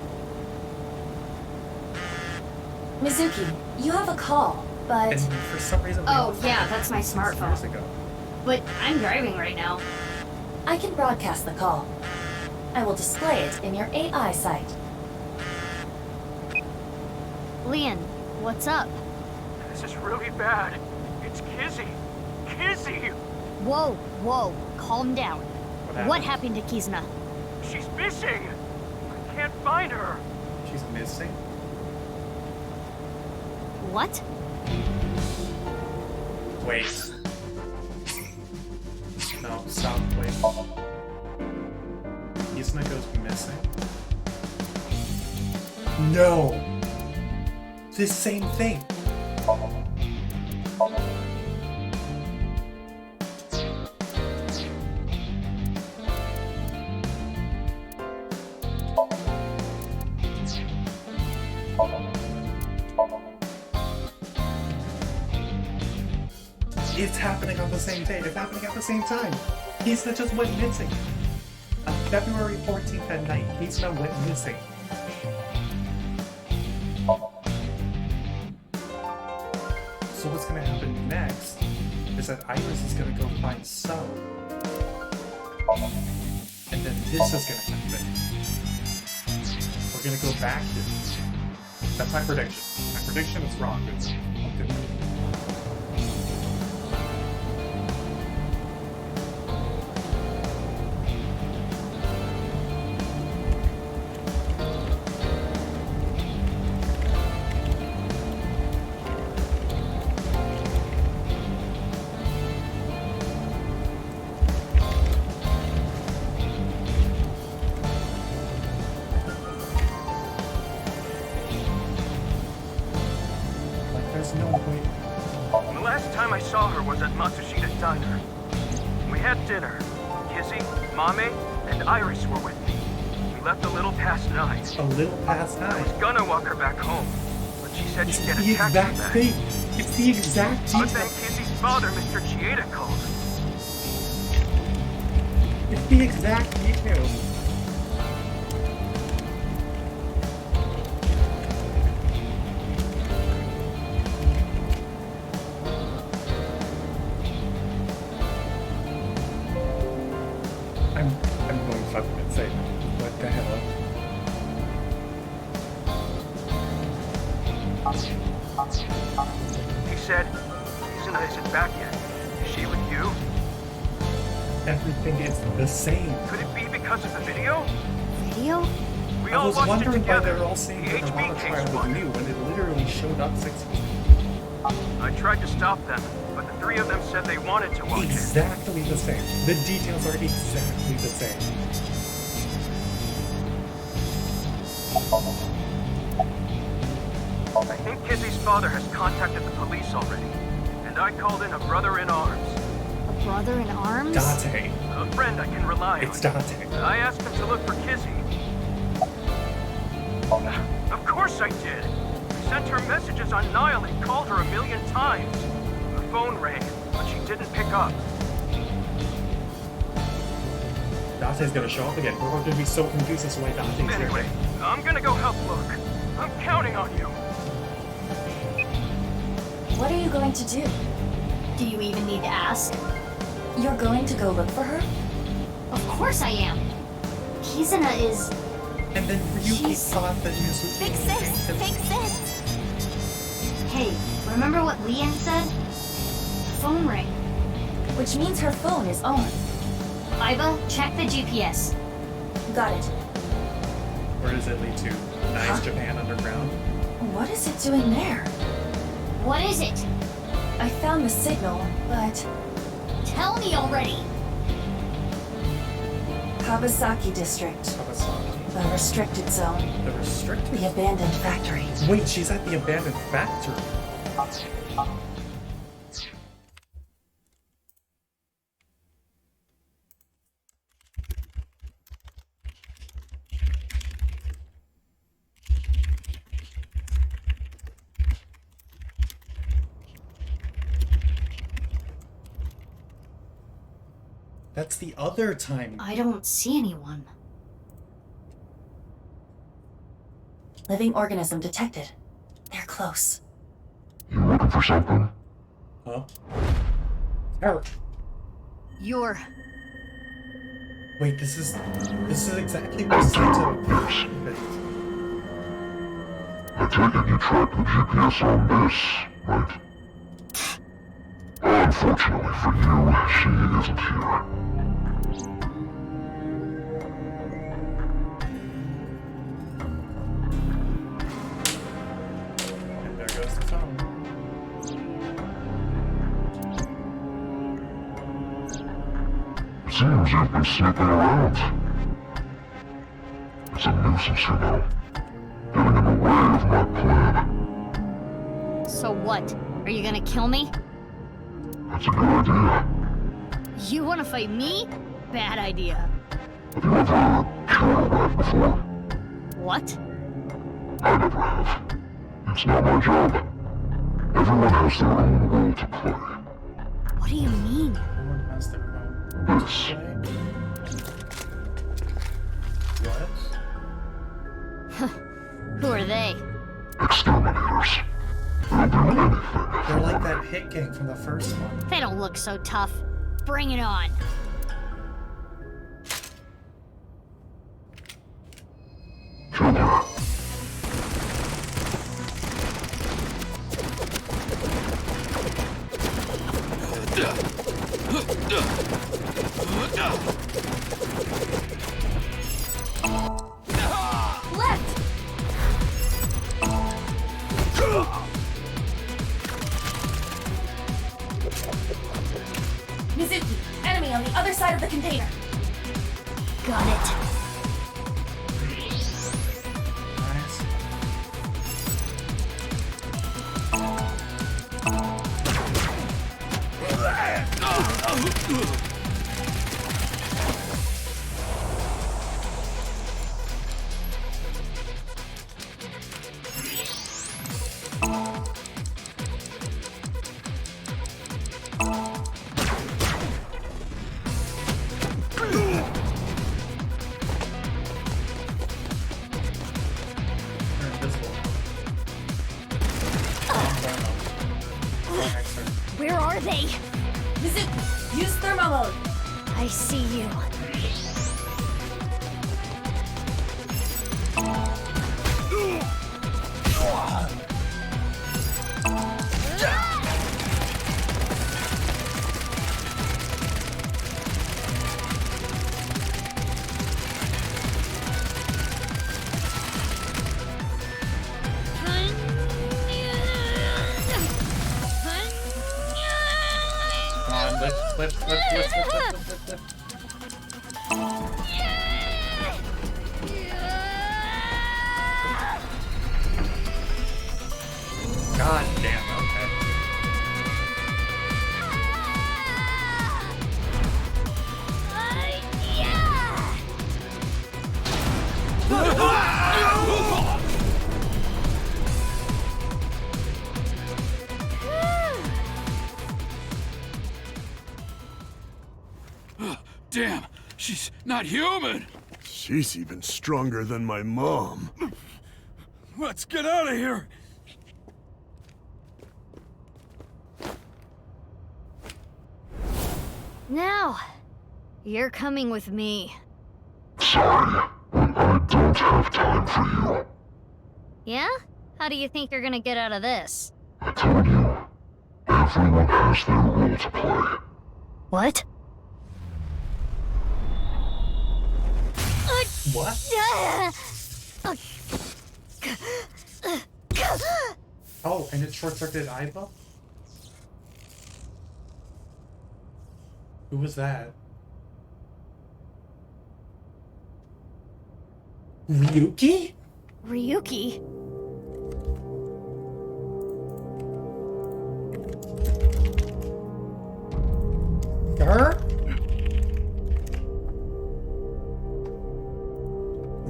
Speaker 4: Mizuki, you have a call, but...
Speaker 1: And for some reason...
Speaker 3: Oh, yeah, that's my smartphone.
Speaker 1: Years ago.
Speaker 3: But I'm driving right now.
Speaker 4: I can broadcast the call. I will display it in your AI site.
Speaker 3: Leon, what's up?
Speaker 19: This is really bad. It's Kizzy. Kizzy!
Speaker 3: Whoa, whoa, calm down. What happened to Kizuna?
Speaker 19: She's missing! I can't find her.
Speaker 1: She's missing?
Speaker 3: What?
Speaker 1: Wait. No, stop, wait. Kizuna goes missing? No! This same thing! It's happening on the same day. It's happening at the same time. Kizuna just went missing. On February 14th at night, Kizuna went missing. So what's gonna happen next is that Iris is gonna go find So. And then this is gonna happen. We're gonna go back to... That's my prediction. My prediction is wrong. It's good.
Speaker 10: Iris were with me. We left a little past 9.
Speaker 1: A little past 9?
Speaker 10: I was gonna walk her back home, but she said she'd get a
Speaker 1: taxi
Speaker 10: back.
Speaker 1: It's the exact thing. It's the exact detail.
Speaker 10: But then Kizzy's father, Mr. Chieda, called.
Speaker 1: It's the exact detail. I'm going fucking insane. What the hell?
Speaker 10: He said, Kizuna isn't back yet. Is she with you?
Speaker 1: Everything is the same.
Speaker 10: Could it be because of the video?
Speaker 3: Video?
Speaker 10: We
Speaker 1: I
Speaker 10: all
Speaker 1: was
Speaker 10: watched
Speaker 1: wondering
Speaker 10: it
Speaker 1: why
Speaker 10: together.
Speaker 1: they're all saying
Speaker 10: the
Speaker 1: the Nirvana
Speaker 10: HB
Speaker 1: trial
Speaker 10: case
Speaker 1: was
Speaker 10: one.
Speaker 1: new when it literally showed up 6 weeks ago.
Speaker 10: I tried to stop them, but the 3 of them said they wanted to watch
Speaker 1: Exactly the same. The details are exactly the same.
Speaker 10: I think Kizzy's father has contacted the police already, and I called in a brother in arms.
Speaker 3: A brother in arms?
Speaker 1: Dante.
Speaker 10: A friend I can rely on.
Speaker 1: It's Dante.
Speaker 10: I asked him to look for Kizzy. Of course I did. I sent her messages on Nile and called her 1,000,000 times. The phone rang, but she didn't pick up.
Speaker 1: Dante's gonna show up again. We're going to be so confused as to why Dante's here.
Speaker 10: Anyway, I'm gonna go help look. I'm counting on you.
Speaker 4: What are you going to do?
Speaker 3: Do you even need to ask?
Speaker 4: You're going to go look for her?
Speaker 3: Of course I am. Kizuna is...
Speaker 1: And then Ryuki thought that Miss was
Speaker 6: Fix this! Fix this!
Speaker 3: Hey, remember what Leanne said? Phone ring.
Speaker 4: Which means her phone is on.
Speaker 3: Iba, check the GPS.
Speaker 4: Got it.
Speaker 1: Where does it lead to? Nice Japan underground?
Speaker 4: What is it doing there?
Speaker 3: What is it?
Speaker 4: I found the signal, but...
Speaker 3: Tell me already!
Speaker 4: Kawasaki District.
Speaker 1: Kawasaki.
Speaker 4: The restricted zone.
Speaker 1: The restricted?
Speaker 4: The abandoned factory.
Speaker 1: Wait, she's at the abandoned factory. That's the other time.
Speaker 3: I don't see anyone.
Speaker 4: Living organism detected. They're close.
Speaker 17: You looking for something?
Speaker 1: Huh? Eric.
Speaker 3: You're...
Speaker 1: Wait, this is exactly what Sato...
Speaker 17: I take it you tracked the GPS on this, right? Unfortunately for you, she isn't here.
Speaker 1: And there goes the phone.
Speaker 17: Seems you've been sneaking around. It's a nuisance, you know. Getting in the way of my plan.
Speaker 3: So what? Are you gonna kill me?
Speaker 17: That's a good idea.
Speaker 3: You wanna fight me? Bad idea.
Speaker 17: Have you ever killed a rat before?
Speaker 3: What?
Speaker 17: I never have. It's not my job. Everyone has their own role to play.
Speaker 3: What do you mean?
Speaker 1: Everyone has their own way. What?
Speaker 3: Who are they?
Speaker 17: Exterminators. They'll do anything.
Speaker 1: They're like that hit gang from the first one.
Speaker 3: They don't look so tough. Bring it on.
Speaker 4: Mizuki, enemy on the other side of the container.
Speaker 3: Got it. Where are they?
Speaker 4: Mizuki, use thermo mode.
Speaker 3: I see you.
Speaker 1: Come on, lift. God damn, okay.
Speaker 19: Damn, she's not human!
Speaker 8: She's even stronger than my mom.
Speaker 19: Let's get out of here!
Speaker 3: Now, you're coming with me.
Speaker 17: Sorry, but I don't have time for you.
Speaker 3: Yeah? How do you think you're gonna get out of this?
Speaker 17: I told you, everyone has their role to play.
Speaker 3: What?
Speaker 1: What? Oh, and it short-circuited Aiba? Who was that? Ryuki?
Speaker 3: Ryuki?
Speaker 1: Her?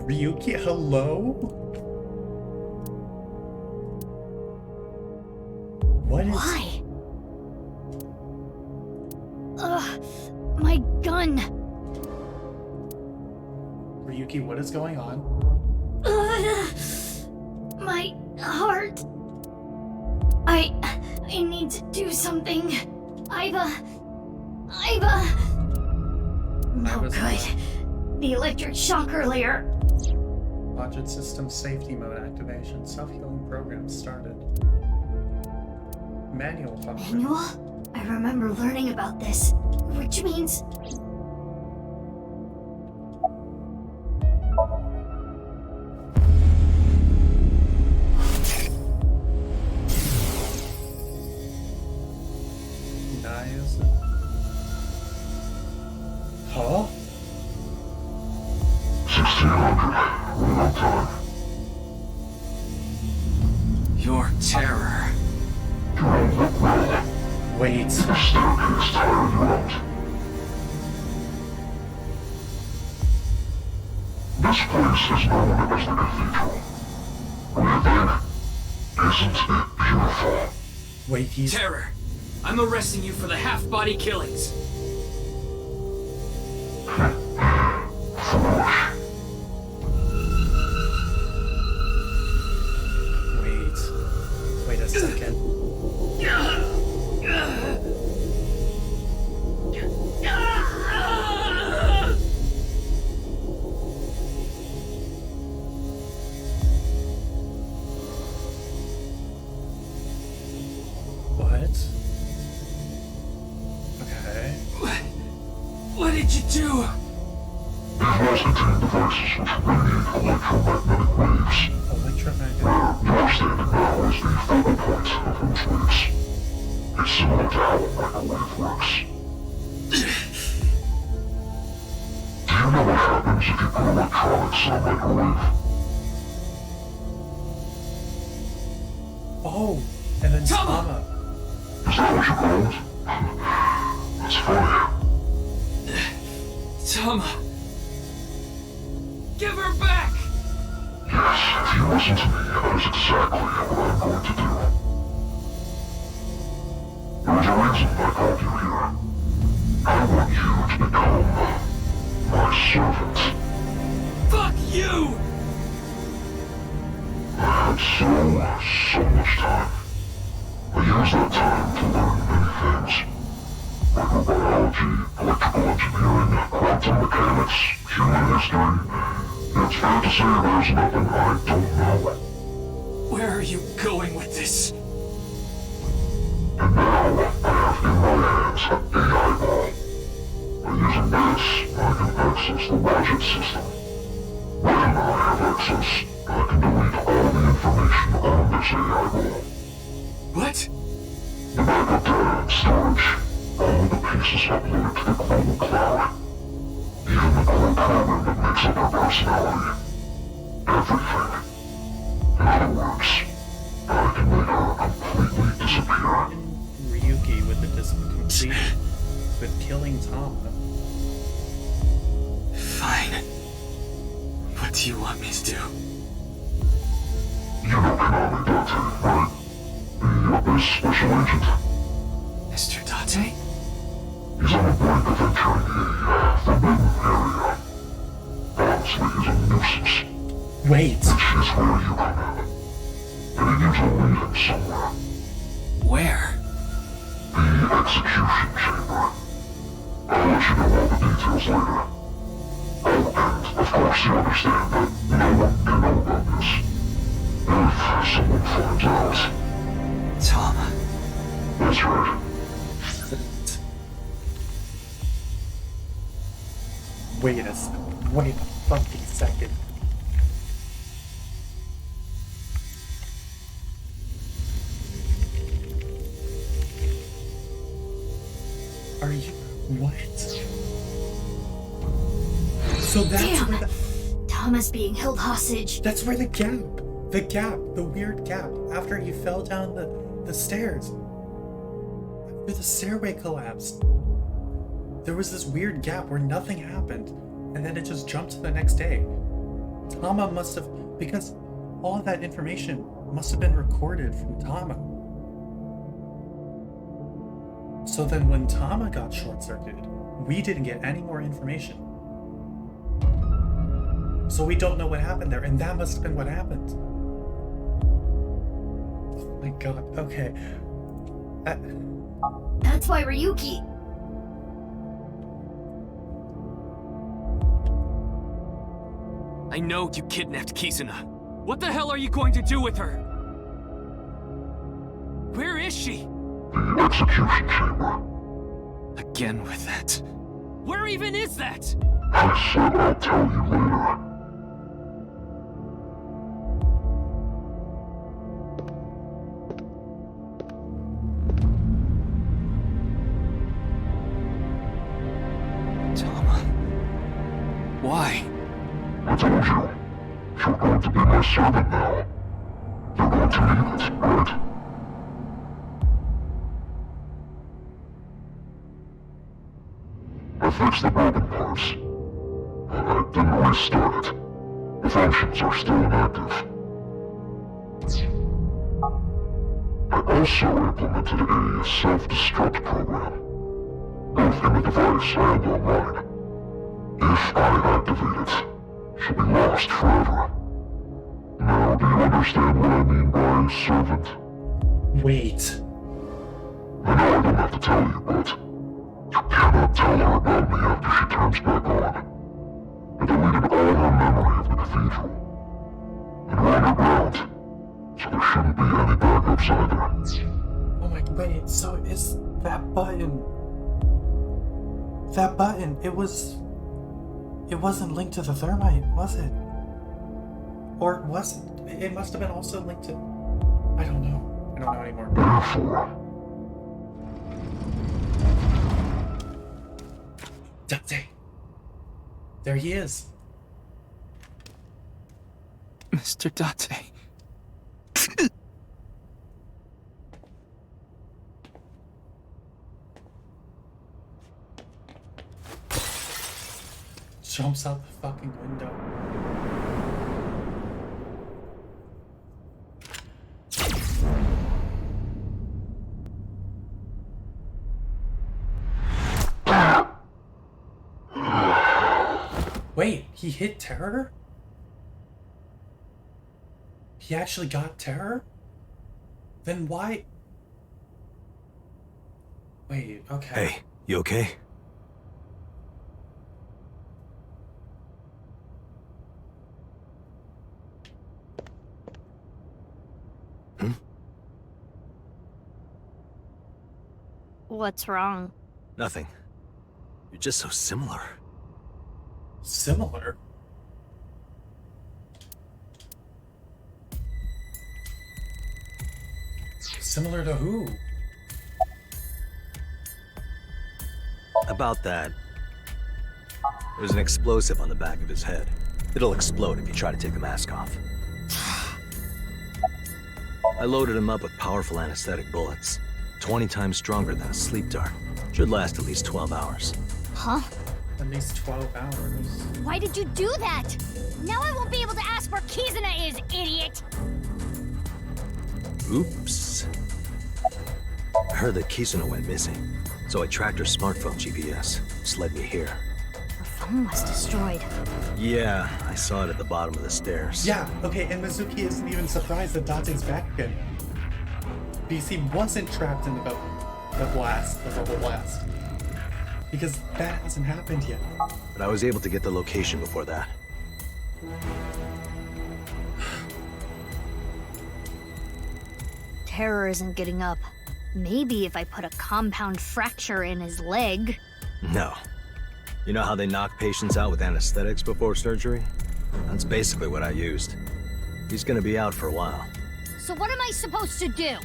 Speaker 1: Ryuki, hello? What is...
Speaker 3: Why? My gun!
Speaker 1: Ryuki, what is going on?
Speaker 3: My heart. I need to do something. Aiba. No good. The electric shock earlier.
Speaker 1: Budget system safety mode activation. Self-healing program started. Manual function.
Speaker 3: Manual? I remember learning about this, which means...
Speaker 1: Nice. Huh?
Speaker 17: 1600. We're on time.
Speaker 18: Your terror.
Speaker 17: You don't look well.
Speaker 1: Wait.
Speaker 17: The staircase tired you out. This place is known as the cathedral. What do you think? Isn't it beautiful?
Speaker 1: Wait, he's...
Speaker 18: Terror.
Speaker 19: I'm arresting you for the half-body killings.
Speaker 1: Wait a second. What? Okay.
Speaker 19: What did you do?
Speaker 17: These walls contain devices which radiate electromagnetic waves.
Speaker 1: Electromagnetic?
Speaker 17: Where you're standing now is the focal point of those waves. It's similar to how a microwave works. Do you know what happens if you put electronics in a microwave?
Speaker 1: Oh, and then Tama.
Speaker 17: Is that what you called? That's funny.
Speaker 19: Tama. Give her back!
Speaker 17: Yes, if you listen to me, that is exactly what I'm going to do. There is a reason I called you here. I want you to become my servant.
Speaker 19: Fuck you!
Speaker 17: I had so much time. I used that time to learn many things. Microbiology, electrical engineering, quantum mechanics, human history. It's fair to say there's nothing I don't know.
Speaker 19: Where are you going with this?
Speaker 17: And now, I have in my hands an AI ball. By using this, I can access the logic system. When I have access, I can delete all the information on this AI ball.
Speaker 19: What?
Speaker 17: The backup data and storage, all the pieces uploaded to the global cloud. Even the core program that makes up her personality. Everything. In other words, I can make her completely disappear.
Speaker 1: Ryuki with with killing Tama.
Speaker 19: Fine. What do you want me to do?
Speaker 17: You know Konami Date, right? The Abyss Special Agent.
Speaker 19: Mr. Date?
Speaker 17: He's on the brink of entering a forbidden area. Honestly, he's a nuisance.
Speaker 1: Wait.
Speaker 17: Which is where you come in. And he needs to lead him somewhere.
Speaker 19: Where?
Speaker 17: The execution chamber. I'll let you know all the details later. Oh, and of course you understand that no one can know about this. If someone finds out.
Speaker 19: Tama.
Speaker 17: That's right.
Speaker 1: Wait a fucking second. Are you... what? So that's
Speaker 3: Damn.
Speaker 1: where the...
Speaker 3: Tama's being held hostage.
Speaker 1: That's where the weird gap, after he fell down the stairs. After the stairway collapsed. There was this weird gap where nothing happened, and then it just jumped to the next day. Tama must have, because all of that information must have been recorded from Tama. So then when Tama got short-circuited, we didn't get any more information. So we don't know what happened there, and that must have been what happened. Oh my god, okay.
Speaker 3: That's why Ryuki...
Speaker 19: I know you kidnapped Kizuna. What the hell are you going to do with her? Where is she?
Speaker 17: The execution chamber.
Speaker 19: Again with that. Where even is that?
Speaker 17: I said I'll tell you later.
Speaker 19: Tama. Why?
Speaker 17: I told you. You're going to be my servant now. You're going to need it, right? I fixed the broken parts. I didn't restart it. The functions are still inactive. I also implemented a self-destruct program, both in the device and online. If I activate it, she'll be lost forever. Now, do you understand what I mean by servant?
Speaker 1: Wait.
Speaker 17: I know I don't have to tell you, but you cannot tell her about me after she turns back on. I deleted all her memory of the cathedral. And we're underground, so there shouldn't be any backups either.
Speaker 1: Oh my, wait, so is that button... That button, it wasn't linked to the thermite, was it? Or was it? It must have been also linked to... I don't know. I don't know anymore.
Speaker 17: Therefore,
Speaker 1: Dante! There he is.
Speaker 18: Mr. Dante.
Speaker 1: Jumps out the fucking window. Wait, he hit Terror? He actually got Terror? Then why? Wait, okay.
Speaker 2: Hey, you okay?
Speaker 3: What's wrong?
Speaker 2: Nothing. You're just so similar.
Speaker 1: Similar? Similar to who?
Speaker 2: About that, there's an explosive on the back of his head. It'll explode if you try to take the mask off. I loaded him up with powerful anesthetic bullets. 20 times stronger than a sleep dart. Should last at least 12 hours.
Speaker 3: Huh?
Speaker 1: At least 12 hours.
Speaker 3: Why did you do that? Now I won't be able to ask where Kizuna is, idiot!
Speaker 2: Oops. I heard that Kizuna went missing, so I tracked her smartphone GPS. This led me here.
Speaker 3: Her phone was destroyed.
Speaker 2: Yeah, I saw it at the bottom of the stairs.
Speaker 1: Yeah, okay, and Mizuki isn't even surprised that Dante's back again. Because he wasn't trapped in the blast, the rubble blast. Because that hasn't happened yet.
Speaker 2: But I was able to get the location before that.
Speaker 3: Terror isn't getting up. Maybe if I put a compound fracture in his leg.
Speaker 2: No. You know how they knock patients out with anesthetics before surgery? That's basically what I used. He's gonna be out for a while.
Speaker 3: So what am I supposed to do?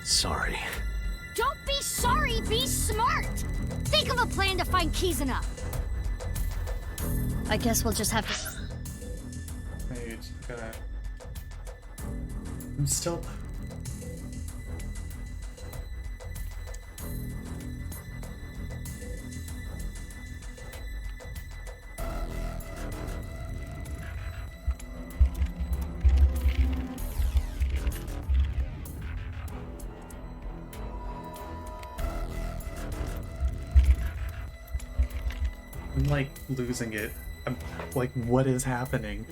Speaker 2: Sorry.
Speaker 3: Don't be sorry, be smart! Think of a plan to find Kizuna! I guess we'll just have to...
Speaker 1: Wait, gotta... I'm still... I'm like losing it. I'm like, what is happening?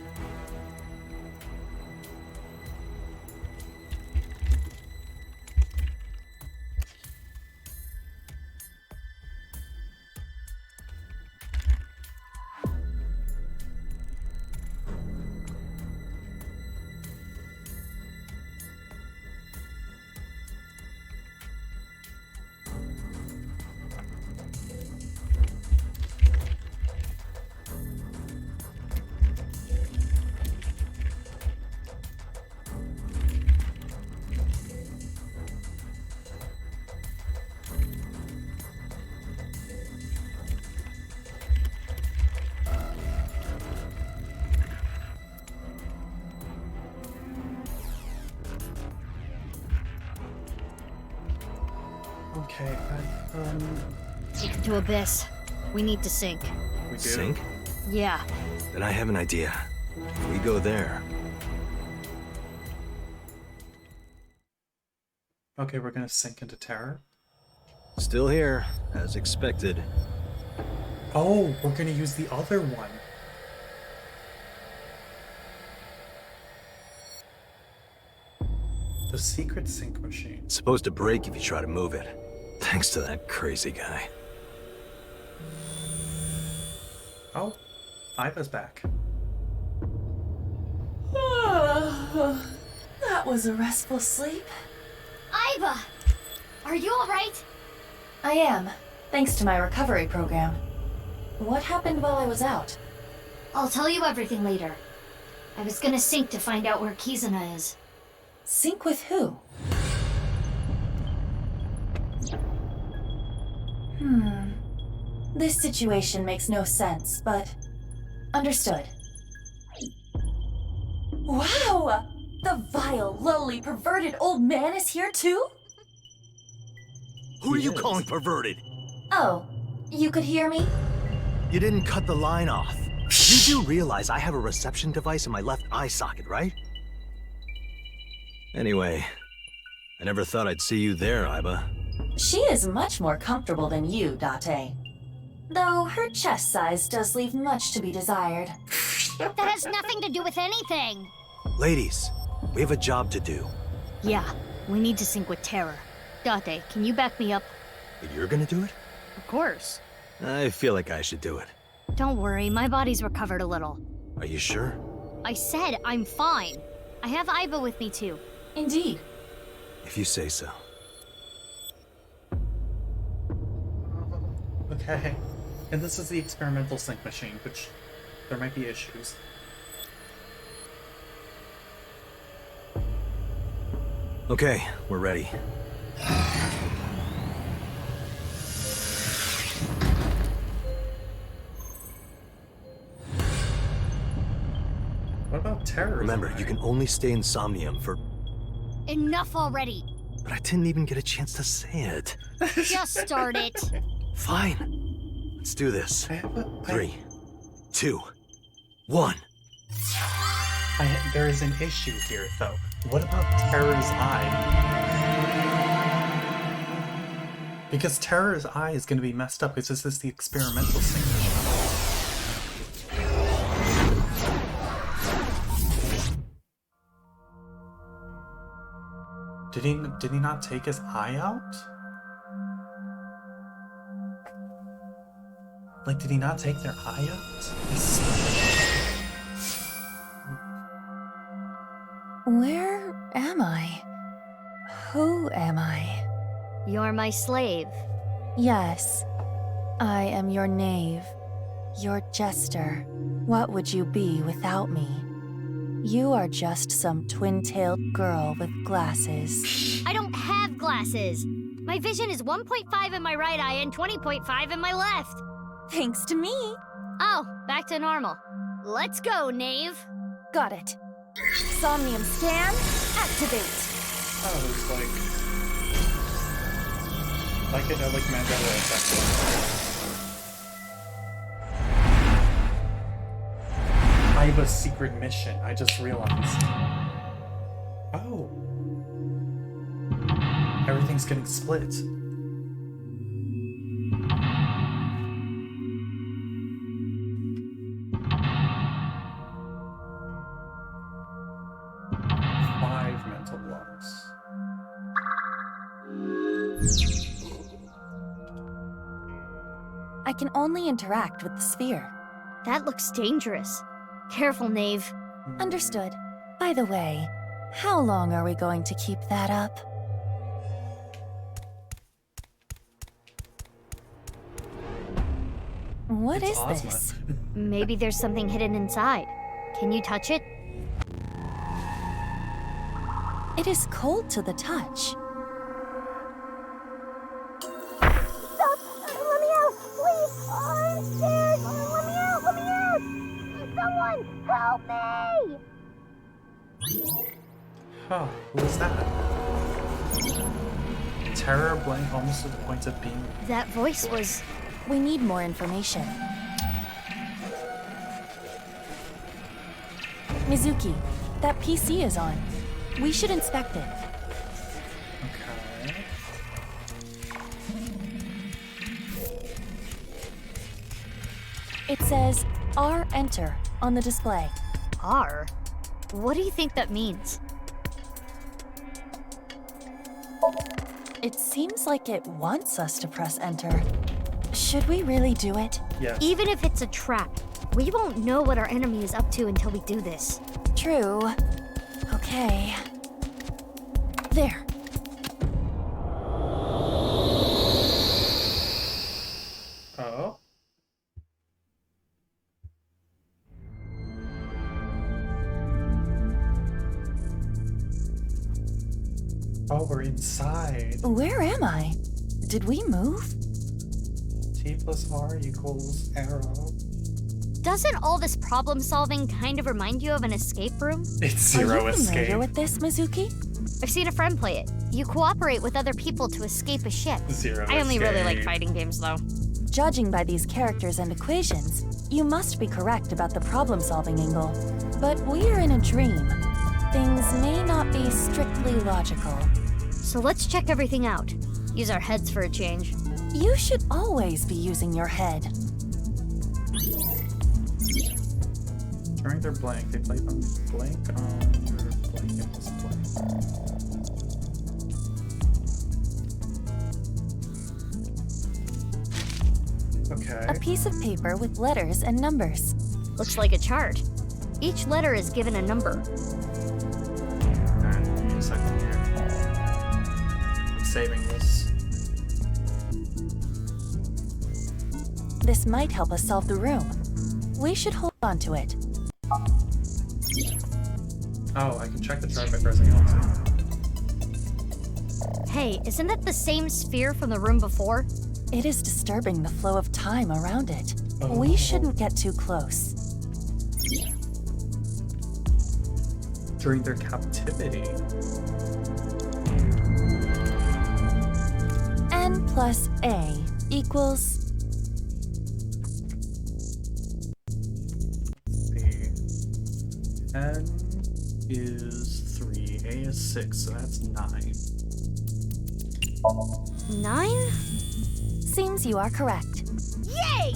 Speaker 1: Okay,
Speaker 3: Take it to Abyss. We need to sync.
Speaker 1: We do?
Speaker 2: Sync?
Speaker 3: Yeah.
Speaker 2: Then I have an idea. If we go there,
Speaker 1: Okay, we're gonna sink into terror.
Speaker 2: Still here, as expected.
Speaker 1: Oh, we're gonna use the other one. The secret sink machine.
Speaker 2: It's supposed to break if you try to move it. Thanks to that crazy guy.
Speaker 1: Oh, Iva's back.
Speaker 4: That was a restful sleep.
Speaker 3: Iva! Are you alright?
Speaker 4: I am, thanks to my recovery program. What happened while I was out?
Speaker 3: I'll tell you everything later. I was gonna sync to find out where Kizuna is.
Speaker 4: Sync with who? This situation makes no sense, but understood. Wow! The vile, lowly, perverted old man is here too?
Speaker 2: Who are you calling perverted?
Speaker 4: Oh, you could hear me?
Speaker 2: You didn't cut the line off. You do realize I have a reception device in my left eye socket, right? Anyway, I never thought I'd see you there, Iba.
Speaker 4: She is much more comfortable than you, Date. Though her chest size does leave much to be desired.
Speaker 3: That has nothing to do with anything!
Speaker 2: Ladies, we have a job to do.
Speaker 3: Yeah, we need to sync with Terror. Date, can you back me up?
Speaker 2: And you're gonna do it?
Speaker 3: Of course.
Speaker 2: I feel like I should do it.
Speaker 3: Don't worry, my body's recovered a little.
Speaker 2: Are you sure?
Speaker 3: I said I'm fine. I have Iva with me too.
Speaker 4: Indeed.
Speaker 2: If you say so.
Speaker 1: Okay. And this is the experimental sync machine, which there might be issues.
Speaker 2: Okay, we're ready.
Speaker 1: What about terror?
Speaker 2: Remember, you can only stay in Somnium for...
Speaker 3: Enough already!
Speaker 2: But I didn't even get a chance to say it.
Speaker 3: Just start it.
Speaker 2: Fine. Let's do this. 3, 2, 1.
Speaker 1: There is an issue here, though. What about Terror's eye? Because Terror's eye is going to be messed up because this is the experimental sync machine. Did he not take his eye out? Like, did he not take their eye out?
Speaker 4: Where am I? Who am I?
Speaker 3: You're my slave.
Speaker 4: Yes. I am your knave. Your jester. What would you be without me? You are just some twin-tailed girl with glasses.
Speaker 3: I don't have glasses. My vision is 1.5 in my right eye and 20.5 in my left.
Speaker 4: Thanks to me.
Speaker 3: Oh, back to normal. Let's go, knave.
Speaker 4: Got it. Somnium scan, activate.
Speaker 1: Oh, it's like it, like Mandela effect. Iva's secret mission, I just realized. Oh. Everything's getting split. Mental blocks.
Speaker 4: I can only interact with the sphere.
Speaker 3: That looks dangerous. Careful, knave.
Speaker 4: Understood. By the way, how long are we going to keep that up? What is this?
Speaker 3: Maybe there's something hidden inside. Can you touch it?
Speaker 4: It is cold to the touch.
Speaker 6: Stop! Let me out! Please! I'm scared! Let me out! Let me out! Someone! Help me!
Speaker 1: Huh, who was that? Terror blank almost to the point of being...
Speaker 3: That voice was...
Speaker 4: We need more information. Mizuki, that PC is on. We should inspect it.
Speaker 1: Okay.
Speaker 4: It says R enter on the display.
Speaker 3: R? What do you think that means?
Speaker 4: It seems like it wants us to press enter. Should we really do it?
Speaker 1: Yes.
Speaker 3: Even if it's a trap, we won't know what our enemy is up to until we do this.
Speaker 4: True. Okay. There.
Speaker 1: Oh. Oh, we're inside.
Speaker 4: Where am I? Did we move?
Speaker 1: T plus R equals arrow.
Speaker 3: Doesn't all this problem solving kind of remind you of an escape room?
Speaker 1: It's zero
Speaker 4: Are you familiar
Speaker 1: escape.
Speaker 4: with this, Mizuki?
Speaker 3: I've seen a friend play it. You cooperate with other people to escape a ship.
Speaker 1: Zero
Speaker 3: I only really like
Speaker 1: escape.
Speaker 3: fighting games though.
Speaker 4: Judging by these characters and equations, you must be correct about the problem-solving angle. But we're in a dream. Things may not be strictly logical.
Speaker 3: So let's check everything out. Use our heads for a change.
Speaker 4: You should always be using your head.
Speaker 1: During their blank, they play them blank on their blank in this blank. Okay.
Speaker 4: A piece of paper with letters and numbers.
Speaker 3: Looks like a chart. Each letter is given a number.
Speaker 1: Alright, give me a second here. I'm saving this.
Speaker 4: This might help us solve the room. We should hold on to it.
Speaker 1: Oh, I can check the chart by pressing L2.
Speaker 3: Hey, isn't that the same sphere from the room before?
Speaker 4: It is disturbing the flow of time around it.
Speaker 1: Oh.
Speaker 4: We shouldn't get too close.
Speaker 1: During their captivity.
Speaker 4: N plus A equals...
Speaker 1: N is 3, A is 6, so that's 9.
Speaker 3: 9?
Speaker 4: Seems you are correct.
Speaker 3: Yay!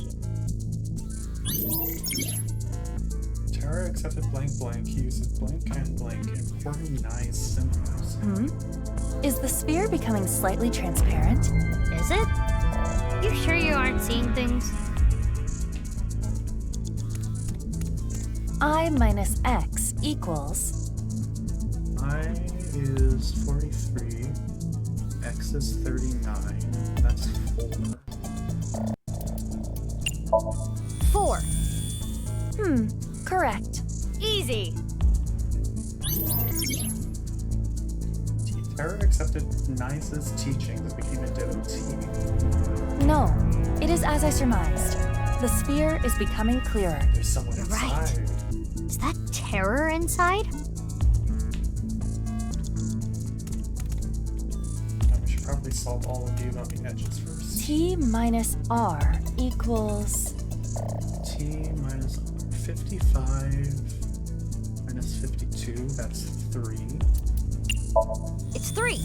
Speaker 1: Terra accepted blank blank. He uses blank and blank, important nice symbols.
Speaker 4: Is the sphere becoming slightly transparent?
Speaker 3: Is it? You sure you aren't seeing things?
Speaker 4: I minus X equals...
Speaker 1: I is 43, X is 39, that's 4.
Speaker 3: 4.
Speaker 4: Correct.
Speaker 3: Easy.
Speaker 1: Terra accepted Nice's teachings and became a devotee.
Speaker 4: No, it is as I surmised. The sphere is becoming clearer.
Speaker 1: There's someone inside.
Speaker 3: Right. Is that terror inside?
Speaker 1: We should probably solve all of these on the edges first.
Speaker 4: T minus R equals...
Speaker 1: T minus 55 minus 52, that's 3.
Speaker 3: It's 3.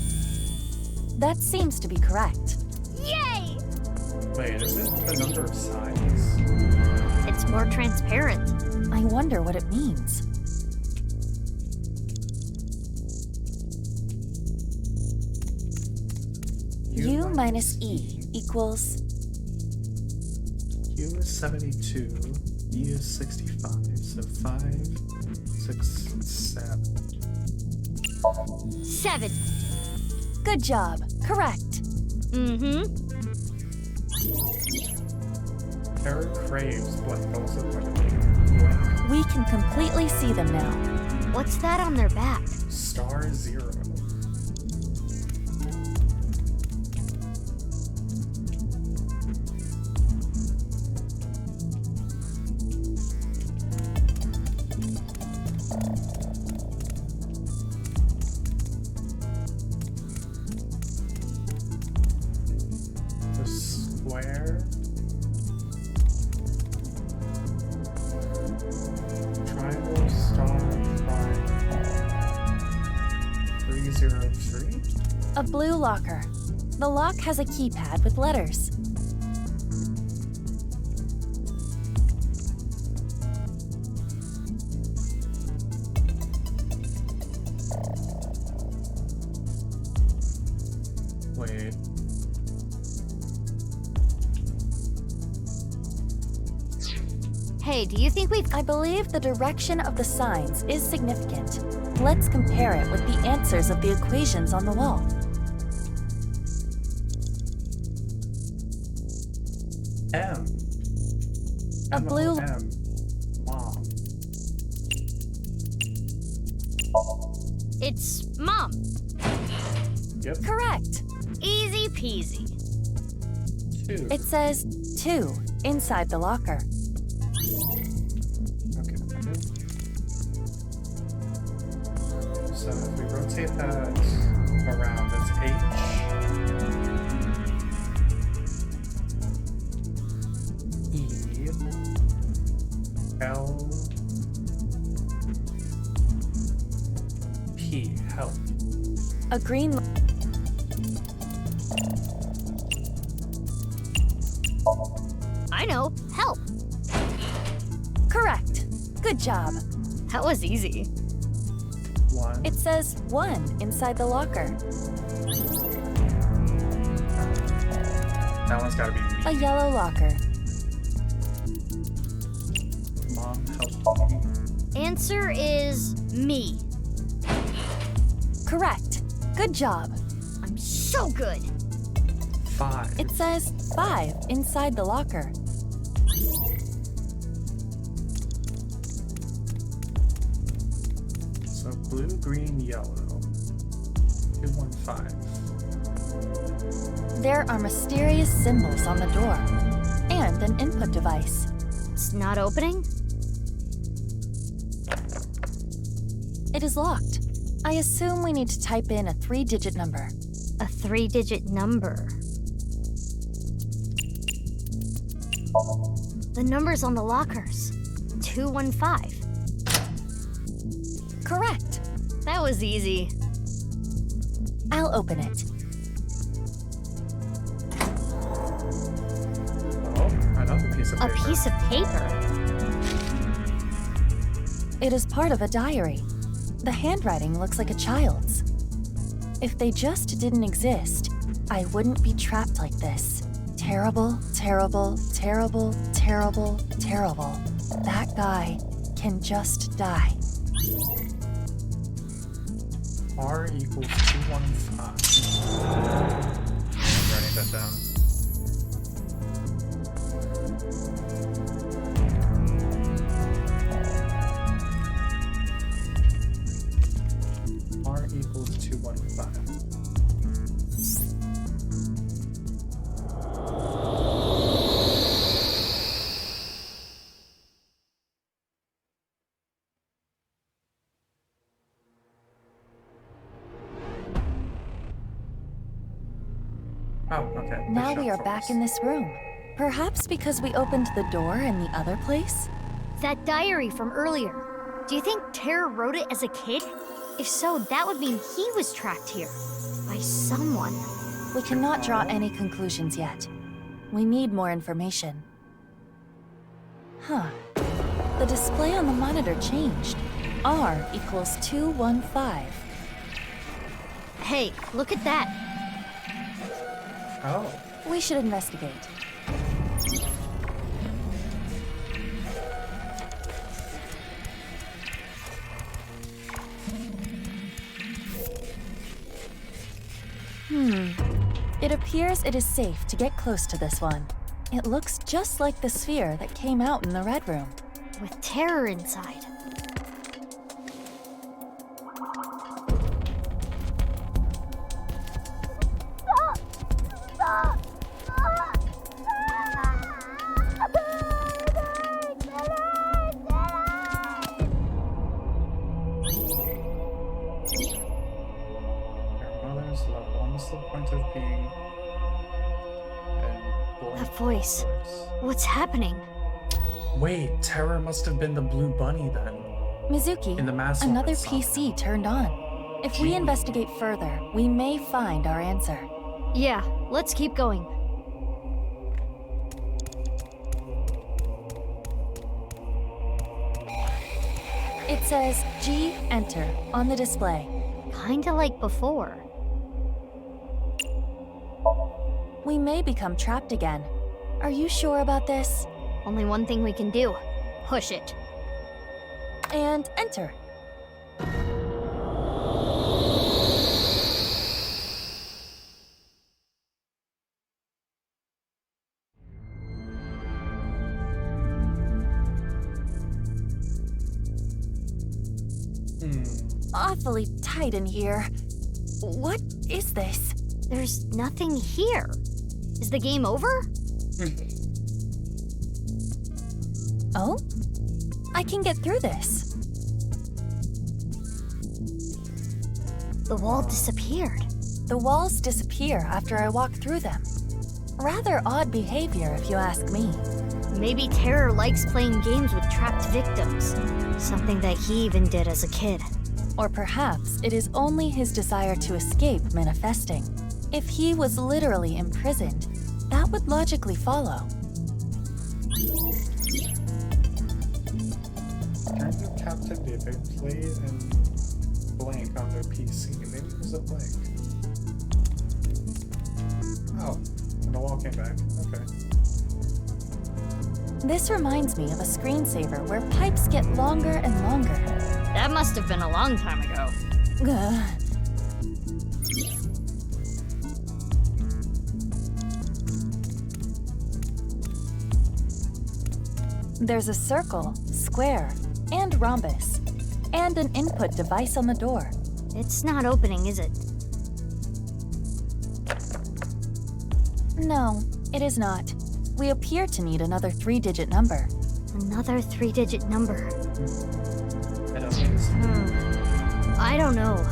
Speaker 4: That seems to be correct.
Speaker 3: Yay!
Speaker 1: Wait, is it the number of sides?
Speaker 3: It's more transparent.
Speaker 4: I wonder what it means. U minus E equals...
Speaker 1: U is 72, E is 65, so 5, 6, 7.
Speaker 3: 7.
Speaker 4: Good job. Correct.
Speaker 1: Terror craves blank, also going to be blank.
Speaker 4: We can completely see them now.
Speaker 3: What's that on their back?
Speaker 1: Star 0. The square. Triangle, star, triangle. 303?
Speaker 4: A blue locker. The lock has a keypad with letters.
Speaker 1: Wait.
Speaker 3: Hey, do you think
Speaker 4: I believe the direction of the signs is significant. Let's compare it with the answers of the equations on the wall.
Speaker 1: M.
Speaker 4: A blue...
Speaker 1: M. Mom.
Speaker 3: It's Mom.
Speaker 1: Yep.
Speaker 4: Correct.
Speaker 3: Easy peasy.
Speaker 1: 2.
Speaker 4: It says 2 inside the locker.
Speaker 1: Okay. So if we rotate that around, it's H. E. L. P. Help.
Speaker 4: A green...
Speaker 3: I know. Help.
Speaker 4: Correct. Good job.
Speaker 3: That was easy.
Speaker 1: 1.
Speaker 4: It says 1 inside the locker.
Speaker 1: That one's gotta be me.
Speaker 4: A yellow locker.
Speaker 1: Mom, help me.
Speaker 3: Answer is me.
Speaker 4: Correct. Good job.
Speaker 3: I'm so good.
Speaker 1: 5.
Speaker 4: It says 5 inside the locker.
Speaker 1: So blue, green, yellow. 215.
Speaker 4: There are mysterious symbols on the door and an input device.
Speaker 3: It's not opening?
Speaker 4: It is locked. I assume we need to type in a 3-digit number.
Speaker 3: A 3-digit number. The number's on the lockers. 215.
Speaker 4: Correct.
Speaker 3: That was easy.
Speaker 4: I'll open it.
Speaker 1: Oh, another piece of
Speaker 3: A
Speaker 1: paper.
Speaker 3: piece of paper?
Speaker 4: It is part of a diary. The handwriting looks like a child's. If they just didn't exist, I wouldn't be trapped like this. Terrible, terrible, terrible, terrible, terrible. That guy can just die.
Speaker 1: R equals 215. I'm writing that down. R equals 215. Oh, okay.
Speaker 4: Now
Speaker 1: Good
Speaker 4: we
Speaker 1: shot
Speaker 4: are back
Speaker 1: focus.
Speaker 4: in this room. Perhaps because we opened the door in the other place?
Speaker 3: That diary from earlier. Do you think Tara wrote it as a kid? If so, that would mean he was trapped here. By someone.
Speaker 4: We cannot draw any conclusions yet. We need more information. Huh. The display on the monitor changed. R equals 215.
Speaker 3: Hey, look at that.
Speaker 1: Oh.
Speaker 4: We should investigate. It appears it is safe to get close to this one. It looks just like the sphere that came out in the Red Room.
Speaker 3: With terror inside.
Speaker 1: the point of being
Speaker 3: That voice. What's happening?
Speaker 1: Wait, Terror must have been the blue bunny then.
Speaker 4: Mizuki,
Speaker 1: In the mass
Speaker 4: another
Speaker 1: one,
Speaker 4: PC turned on. If we investigate further, we may find our answer.
Speaker 3: Yeah, let's keep going.
Speaker 4: It says G Enter on the display.
Speaker 3: Kinda like before.
Speaker 4: We may become trapped again. Are you sure about this?
Speaker 3: Only one thing we can do. Push it.
Speaker 4: And enter. Awfully tight in here. What is this?
Speaker 3: There's nothing here. Is the game over?
Speaker 4: Oh? I can get through this.
Speaker 3: The wall disappeared.
Speaker 4: The walls disappear after I walk through them. Rather odd behavior, if you ask me.
Speaker 3: Maybe Terror likes playing games with trapped victims. Something that he even did as a kid.
Speaker 4: Or perhaps it is only his desire to escape manifesting. If he was literally imprisoned, that would logically follow.
Speaker 1: During the captivity, they played in blank on their PC. Maybe it was a blank. Oh, and the wall came back. Okay.
Speaker 4: This reminds me of a screensaver where pipes get longer and longer.
Speaker 3: That must have been a long time ago.
Speaker 4: There's a circle, square, and rhombus, and an input device on the door.
Speaker 3: It's not opening, is it?
Speaker 4: No, it is not. We appear to need another 3-digit number.
Speaker 3: Another 3-digit number.
Speaker 1: I
Speaker 3: I don't know.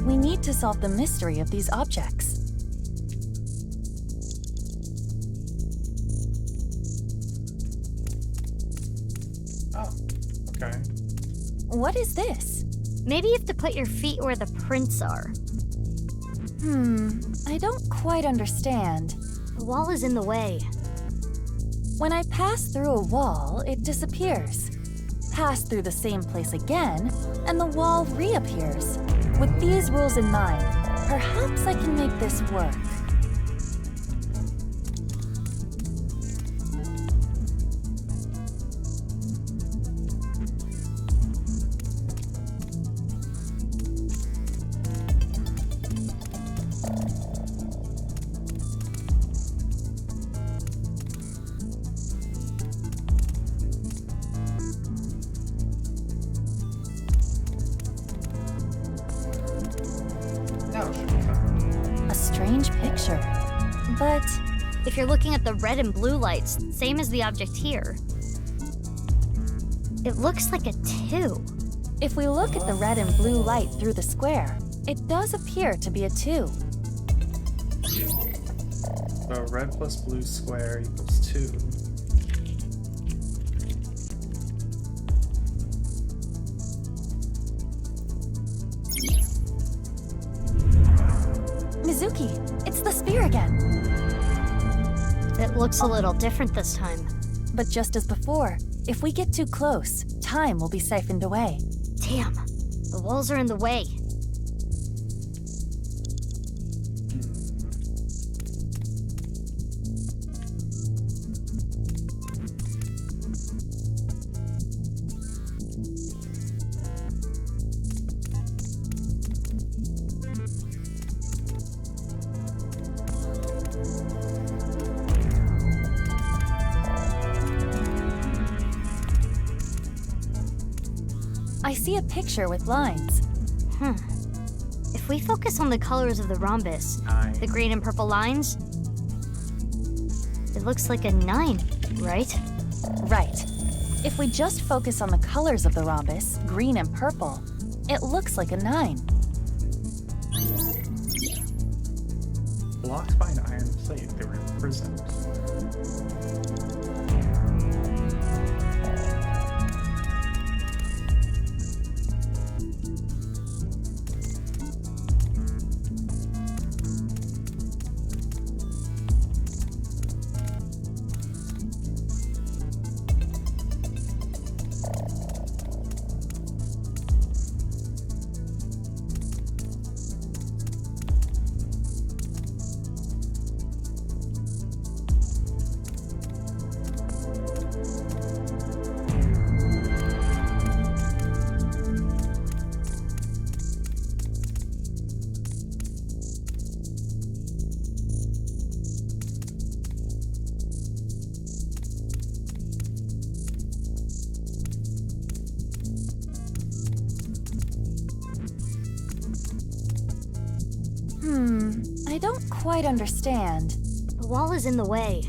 Speaker 4: We need to solve the mystery of these objects.
Speaker 1: Oh, okay.
Speaker 4: What is this?
Speaker 3: Maybe you have to put your feet where the prints are.
Speaker 4: I don't quite understand.
Speaker 3: The wall is in the way.
Speaker 4: When I pass through a wall, it disappears. Pass through the same place again, and the wall reappears. With these rules in mind, perhaps I can make this work. A strange picture, but
Speaker 3: if you're looking at the red and blue lights, same as the object here, it looks like a 2.
Speaker 4: If we look at the red and blue light through the square, it does appear to be a 2.
Speaker 1: So red plus blue square equals 2.
Speaker 4: Mizuki, it's the spear again.
Speaker 3: It looks a little different this time.
Speaker 4: But just as before, if we get too close, time will be siphoned away.
Speaker 3: Damn, the walls are in the way.
Speaker 4: I see a picture with lines.
Speaker 3: If we focus on the colors of the rhombus, the green and purple lines, it looks like a 9, right?
Speaker 4: Right. If we just focus on the colors of the rhombus, green and purple, it looks like a 9.
Speaker 1: Blocked by an iron plate, they were imprisoned.
Speaker 4: I don't quite understand.
Speaker 3: The wall is in the way.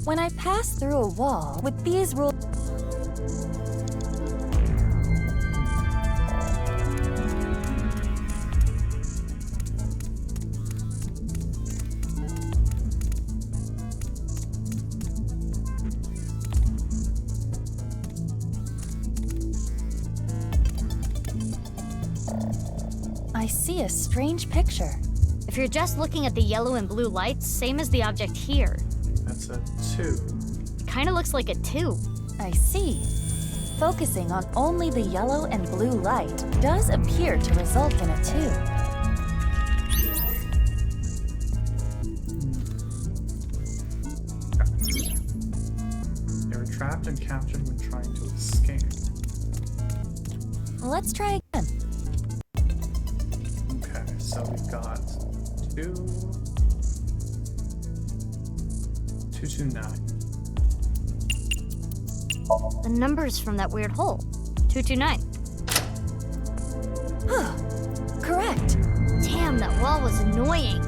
Speaker 4: When I pass through a wall with these rules... I see a strange picture.
Speaker 3: If you're just looking at the yellow and blue lights, same as the object here.
Speaker 1: That's a 2.
Speaker 3: Kinda looks like a 2.
Speaker 4: I see. Focusing on only the yellow and blue light does appear to result in a 2.
Speaker 1: They were trapped and captured when trying to escape.
Speaker 4: Let's try again.
Speaker 1: Okay, so we've got 229.
Speaker 3: The numbers from that weird hole. 229.
Speaker 4: Correct.
Speaker 3: Damn, that wall was annoying.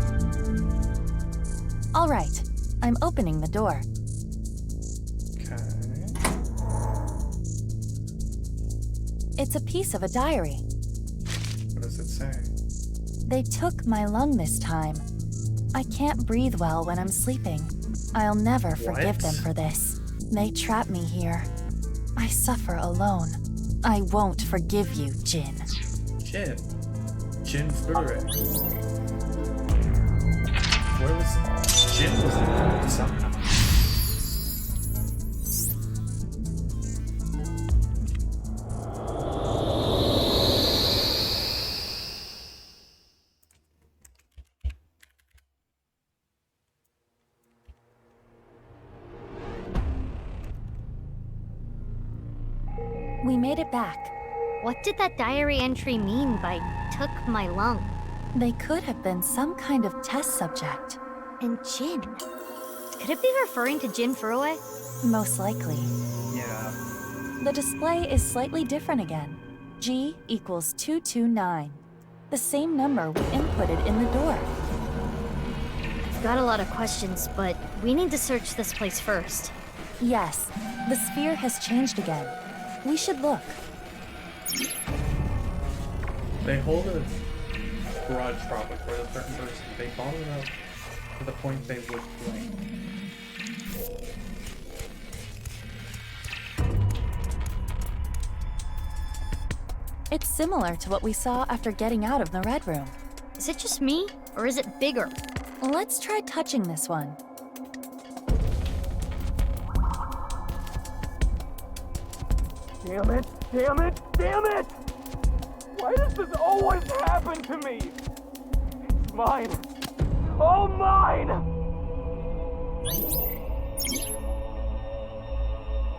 Speaker 4: All right, I'm opening the door.
Speaker 1: Okay.
Speaker 4: It's a piece of a diary.
Speaker 1: What does it say?
Speaker 4: They took my lung this time. I can't breathe well when I'm sleeping. I'll never forgive them for this. They trap me here. I suffer alone. I won't forgive you, Jin.
Speaker 1: Jin. Jin Furue. Where was... Jin was involved somehow.
Speaker 4: We made it back.
Speaker 3: What did that diary entry mean by took my lung?
Speaker 4: They could have been some kind of test subject.
Speaker 3: And Jin. Could it be referring to Jin Furue?
Speaker 4: Most likely.
Speaker 1: Yeah.
Speaker 4: The display is slightly different again. G equals 229. The same number we inputted in the door.
Speaker 3: I've got a lot of questions, but we need to search this place first.
Speaker 4: Yes, the sphere has changed again. We should look.
Speaker 1: They hold a grudge probably for a certain person. They bottle it up to the point they would blame.
Speaker 4: It's similar to what we saw after getting out of the Red Room.
Speaker 3: Is it just me, or is it bigger?
Speaker 4: Let's try touching this one.
Speaker 9: Damn it! Damn it! Damn it! Why does this always happen to me? It's mine. All mine!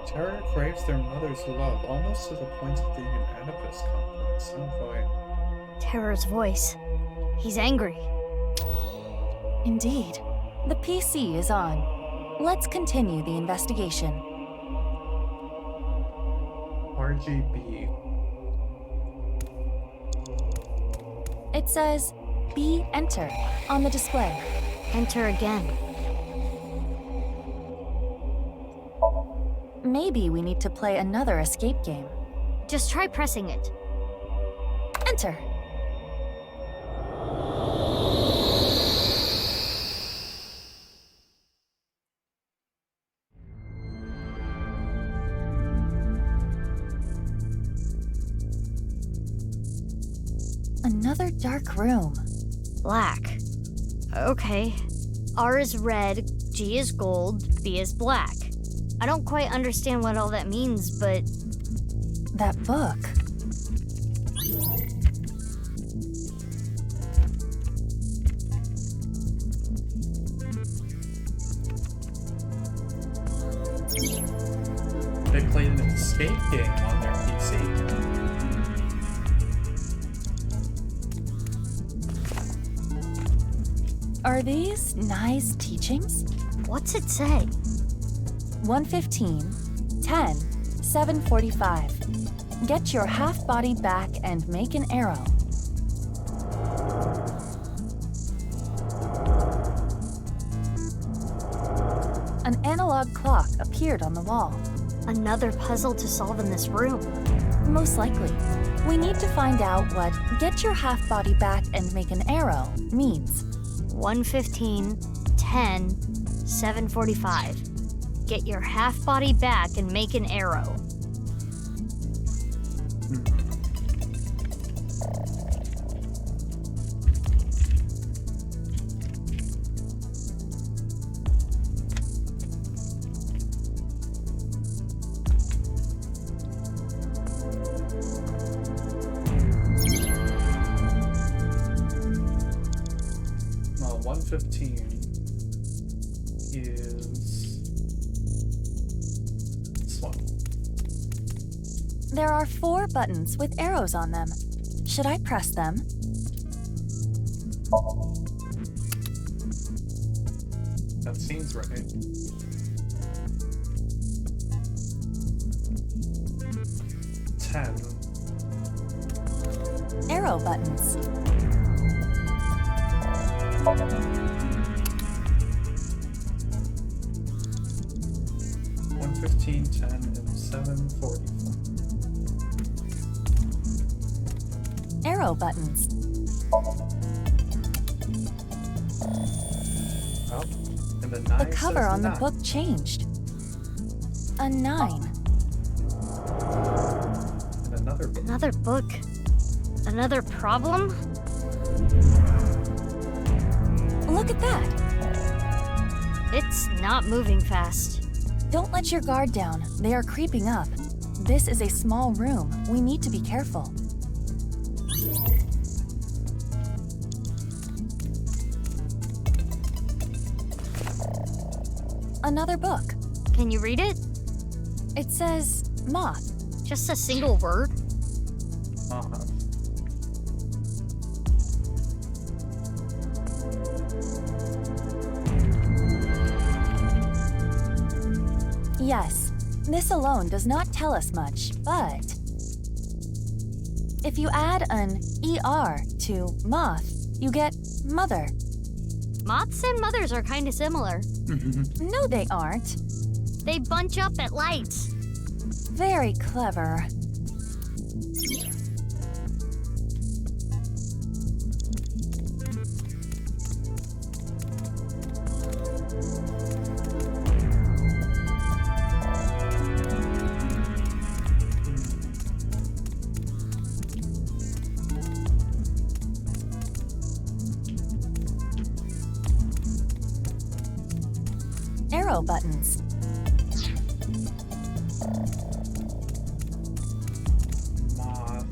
Speaker 1: Terror craves their mother's love, almost to the point of being an Oedipus complex. Oh boy.
Speaker 3: Terror's voice. He's angry.
Speaker 4: Indeed. The PC is on. Let's continue the investigation.
Speaker 1: RGB.
Speaker 4: It says, B enter on the display.
Speaker 3: Enter again.
Speaker 4: Maybe we need to play another escape game.
Speaker 3: Just try pressing it.
Speaker 4: Enter. Another dark room.
Speaker 3: Black. Okay. R is red, G is gold, B is black. I don't quite understand what all that means, but...
Speaker 4: That book.
Speaker 1: They played an escape game on their PC.
Speaker 4: Are these Nye's teachings?
Speaker 3: What's it say?
Speaker 4: 115, 10, 745. Get your half body back and make an arrow. An analog clock appeared on the wall.
Speaker 3: Another puzzle to solve in this room.
Speaker 4: Most likely. We need to find out what "get your half-body back and make an arrow" means.
Speaker 3: 1:15, 10, 7:45. Get your half-body back and make an arrow.
Speaker 1: Well, 1:15 is this one.
Speaker 4: There are 4 buttons with arrows on them. Should I press them?
Speaker 1: That seems right. Ten.
Speaker 4: Arrow buttons.
Speaker 1: One 15, 10, and 7:40.
Speaker 4: Arrow buttons.
Speaker 1: Oh, and the 9
Speaker 4: The cover
Speaker 1: says
Speaker 4: on the
Speaker 1: 9.
Speaker 4: book changed. A 9.
Speaker 1: And another book.
Speaker 3: Another book. Another problem?
Speaker 4: Look at that.
Speaker 3: It's not moving fast.
Speaker 4: Don't let your guard down. They are creeping up. This is a small room. We need to be careful. Another book.
Speaker 3: Can you read it?
Speaker 4: It says moth.
Speaker 3: Just a single word?
Speaker 1: Uh-huh.
Speaker 4: Yes, this alone does not tell us much, but if you add an ER to moth, you get mother.
Speaker 3: Moths and mothers are kind of similar.
Speaker 4: No, they aren't.
Speaker 3: They bunch up at lights.
Speaker 4: Very clever. Arrow buttons.
Speaker 1: Moth.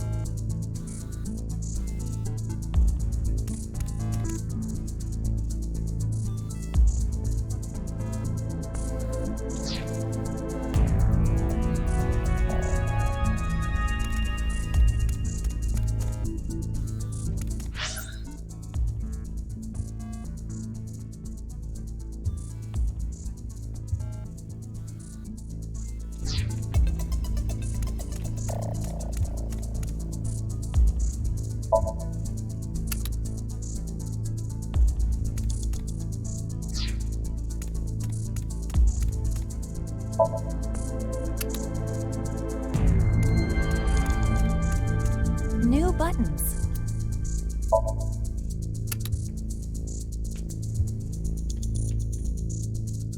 Speaker 4: New buttons.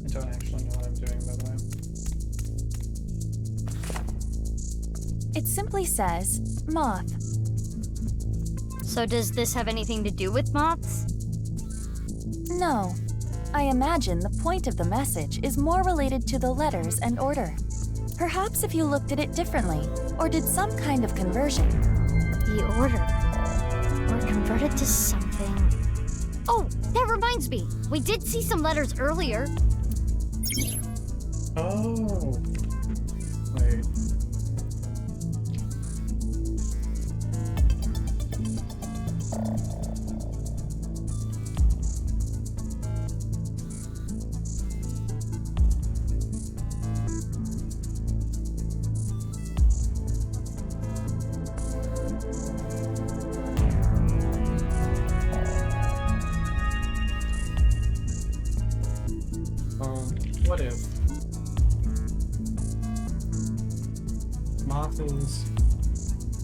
Speaker 1: I don't actually know what I'm doing, by the way.
Speaker 4: It simply says moth.
Speaker 3: So does this have anything to do with moths?
Speaker 4: No. I imagine the point of the message is more related to the letters and order. Perhaps if you looked at it differently, or did some kind of conversion.
Speaker 3: The order. Or converted to something. Oh, that reminds me. We did see some letters earlier.
Speaker 1: Oh. Wait. what if Moth is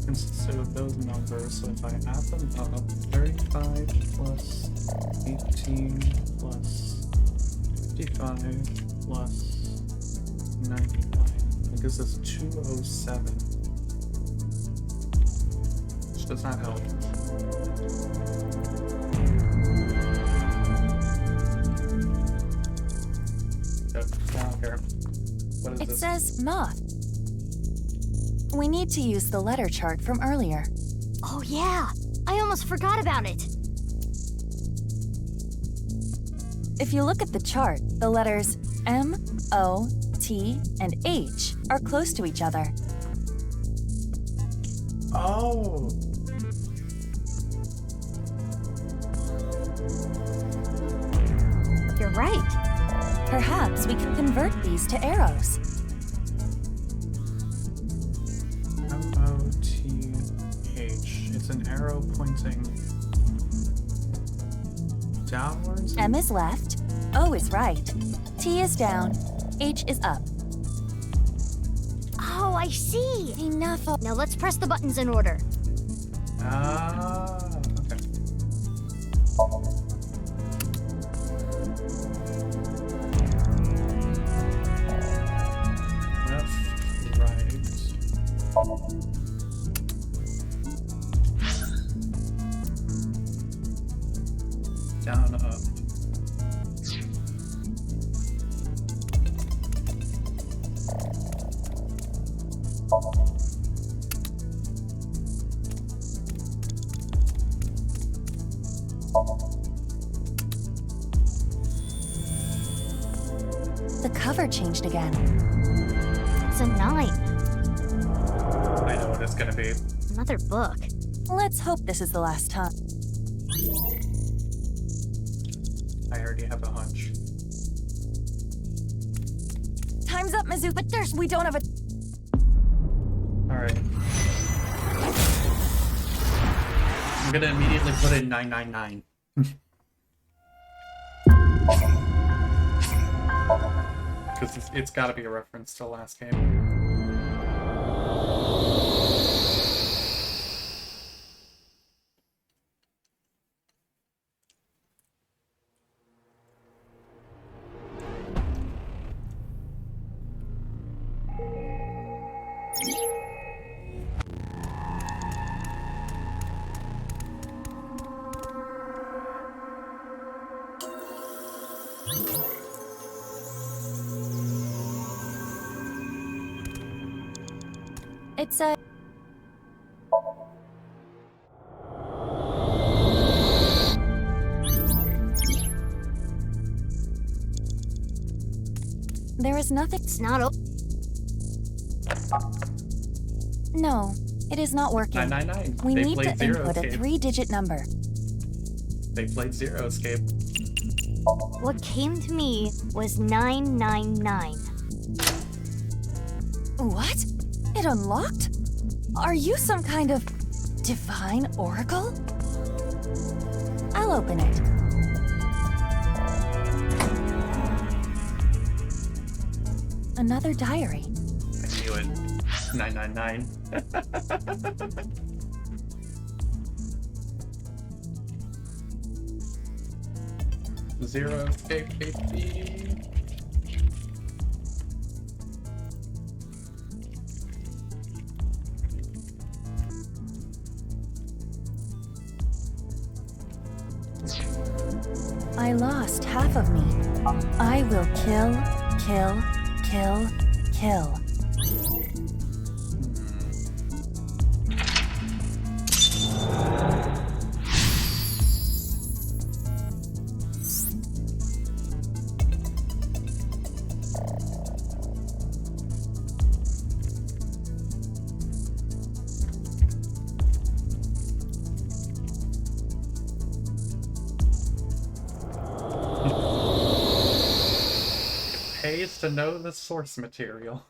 Speaker 1: consisted of those numbers, so if I add them up, 35 plus 18 plus 55 plus 95, it gives us 207, which does not help. Down here. What is
Speaker 4: It
Speaker 1: this?
Speaker 4: says moth. We need to use the letter chart from earlier.
Speaker 3: Oh yeah, I almost forgot about it.
Speaker 4: If you look at the chart, the letters M, O, T, and H are close to each other.
Speaker 1: Oh.
Speaker 4: You're right. Perhaps we can convert these to arrows.
Speaker 1: M-O-T-H. It's an arrow pointing downwards?
Speaker 4: M is left, O is right, T is down, H is up.
Speaker 3: Oh, I see.
Speaker 4: Enough.
Speaker 3: Now let's press the buttons in order.
Speaker 1: Ah, okay. Left, right. Down, up.
Speaker 4: The cover changed again.
Speaker 3: It's a 9.
Speaker 1: I know what it's gonna be.
Speaker 3: Another book.
Speaker 4: Let's hope this is the last time.
Speaker 1: I already have a hunch.
Speaker 4: Time's up, Mizu, but we don't have a...
Speaker 1: Alright. I'm gonna immediately put in 999. Because it's gotta be a reference to the last game.
Speaker 4: It's a... There is nothing...
Speaker 3: It's not open.
Speaker 4: No, it is not working.
Speaker 1: 999.
Speaker 4: We
Speaker 1: They
Speaker 4: need to
Speaker 1: played Zero
Speaker 4: input a
Speaker 1: Escape.
Speaker 4: 3-digit number.
Speaker 1: They played Zero Escape.
Speaker 3: What came to me was 999.
Speaker 4: What? It unlocked? Are you some kind of divine oracle? I'll open it. Another diary.
Speaker 1: I knew it. 999. Zero Escape, baby.
Speaker 4: I lost half of me. I will kill, kill, kill, kill.
Speaker 1: Pays to know the source material.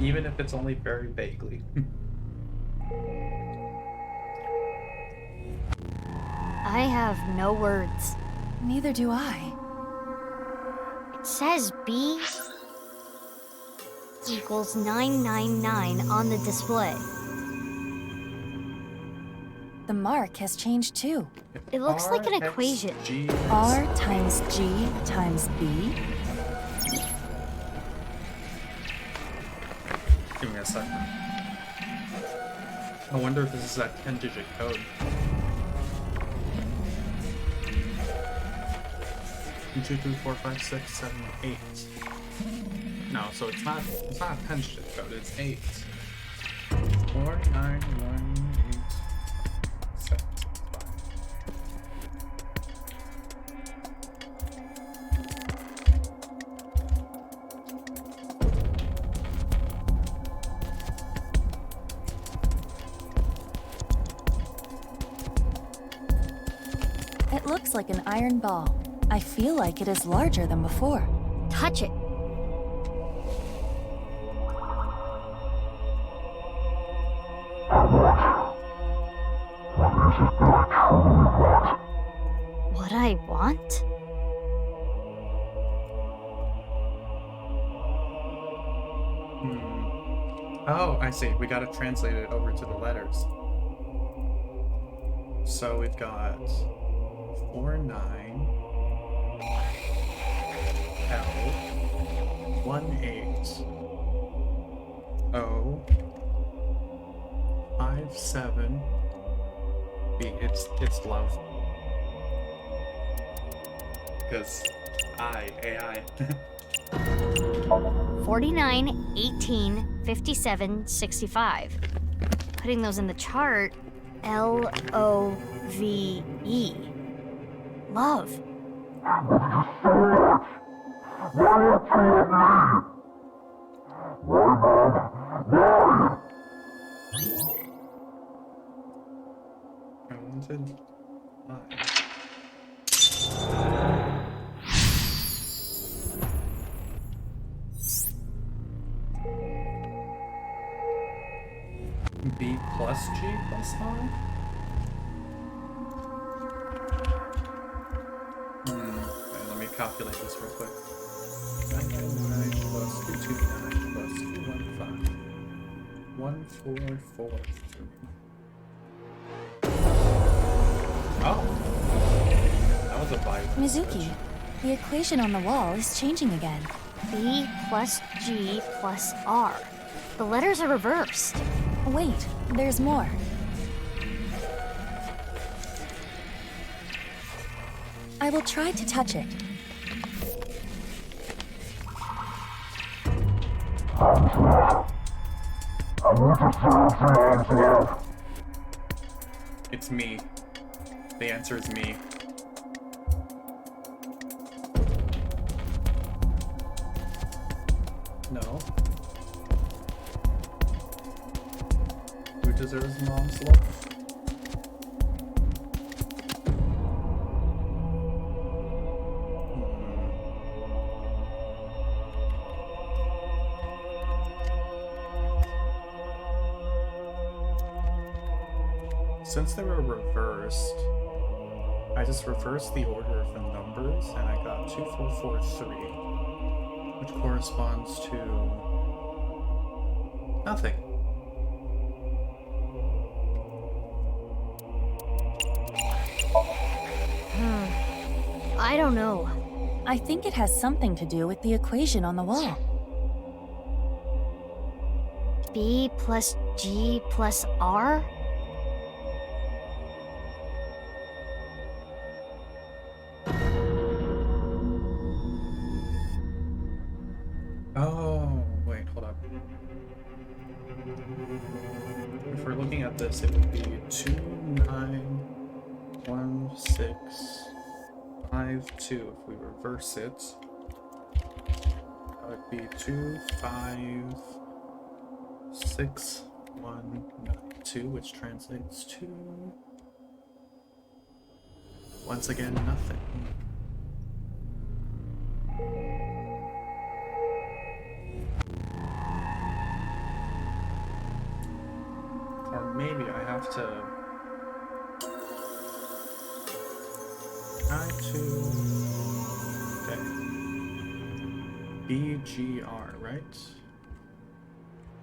Speaker 1: Even if it's only very vaguely.
Speaker 3: I have no words.
Speaker 4: Neither do I.
Speaker 3: It says B equals 999 on the display.
Speaker 4: The mark has changed too.
Speaker 3: It looks like an equation.
Speaker 4: R times G times B.
Speaker 1: Give me a second. I wonder if this is that 10-digit code. 1, 2, 3, 4, 5, 6, 7, 8. No, so it's not a 10-digit code, it's 8. 4, 9, 1, 8, 7, 5.
Speaker 4: It looks like an iron ball. I feel like it is larger than before.
Speaker 3: Touch it. What I want?
Speaker 1: Oh, I see. We gotta translate it over to the letters. So we've got 4, 9, L, 1, 8, O, 5, 7, B. It's love. Because AI.
Speaker 3: 49, 18, 57, 65. Putting those in the chart, L-O-V-E. Love.
Speaker 1: I wanted B plus G plus I? Wait, let me calculate this real quick. 999 plus 229 plus 215. 1443. Oh! That was a bite.
Speaker 4: Mizuki, the equation on the wall is changing again.
Speaker 3: B plus G plus R. The letters are reversed.
Speaker 4: Wait, there's more. I will try to touch it.
Speaker 1: It's me. The answer is me. No. Who deserves mom's love? Since they were reversed, I just reversed the order of the numbers and I got 2443, which corresponds to nothing.
Speaker 3: I don't know.
Speaker 4: I think it has something to do with the equation on the wall.
Speaker 3: B plus G plus R?
Speaker 1: Oh, wait, hold up. If we're looking at this, it would be 2, 9, 1, 6, 5, 2. If we reverse it, that would be 2, 5, 6, 1, 9, 2, which translates to, once again, nothing. Or maybe I have to I2. Okay. BGR, right?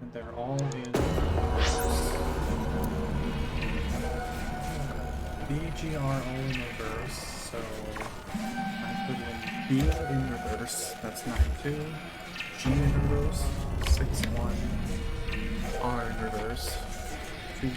Speaker 1: And they're all in reverse. BGR all in reverse, so I put in B in reverse, that's 9-2. G in reverse, 6-1. R in reverse, 2-5.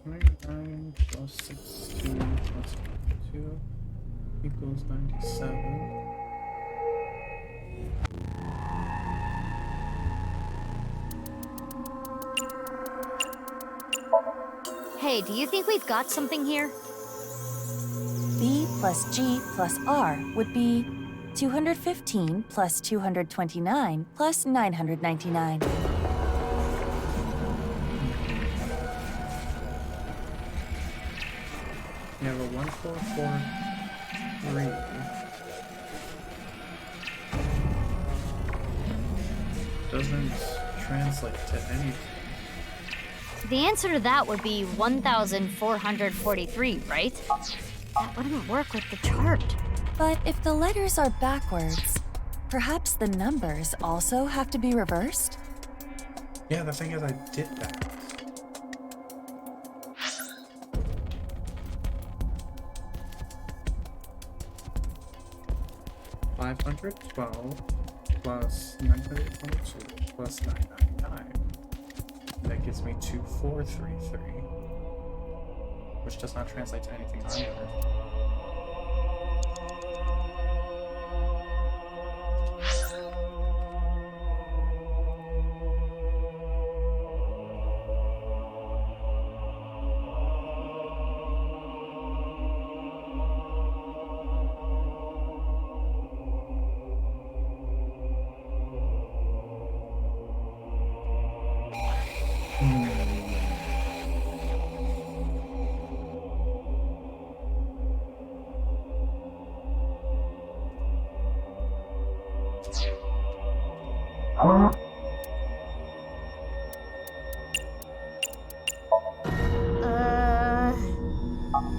Speaker 1: $29 plus 16 plus 22 equals 97.
Speaker 3: Hey, do you think we've got something here?
Speaker 4: B plus G plus R would be 215 plus 229 plus 999.
Speaker 1: You have a 1443. Doesn't translate to anything.
Speaker 3: The answer to that would be 1,443, right? That wouldn't work with the chart.
Speaker 4: But if the letters are backwards, perhaps the numbers also have to be reversed?
Speaker 1: Yeah, the thing is, I did that. $512 plus 922 plus 999. That gives me 2433, which does not translate to anything either.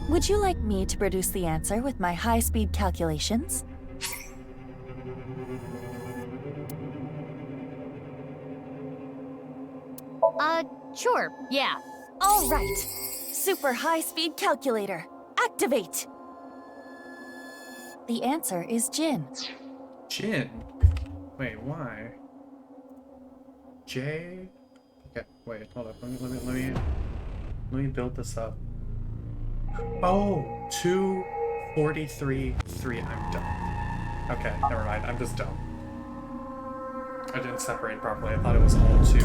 Speaker 4: Would you like me to produce the answer with my high-speed calculations?
Speaker 3: Sure, yeah.
Speaker 4: All right. Super high-speed calculator, activate! The answer is gin.
Speaker 1: Gin? Wait, why? J? Okay, wait, hold up. Let me build this up. Oh, 243.3. I'm dumb. Okay, never mind. I'm just dumb. I didn't separate properly. I thought it was all 2.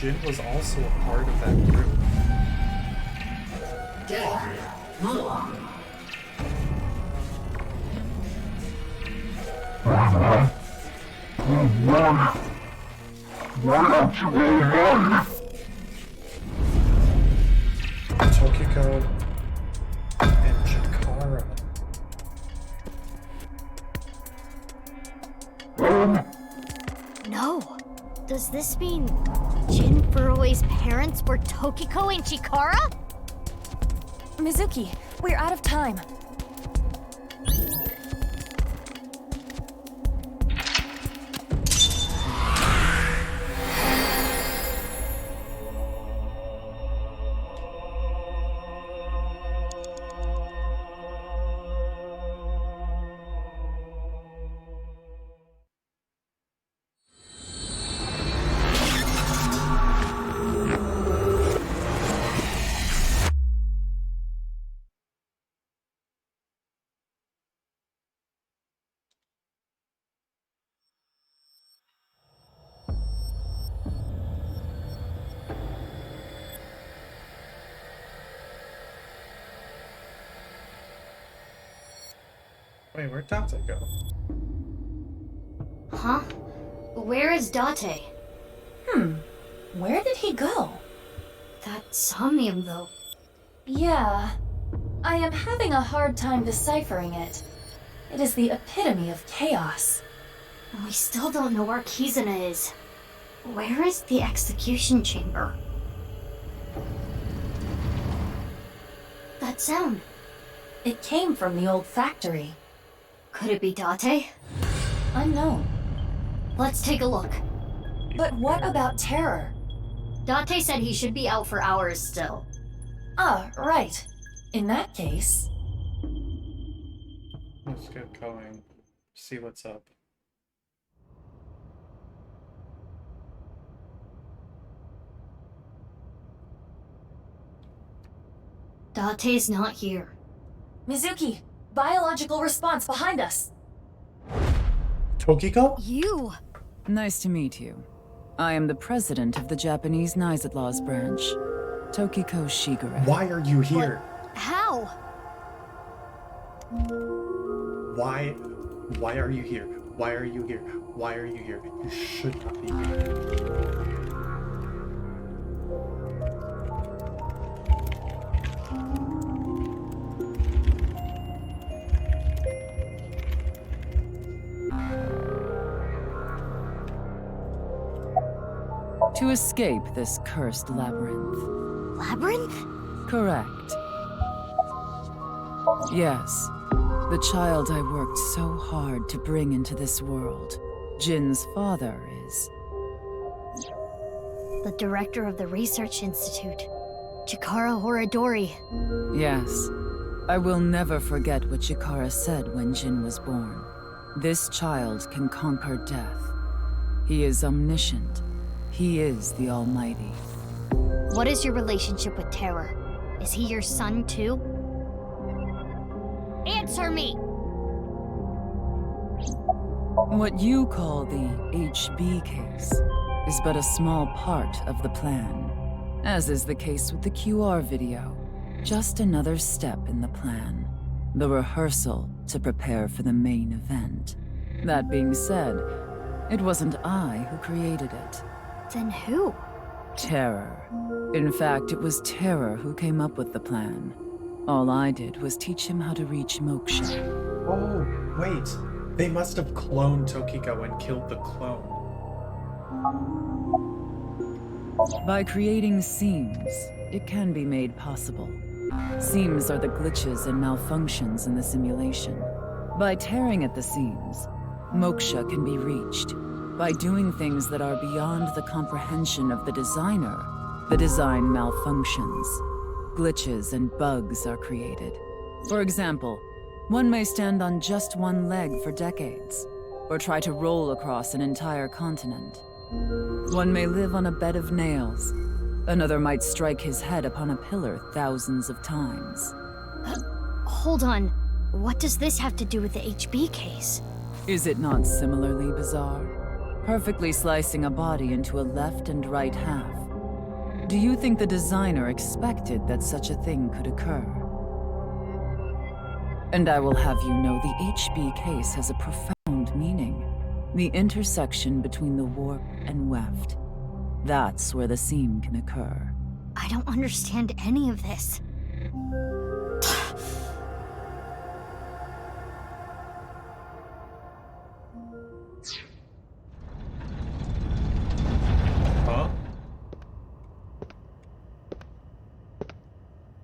Speaker 1: Jin was also a part of that group. Tokiko and Chikara.
Speaker 3: No. Does this mean Jin Furue's parents were Tokiko and Chikara?
Speaker 6: Mizuki, we're out of time.
Speaker 1: Wait, where'd Date go?
Speaker 3: Huh? Where is Date?
Speaker 4: Where did he go?
Speaker 3: That somnium, though.
Speaker 4: Yeah, I am having a hard time deciphering it. It is the epitome of chaos.
Speaker 3: We still don't know where Kizuna is. Where is the execution chamber? That sound.
Speaker 4: It came from the old factory.
Speaker 3: Could it be Date?
Speaker 4: Unknown.
Speaker 3: Let's take a look.
Speaker 4: But what about Terror?
Speaker 3: Date said he should be out for hours still.
Speaker 4: Ah, right. In that case...
Speaker 1: Let's get going. See what's up.
Speaker 3: Date's not here.
Speaker 4: Mizuki, biological response behind us.
Speaker 1: Tokiko?
Speaker 3: You!
Speaker 13: Nice to meet you. I am the president of the Japanese Nizatlaws branch, Tokiko Shigure.
Speaker 1: Why are you here?
Speaker 3: How?
Speaker 1: Why are you here? Why are you here? Why are you here? You should not be here.
Speaker 13: To escape this cursed labyrinth.
Speaker 3: Labyrinth?
Speaker 13: Correct. Yes. The child I worked so hard to bring into this world. Jin's father is...
Speaker 3: The director of the Research Institute. Chikara Horadori.
Speaker 13: Yes. I will never forget what Chikara said when Jin was born. This child can conquer death. He is omniscient. He is the Almighty.
Speaker 3: What is your relationship with Terror? Is he your son too? Answer me!
Speaker 13: What you call the HB case is but a small part of the plan, as is the case with the QR video. Just another step in the plan. The rehearsal to prepare for the main event. That being said, it wasn't I who created it.
Speaker 3: Then who?
Speaker 13: Terror. In fact, it was Terror who came up with the plan. All I did was teach him how to reach Moksha.
Speaker 1: Oh, wait. They must have cloned Tokiko and killed the clone.
Speaker 13: By creating seams, it can be made possible. Seams are the glitches and malfunctions in the simulation. By tearing at the seams, Moksha can be reached. By doing things that are beyond the comprehension of the designer, the design malfunctions. Glitches and bugs are created. For example, one may stand on just one leg for decades, or try to roll across an entire continent. One may live on a bed of nails. Another might strike his head upon a pillar thousands of times.
Speaker 3: Hold on. What does this have to do with the HB case?
Speaker 13: Is it not similarly bizarre? Perfectly slicing a body into a left and right half, Do you think the designer expected that such a thing could occur? And I will have you know the HB case has a profound meaning. The intersection between the warp and weft. That's where the seam can occur.
Speaker 3: I don't understand any of this.
Speaker 1: Huh?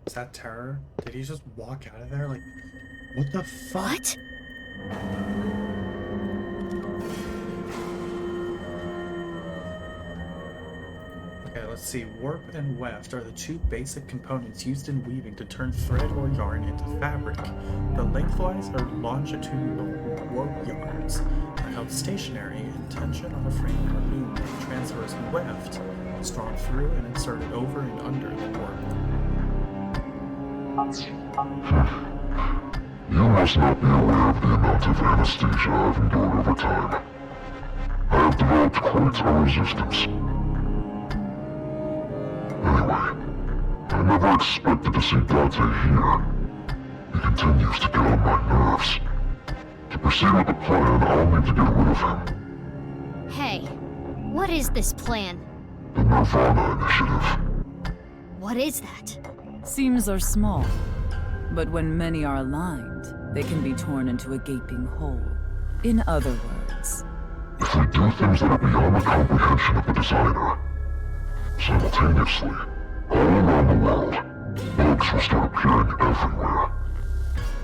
Speaker 1: Is that Terror? Did he just walk out of there? Like, what the fuck?
Speaker 3: What?
Speaker 1: Okay, let's see. Warp and weft are the two basic components used in weaving to turn thread or yarn into fabric. The lengthwise or longitudinal warp yarns are held stationary in tension on a frame or loom. The transverse weft is drawn through and inserted over and under the warp.
Speaker 17: You must not be aware of the amount of anesthesia I've endured over time. I have developed quite a resistance. Anyway, I never expected to see Dante here. He continues to get on my nerves. To proceed with the plan, I'll need to get rid of him.
Speaker 3: Hey, what is this plan?
Speaker 17: The Nirvana Initiative.
Speaker 3: What is that?
Speaker 13: Seams are small, but when many are aligned, they can be torn into a gaping hole. In other words,
Speaker 17: if we do things that are beyond the comprehension of the designer, simultaneously, all around the world, bugs will start appearing everywhere.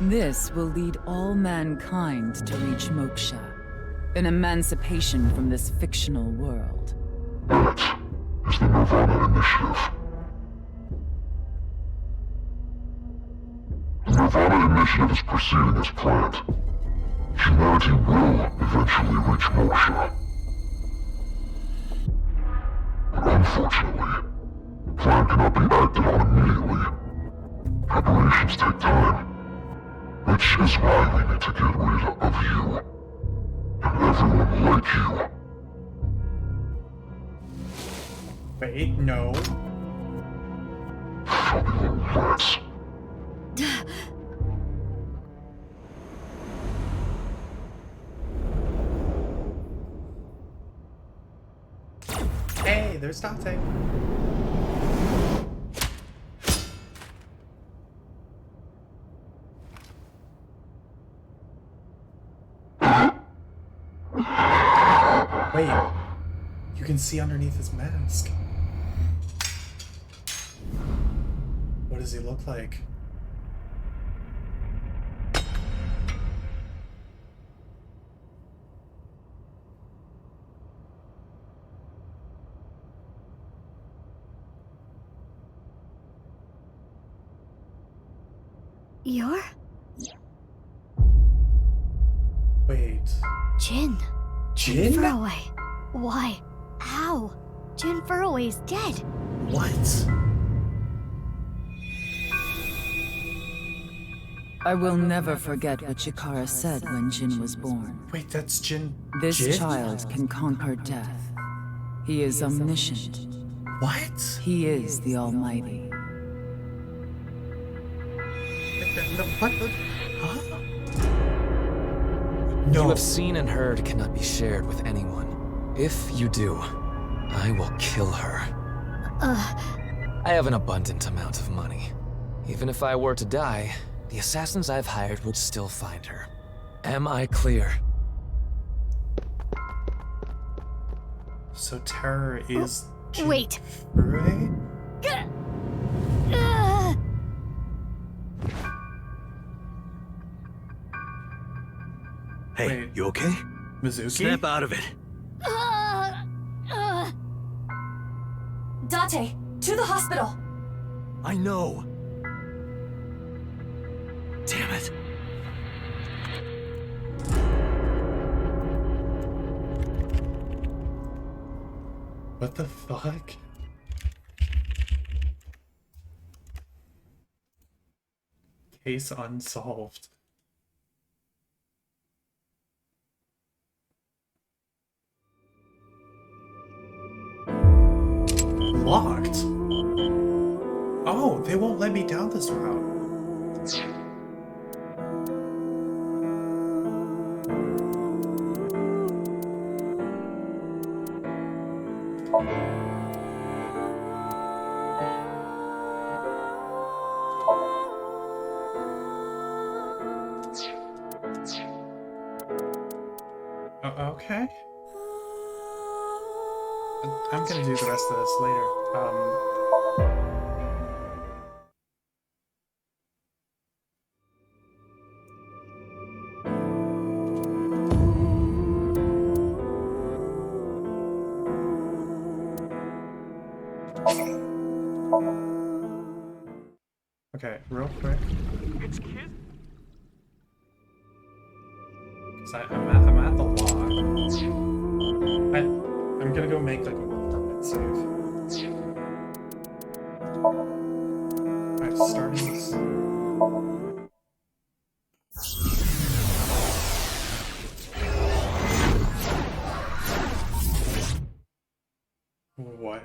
Speaker 13: this will lead all mankind to reach moksha, an emancipation from this fictional world.
Speaker 17: That is the Nirvana Initiative. The Nirvana Initiative is proceeding as planned. Humanity will eventually reach moksha. But unfortunately, the plan cannot be acted on immediately. Preparations take time, which is why we need to get rid of you. And everyone like you.
Speaker 1: Wait, no.
Speaker 17: Funny little rats.
Speaker 1: Hey, there's Dante. Wait, you can see underneath his mask. What does he look like?
Speaker 3: You're?
Speaker 1: Wait.
Speaker 3: Jin.
Speaker 1: Jin?
Speaker 3: Furroway. Why? How? Jin Furroway is dead.
Speaker 1: What?
Speaker 13: I will never forget what Chikara said when Jin was born.
Speaker 1: Wait, that's Jin.
Speaker 13: This
Speaker 1: Jin?
Speaker 13: child can conquer death. He is omniscient.
Speaker 1: What?
Speaker 13: He is the Almighty.
Speaker 1: What the? Huh?
Speaker 14: No. You have seen and heard cannot be shared with anyone. If you do, I will kill her. I have an abundant amount of money. Even if I were to die, the assassins I've hired would still find her. Am I clear?
Speaker 1: So Terror is Jin
Speaker 3: Wait.
Speaker 1: Furroway?
Speaker 2: Hey,
Speaker 1: Wait.
Speaker 2: you okay?
Speaker 1: Mizuki?
Speaker 2: Snap out of it.
Speaker 4: Dante, to the hospital!
Speaker 2: I know. Damn it.
Speaker 1: What the fuck? Case unsolved. Locked? They won't let me down this route. Okay. I'm gonna do the rest of this later. Okay, real quick.
Speaker 9: It's Kid.
Speaker 1: I'm at the log. I'm gonna go make like a work permit save. Alright, starting this. What?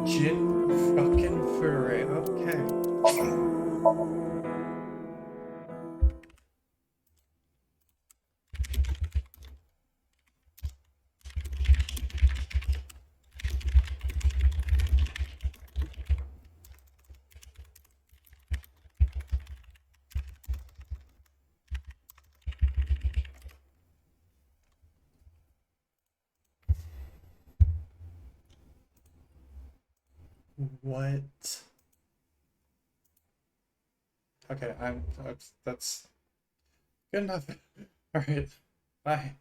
Speaker 1: Jin fucking Furry, okay. What? Okay, that's good enough. Alright, bye.